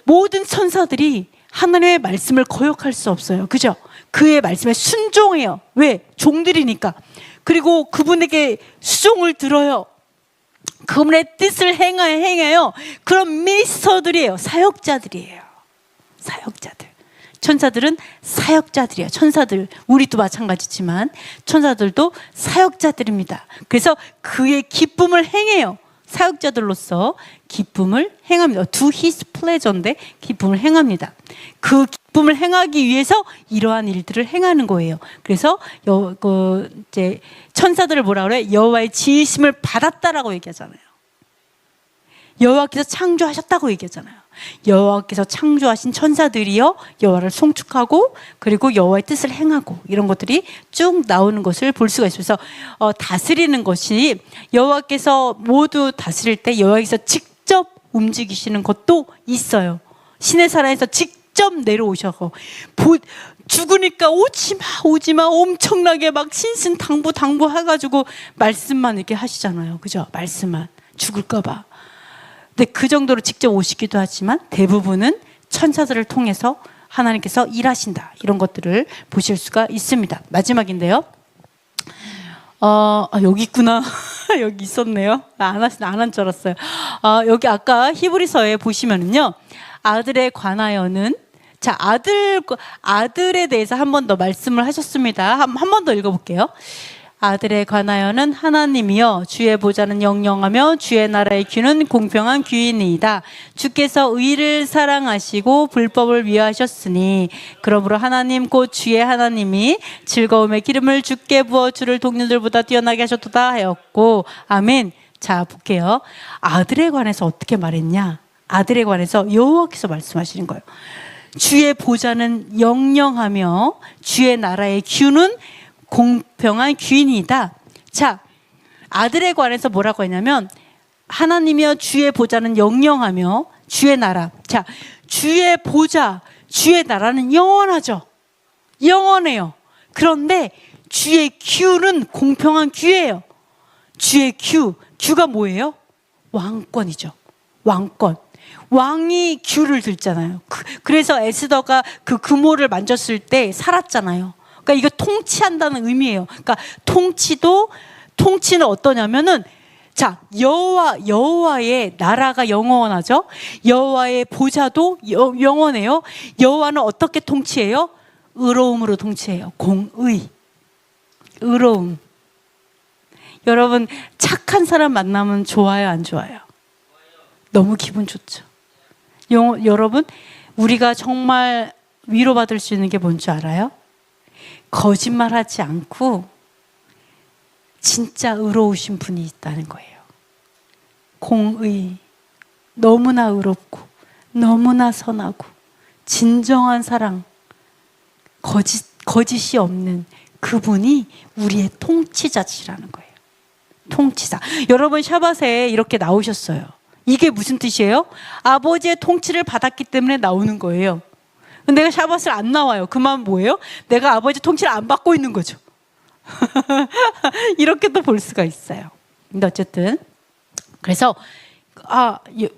모든 천사들이 하나님의 말씀을 거역할 수 없어요. 그죠? 그의 말씀에 순종해요. 왜? 종들이니까. 그리고 그분에게 수종을 들어요. 그분의 뜻을 행해요. 그런 미니스터들이에요. 사역자들이에요. 사역자들. 천사들은 사역자들이에요. 천사들, 우리도 마찬가지지만 천사들도 사역자들입니다. 그래서 그의 기쁨을 행해요. 사역자들로서 기쁨을 행합니다. To his pleasure인데 기쁨을 행합니다. 그 기쁨을 행하기 위해서 이러한 일들을 행하는 거예요. 그래서 이제 천사들을 뭐라 그래? 여호와의 지으심을 받았다라고 얘기하잖아요. 여호와께서 창조하셨다고 얘기하잖아요. 여호와께서 창조하신 천사들이요 여호와를 송축하고 그리고 여호와의 뜻을 행하고 이런 것들이 쭉 나오는 것을 볼 수가 있어서 다스리는 것이 여호와께서 모두 다스릴 때 여호와께서 직접 움직이시는 것도 있어요. 시내산에서 직접 내려오셔서 죽으니까 오지마 엄청나게 막 신신당부 해가지고 말씀만 이렇게 하시잖아요. 그죠? 말씀만 죽을까봐. 근데 그 정도로 직접 오시기도 하지만 대부분은 천사들을 통해서 하나님께서 일하신다. 이런 것들을 보실 수가 있습니다. 마지막인데요. 여기 있구나. 여기 있었네요. 안 한 줄 알았어요. 여기 아까 히브리서에 보시면은요. 아들에 관하여는 자, 아들에 대해서 한 번 더 말씀을 하셨습니다. 한 번 더 읽어볼게요. 아들에 관하여는 하나님이여 주의 보좌는 영영하며 주의 나라의 규는 공평한 규이니이다. 주께서 의를 사랑하시고 불법을 미워하셨으니 그러므로 하나님 곧 주의 하나님이 즐거움의 기름을 주께 부어 주를 동료들보다 뛰어나게 하셨도다 하였고 아멘. 자, 볼게요. 아들에 관해서 어떻게 말했냐? 아들에 관해서 여호와께서 말씀하시는 거예요. 주의 보좌는 영영하며 주의 나라의 규는 공평한 규인이다. 자, 아들에 관해서 뭐라고 했냐면 하나님이여 주의 보좌는 영영하며 주의 나라. 자, 주의 보좌, 주의 나라는 영원하죠. 영원해요. 그런데 주의 규는 공평한 규예요. 주의 규가 뭐예요? 왕권이죠. 왕권. 왕이 규를 들잖아요. 그래서 에스더가 그 금호를 만졌을 때 살았잖아요. 그러니까 이거 통치한다는 의미예요. 그러니까 통치는 어떠냐면은 자, 여호와의 나라가 영원하죠. 여호와의 보좌도 영원해요. 여호와는 어떻게 통치해요? 의로움으로 통치해요. 공의. 의로움. 여러분 착한 사람 만나면 좋아요, 안 좋아요? 너무 기분 좋죠. 여러분 우리가 정말 위로받을 수 있는 게 뭔지 알아요? 거짓말하지 않고 진짜 의로우신 분이 있다는 거예요. 공의, 너무나 의롭고 너무나 선하고 진정한 사랑, 거짓이 없는 그분이 우리의 통치자시라는 거예요. 통치자. 여러분 샤밧에 이렇게 나오셨어요. 이게 무슨 뜻이에요? 아버지의 통치를 받았기 때문에 나오는 거예요. 내가 샤밧을 안 나와요. 그 말은 뭐예요? 내가 아버지 통치를 안 받고 있는 거죠. 이렇게 또 볼 수가 있어요. 근데 어쨌든 그래서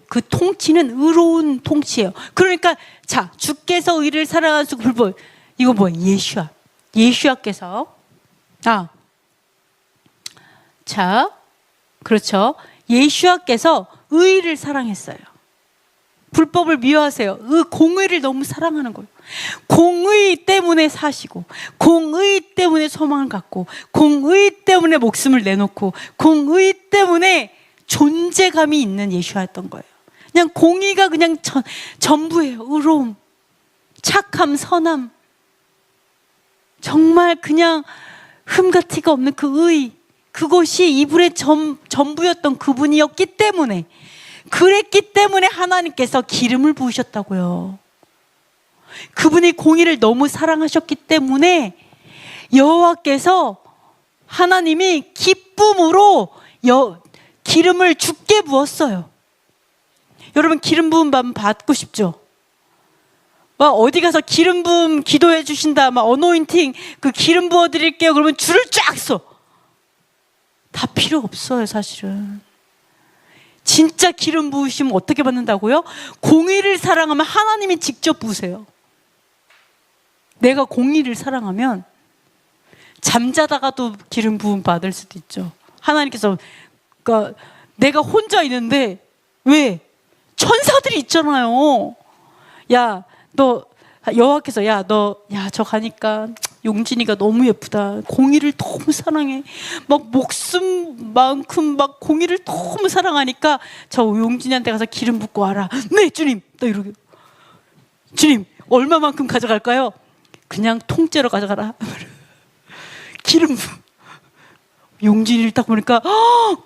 그 통치는 의로운 통치예요. 그러니까 자, 주께서 의를 사랑하시고 불법 이거 뭐예요? 예수야께서 자, 그렇죠. 예수야께서 의를 사랑했어요. 불법을 미워하세요. 그 공의를 너무 사랑하는 거예요. 공의 때문에 사시고, 공의 때문에 소망을 갖고, 공의 때문에 목숨을 내놓고, 공의 때문에 존재감이 있는 예수였던 거예요. 그냥 공의가 그냥 전부예요. 의로움, 착함, 선함, 정말 그냥 흠과 티가 없는 그 의, 그것이 이불의 전부였던 그분이었기 때문에, 그랬기 때문에 하나님께서 기름을 부으셨다고요. 그분이 공의를 너무 사랑하셨기 때문에 여호와께서, 하나님이 기쁨으로 기름을 주께 부었어요. 여러분, 기름 부음 받고 싶죠? 막 어디 가서 기름 부음 기도해 주신다, 막 어노인팅 그 기름 부어 드릴게요 그러면 줄을 쫙 서. 다 필요 없어요. 사실은 진짜 기름 부으시면 어떻게 받는다고요? 공의를 사랑하면 하나님이 직접 부으세요. 내가 공의를 사랑하면 잠자다가도 기름 부음 받을 수도 있죠. 하나님께서, 그러니까 내가 혼자 있는데, 왜? 천사들이 있잖아요. 야, 너, 여호와께서, 야, 저 가니까 용진이가 너무 예쁘다. 공의를 너무 사랑해. 막 목숨만큼 막 공의를 너무 사랑하니까 저 용진이한테 가서 기름 붓고 와라. 네, 주님. 또 이러고. 주님, 얼마만큼 가져갈까요? 그냥 통째로 가져가라. 기름 용진이를 딱 보니까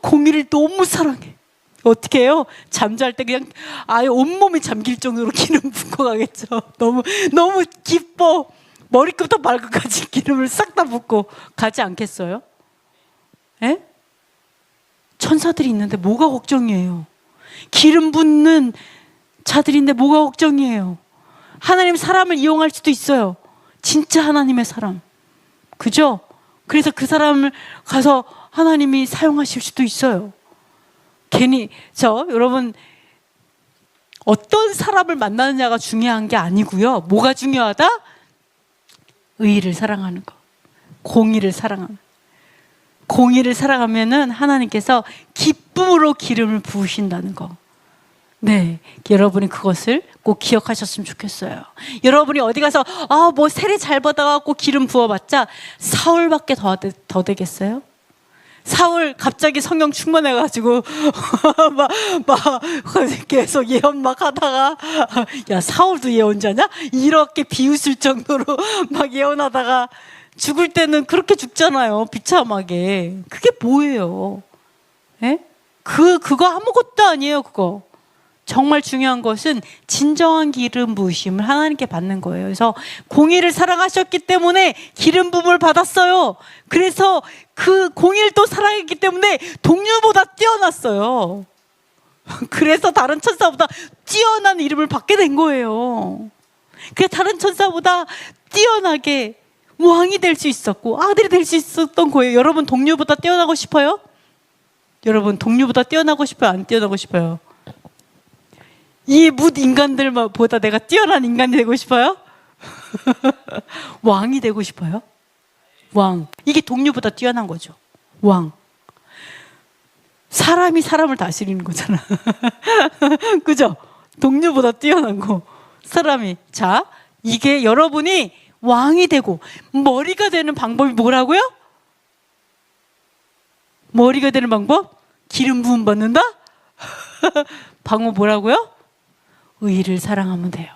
공의를 너무 사랑해. 어떻게 해요? 잠잘 때 그냥 아예 온몸이 잠길 정도로 기름 붓고 가겠죠. 너무 기뻐. 머리끝부터 발끝까지 기름을 싹 다 붓고 가지 않겠어요? 에? 천사들이 있는데 뭐가 걱정이에요? 기름 붓는 자들인데 뭐가 걱정이에요? 하나님 사람을 이용할 수도 있어요. 진짜 하나님의 사람, 그죠? 그래서 그 사람을 가서 하나님이 사용하실 수도 있어요. 괜히 여러분, 어떤 사람을 만나느냐가 중요한 게 아니고요. 뭐가 중요하다? 의를 사랑하는 거, 공의를 사랑하는. 공의를 사랑하면은 하나님께서 기쁨으로 기름을 부으신다는 거. 네, 여러분이 그것을 꼭 기억하셨으면 좋겠어요. 여러분이 어디 가서 뭐 세례 잘 받아갖고 기름 부어봤자 사울밖에 더 되겠어요? 사울 갑자기 성령 충만해가지고 막 계속 예언 막 하다가, 야, 사울도 예언자냐? 이렇게 비웃을 정도로 막 예언하다가 죽을 때는 그렇게 죽잖아요. 비참하게. 그게 뭐예요? 예? 그거 아무것도 아니에요. 그거 정말 중요한 것은 진정한 기름 부으심을 하나님께 받는 거예요. 그래서 공의를 사랑하셨기 때문에 기름 부음을 받았어요. 그래서 그 공의를 또 사랑했기 때문에 동류보다 뛰어났어요. 그래서 다른 천사보다 뛰어난 이름을 받게 된 거예요. 그래서 다른 천사보다 뛰어나게 왕이 될 수 있었고 아들이 될 수 있었던 거예요. 여러분, 동류보다 뛰어나고 싶어요? 여러분, 동류보다 뛰어나고 싶어요? 안 뛰어나고 싶어요? 이 뭇 인간들보다 내가 뛰어난 인간이 되고 싶어요? 왕이 되고 싶어요? 왕. 이게 동료보다 뛰어난 거죠. 왕. 사람이 사람을 다스리는 거잖아. 그죠? 동료보다 뛰어난 거. 사람이. 자, 이게 여러분이 왕이 되고 머리가 되는 방법이 뭐라고요? 머리가 되는 방법? 기름 부음 받는다? 방법 뭐라고요? 의를 사랑하면 돼요.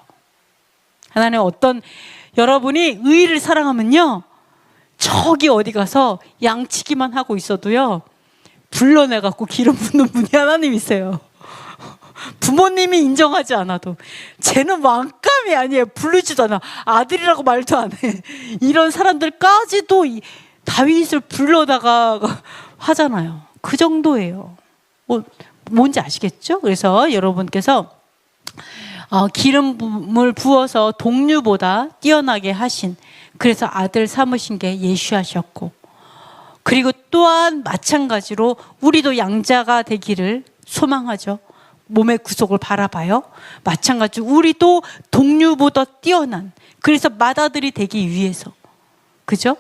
하나님, 여러분이 의를 사랑하면요, 저기 어디 가서 양치기만 하고 있어도요, 불러내갖고 기름 붓는 분이 하나님이세요. 부모님이 인정하지 않아도. 쟤는 왕감이 아니에요. 부르지도 않아. 아들이라고 말도 안 해. 이런 사람들까지도 다윗을 불러다가 하잖아요. 그 정도예요. 뭔지 아시겠죠? 그래서 여러분께서 기름을 부어서 동류보다 뛰어나게 하신, 그래서 아들 삼으신 게 예수하셨고, 그리고 또한 마찬가지로 우리도 양자가 되기를 소망하죠. 몸의 구속을 바라봐요. 마찬가지로 우리도 동류보다 뛰어난, 그래서 맏아들이 되기 위해서, 그죠?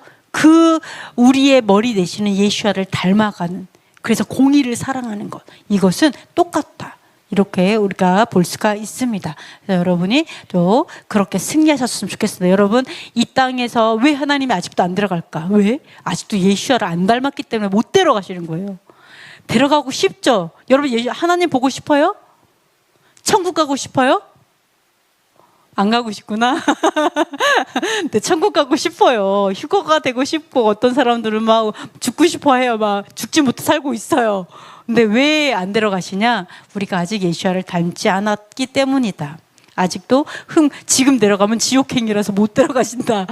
우리의 머리 되시는 예수와를 닮아가는, 그래서 공의를 사랑하는 것, 이것은 똑같다. 이렇게 우리가 볼 수가 있습니다. 여러분이 또 그렇게 승리하셨으면 좋겠습니다. 여러분, 이 땅에서 왜 하나님이 아직도 안 들어갈까? 왜? 아직도 예수야를 안 닮았기 때문에 못 데려가시는 거예요. 데려가고 싶죠? 여러분, 하나님 보고 싶어요? 천국 가고 싶어요? 안 가고 싶구나. 근데 천국 가고 싶어요. 휴거가 되고 싶고, 어떤 사람들은 막 죽고 싶어 해요. 막 죽지 못해 살고 있어요. 근데 왜 안 데려가시냐? 우리가 아직 예수야를 닮지 않았기 때문이다. 아직도 지금 데려가면 지옥행이라서 못 데려가신다.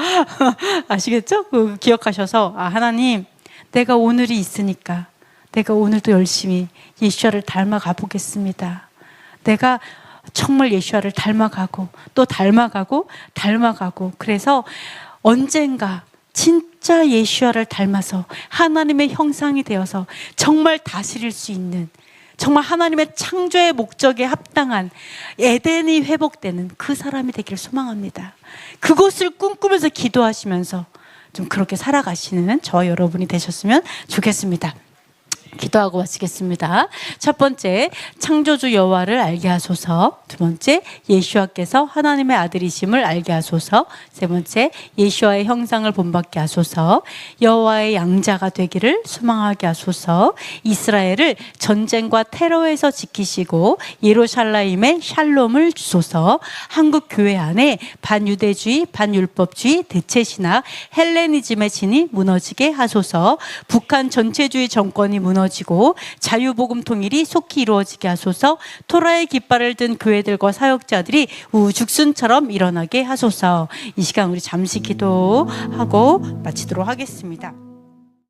아시겠죠? 기억하셔서, 하나님, 내가 오늘이 있으니까 내가 오늘도 열심히 예수야를 닮아가 보겠습니다. 내가 정말 예수야를 닮아가고 또 닮아가고 그래서 언젠가 진짜 예수야를 닮아서 하나님의 형상이 되어서 정말 다스릴 수 있는, 정말 하나님의 창조의 목적에 합당한 에덴이 회복되는 그 사람이 되기를 소망합니다. 그것을 꿈꾸면서 기도하시면서 좀 그렇게 살아가시는 저 여러분이 되셨으면 좋겠습니다. 기도하고 마치겠습니다. 첫 번째, 창조주 여호와를 알게 하소서. 두 번째, 예수와께서 하나님의 아들이심을 알게 하소서. 세 번째, 예수와의 형상을 본받게 하소서. 여호와의 양자가 되기를 소망하게 하소서. 이스라엘을 전쟁과 테러에서 지키시고 예루살렘에 샬롬을 주소서. 한국 교회 안에 반유대주의, 반율법주의, 대체신학, 헬레니즘의 진이 무너지게 하소서. 북한 전체주의 정권이 무너지고 자유복음 통일이 속히 이루어지게 하소서. 토라의 깃발을 든 교회들과 사역자들이 우죽순처럼 일어나게 하소서. 이 시간 우리 잠시 기도하고 마치도록 하겠습니다.